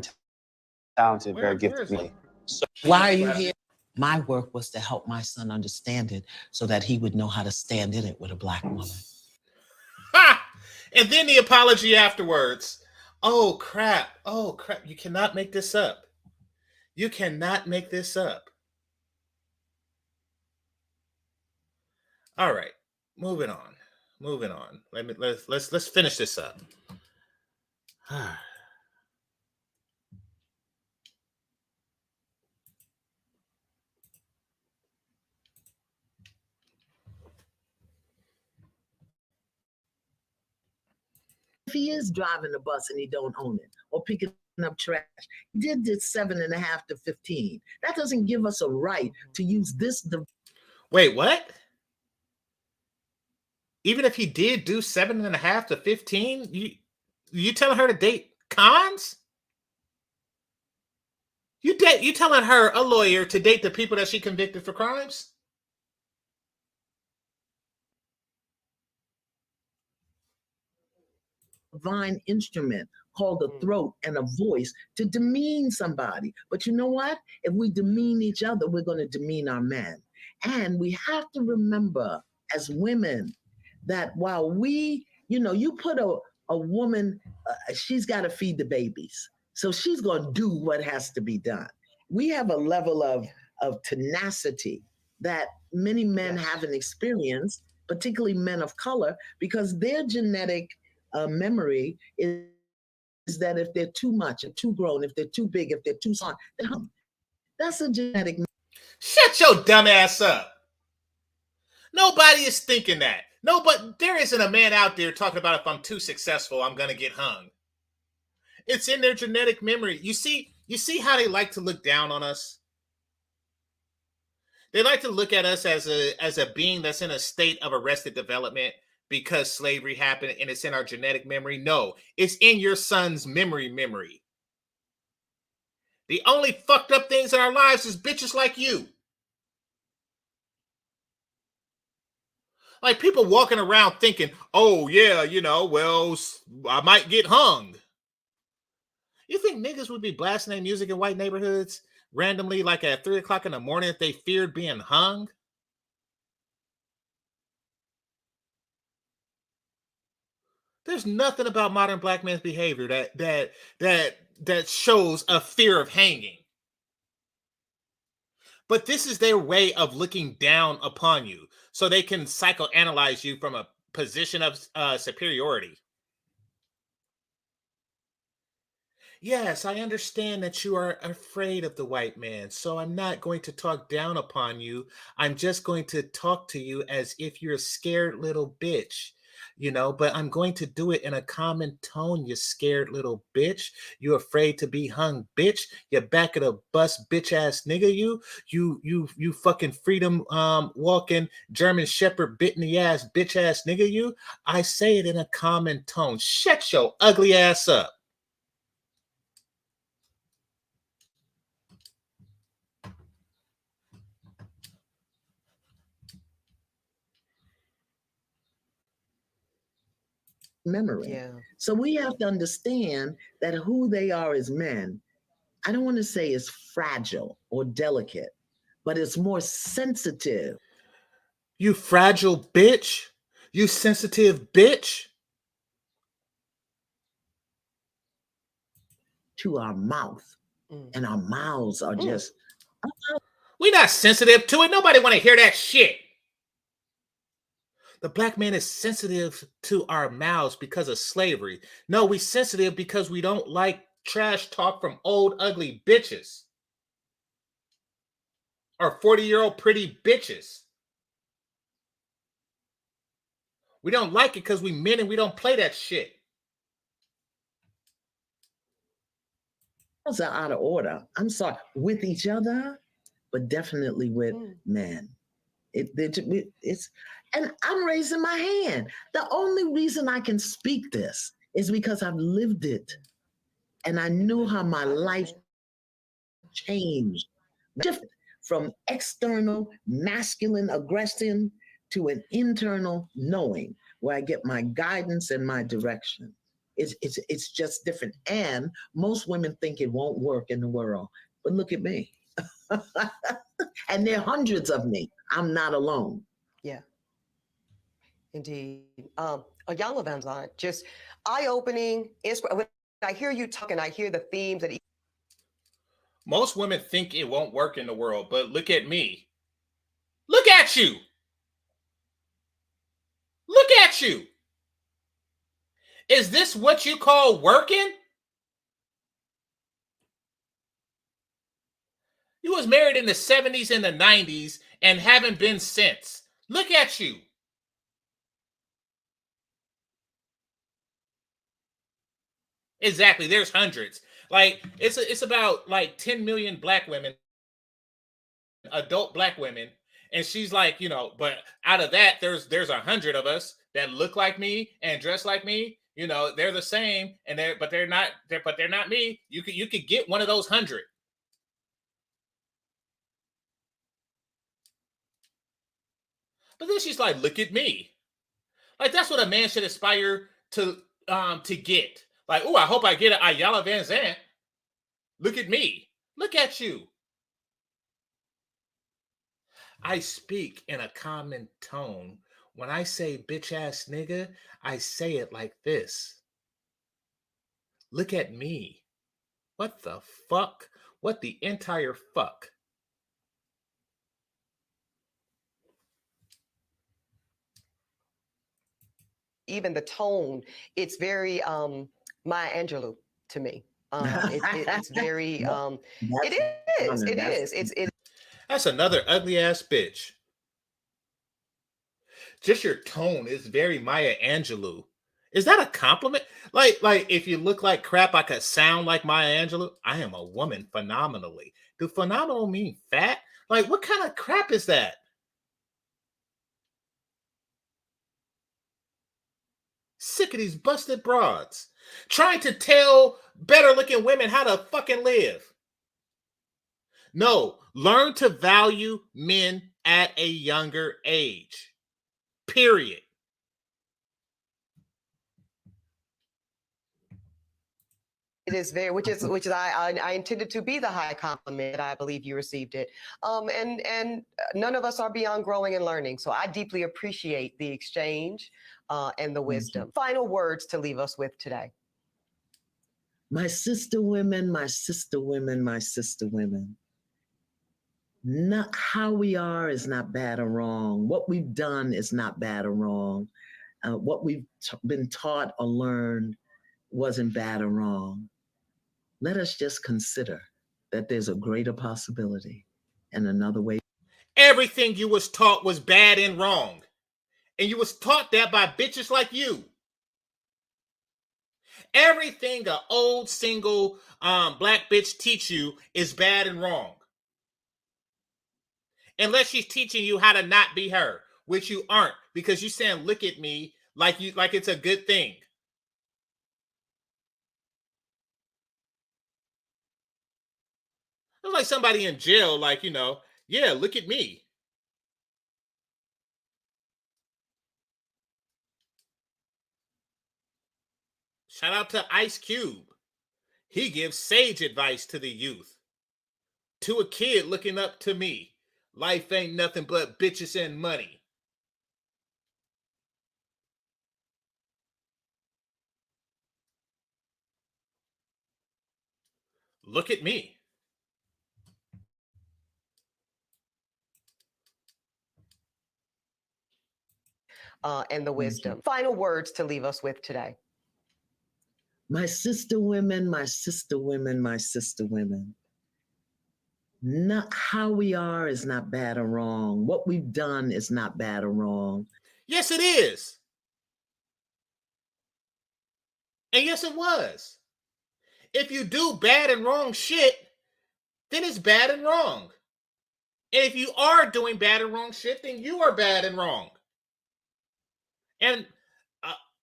talented, very gifted. Why are you here? My work was to help my son understand it so that he would know how to stand in it with a Black woman. Ha! And then the apology afterwards. Oh, crap. Oh, crap. You cannot make this up. You cannot make this up. All right. Moving on. Moving on. Let's finish this up. If he is driving the bus and he don't own it, or picking up trash, he did this 7.5 to 15. That doesn't give us a right to use this. Wait, what? Even if he did do 7.5 to 15, you telling her to date cons? You telling her, a lawyer, to date the people that she convicted for crimes? Divine instrument called a throat and a voice to demean somebody. But you know what? If we demean each other, we're going to demean our men. And we have to remember as women that while we, you put a woman, she's got to feed the babies. So she's going to do what has to be done. We have a level of tenacity that many men haven't experienced, particularly men of color, because their genetic memory is that if they're too much, if too grown, if they're too big, if they're too small, that's a genetic. Shut your dumb ass up. Nobody is thinking that. No, but there isn't a man out there talking about if I'm too successful, I'm going to get hung. It's in their genetic memory. You see how they like to look down on us? They like to look at us as a being that's in a state of arrested development because slavery happened and it's in our genetic memory. No, it's in your son's memory. The only fucked up things in our lives is bitches like you. Like people walking around thinking, oh yeah, well, I might get hung. You think niggas would be blasting their music in white neighborhoods randomly like at 3 o'clock in the morning if they feared being hung? There's nothing about modern Black men's behavior that shows a fear of hanging. But this is their way of looking down upon you so they can psychoanalyze you from a position of superiority. Yes, I understand that you are afraid of the white man, so I'm not going to talk down upon you. I'm just going to talk to you as if you're a scared little bitch. but I'm going to do it in a common tone, you scared little bitch. You afraid to be hung, bitch. You back of the bus, bitch ass nigga. You fucking freedom walking German Shepherd bit in the ass, bitch ass nigga. I say it in a common tone. Shut your ugly ass up. Memory. Yeah. So we have to understand that who they are as men, I don't want to say is fragile or delicate, but it's more sensitive. You fragile bitch. You sensitive bitch. To our mouth. And our mouths are just. We're not sensitive to it. Nobody want to hear that shit. The black man is sensitive to our mouths because of slavery. No, we sensitive because we don't like trash talk from old ugly bitches. Or 40-year-old pretty bitches. We don't like it because we men and we don't play that shit. Those are out of order. I'm sorry. With each other, but definitely with men. It's, and I'm raising my hand. The only reason I can speak this is because I've lived it. And I knew how my life changed. Different from external masculine aggression to an internal knowing where I get my guidance and my direction. It's just different. And most women think it won't work in the world. But look at me. And there are hundreds of me. I'm not alone. Yeah. Indeed. Iyanla Vanzent, just eye-opening. When I hear you talking, I hear the themes that most women think it won't work in the world, but look at me. Look at you. Look at you. Is this what you call working? You was married in the 70s and the 90s and haven't been since. Look at you. Exactly. There's hundreds. Like it's about like 10 million black women, adult black women, and she's like, but out of that, there's 100 of us that look like me and dress like me. They're the same, and they're not me. You could get one of those 100. But then she's like, look at me. Like that's what a man should aspire to get. Like, oh, I hope I get an Iyanla Vanzent. Look at me. Look at you. I speak in a common tone. When I say bitch ass nigga, I say it like this. Look at me. What the fuck? What the entire fuck? even the tone, it's very Maya Angelou to me. It's very That's another ugly ass bitch. Just your tone is very Maya Angelou. Is that a compliment? Like if you look like crap, I could sound like Maya Angelou. I am a woman phenomenally. Do phenomenal mean fat? Like what kind of crap is that? Sick of these busted broads trying to tell better looking women how to fucking live. No, learn to value men at a younger age. Period. It is very, which is I intended to be the high compliment that I believe you received it. And none of us are beyond growing and learning. So I deeply appreciate the exchange and the wisdom. Final words to leave us with today. My sister women, my sister women, my sister women. Not how we are is not bad or wrong. What we've done is not bad or wrong. What we've been taught or learned wasn't bad or wrong. Let us just consider that there's a greater possibility and another way. Everything you was taught was bad and wrong. And you was taught that by bitches like you. Everything a old single black bitch teach you is bad and wrong. Unless she's teaching you how to not be her, which you aren't, because you saying look at me like it's a good thing. It's like somebody in jail, like, yeah, look at me. Shout out to Ice Cube. He gives sage advice to the youth. To a kid looking up to me. Life ain't nothing but bitches and money. Look at me. And the wisdom. Final words to leave us with today. My sister women, my sister women, my sister women. Not how we are is not bad or wrong. What we've done is not bad or wrong. Yes, it is. And yes, it was. If you do bad and wrong shit, then it's bad and wrong. And if you are doing bad and wrong shit, then you are bad and wrong. And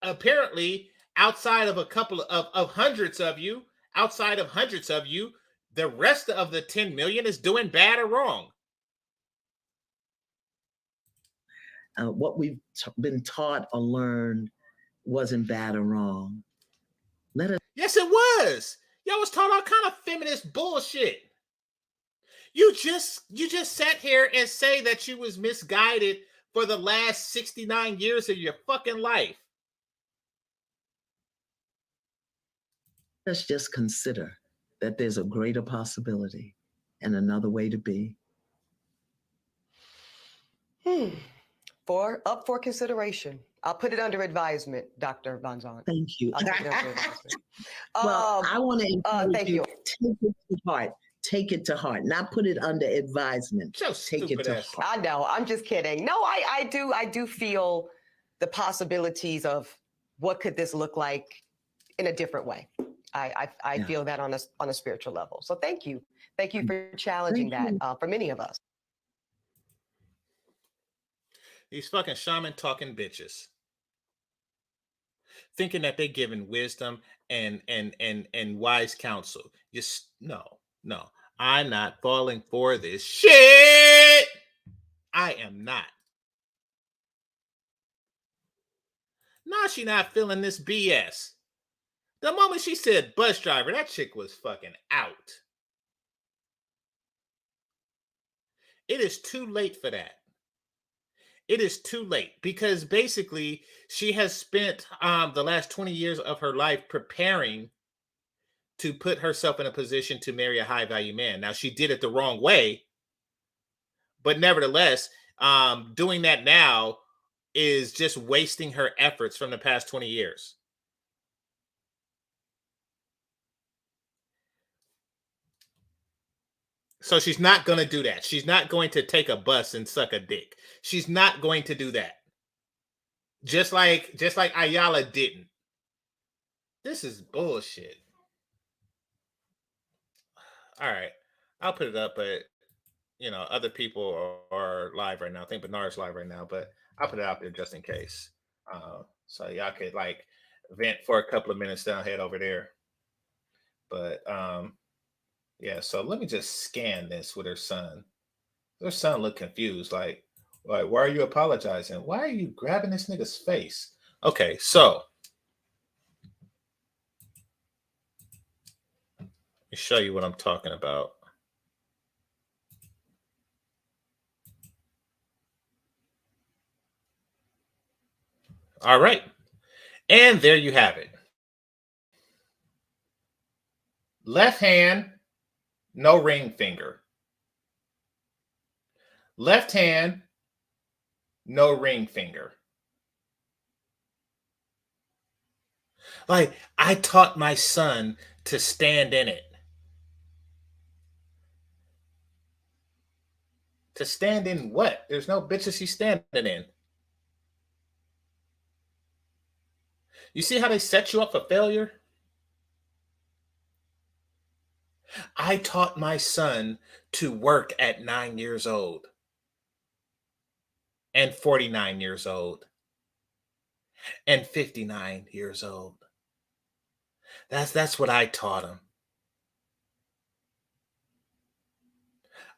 apparently, outside of a couple of hundreds of you, the rest of the 10 million is doing bad or wrong. What we've been taught or learned wasn't bad or wrong. Yes, it was. Y'all was taught all kind of feminist bullshit. You just sat here and say that you was misguided for the last 69 years of your fucking life. Let's just consider that there's a greater possibility and another way to be. Up for consideration. I'll put it under advisement, Dr. Vanzant. Thank you. I'll take it under advisement. Well, I want to encourage thank you. Take it to heart. Take it to heart. Not put it under advisement. Take it to heart. I know. I'm just kidding. No, I do feel the possibilities of what could this look like in a different way. I feel that on a spiritual level. So thank you. Thank you for challenging that for many of us. These fucking shaman talking bitches. Thinking that they're giving wisdom and wise counsel. Just no. I'm not falling for this shit. I am not. Nah, she not feeling this BS. The moment she said bus driver, that chick was fucking out. It is too late for that. It is too late because basically she has spent the last 20 years of her life preparing to put herself in a position to marry a high value man. Now, she did it the wrong way, but nevertheless, doing that now is just wasting her efforts from the past 20 years. So she's not going to do that. She's not going to take a bus and suck a dick. She's not going to do that. Just like Iyanla didn't. This is bullshit. All right. I'll put it up, but other people are live right now. I think Bernard's live right now, but I'll put it out there just in case. So y'all could vent for a couple of minutes, then I'll head over there. But yeah, so let me just scan this with her son. Her son looked confused, like, why are you apologizing? Why are you grabbing this nigga's face? Okay, so let me show you what I'm talking about. All right, and there you have it. Left hand, no ring finger. Left hand, no ring finger. Like, I taught my son to stand in it. To stand in what? There's no bitches he's standing in. You see how they set you up for failure? I taught my son to work at 9 years old and 49 years old and 59 years old. That's what I taught him.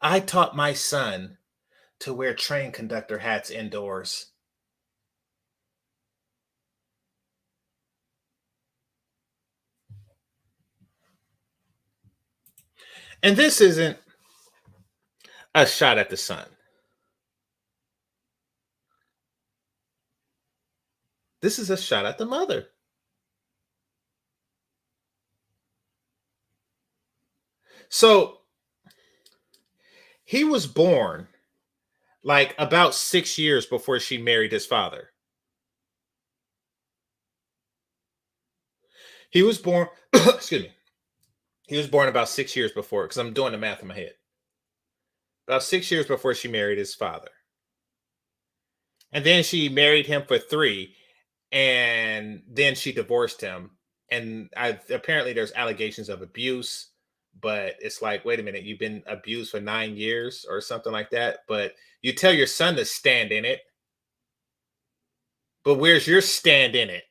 I taught my son to wear train conductor hats indoors. And this isn't a shot at the son. This is a shot at the mother. So he was born like about 6 years before she married his father. He was born, excuse me. He was born about 6 years before, because I'm doing the math in my head. About 6 years before she married his father. And then she married him for 3, and then she divorced him. And apparently there's allegations of abuse, but it's like, wait a minute, you've been abused for 9 years or something like that. But you tell your son to stand in it. But where's your stand in it?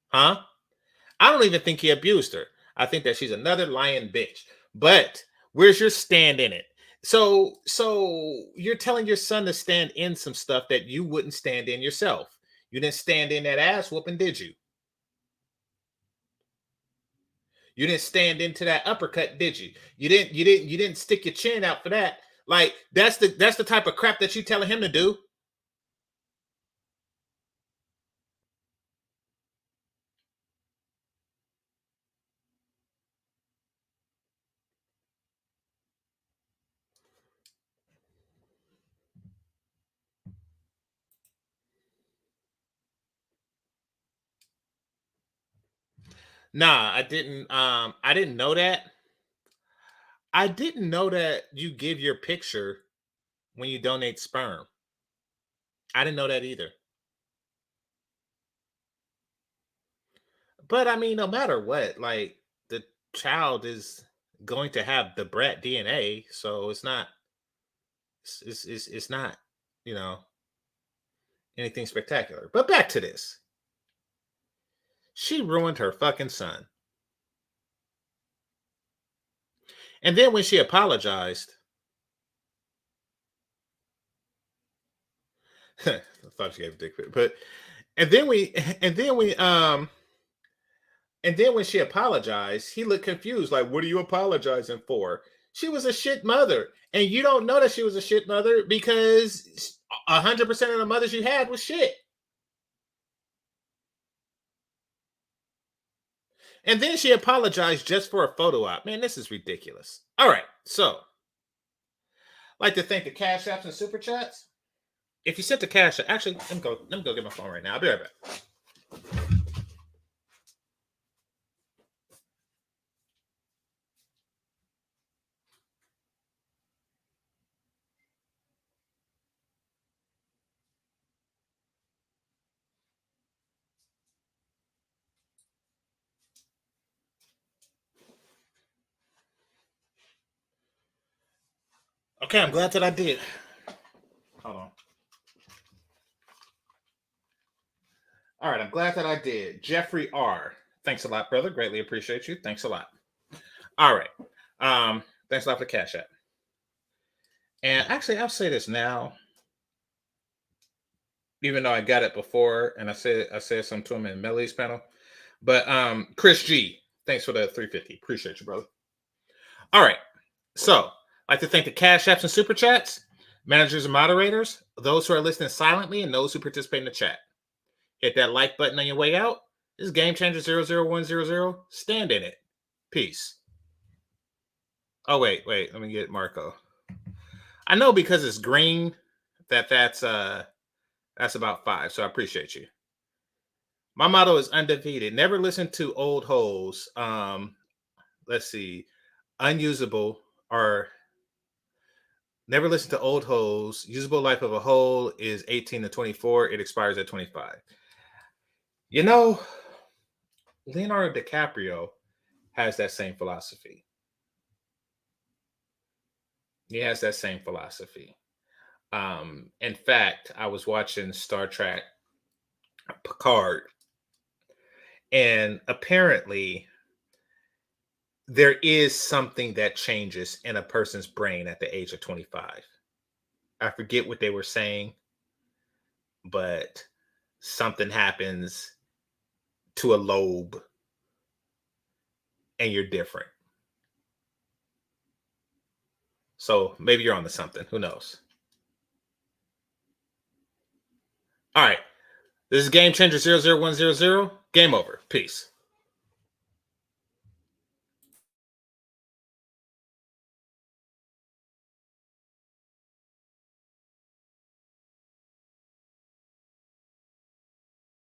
Huh? I don't even think he abused her. I think that she's another lying bitch. But where's your stand in it? So you're telling your son to stand in some stuff that you wouldn't stand in yourself. You didn't stand in that ass whooping, did you? You didn't stand into that uppercut, did you? You didn't stick your chin out for that. Like that's the type of crap that you telling him to do. Nah, I didn't. I didn't know that. I didn't know that you give your picture when you donate sperm. I didn't know that either. But I mean, no matter what, like the child is going to have the brat DNA, so it's not, you know, anything spectacular. But back to this. She ruined her fucking son. And then when she apologized, I thought she gave a dick pic, but and then we and then we and then when she apologized, he looked confused, like, what are you apologizing for? She was a shit mother. And you don't know that she was a shit mother because 100% of the mothers you had was shit. And then she apologized just for a photo op. Man, this is ridiculous. All right, so I'd like to thank the Cash Apps and Super Chats. If you sent the Cash App, actually, let me go get my phone right now. I'll be right back. Okay, I'm glad that I did. Hold on. All right, I'm glad that I did. Jeffrey R. Thanks a lot, brother. Greatly appreciate you. Thanks a lot. All right. Thanks a lot for the Cash App. And actually, I'll say this now, even though I got it before, and I said something to him in Melody's panel. But Chris G, thanks for the 350. Appreciate you, brother. All right. So I'd like to thank the Cash Apps and Super Chats, managers and moderators, those who are listening silently, and those who participate in the chat. Hit that like button on your way out. This is GameChanger 00100. Stand in it. Peace. Oh, wait. Let me get Marco. I know because it's green that's about 5. So I appreciate you. My motto is undefeated. Never listen to old hoes. Let's see. Unusable or never listen to old hoes. Usable life of a hole is 18 to 24. It expires at 25. You know, Leonardo DiCaprio has that same philosophy. He has that same philosophy. In fact, I was watching Star Trek Picard, and apparently there is something that changes in a person's brain at the age of 25. I forget what they were saying, but something happens to a lobe and you're different. So maybe you're onto something. Who knows? All right. This is Game Changer 00100. Game over. Peace.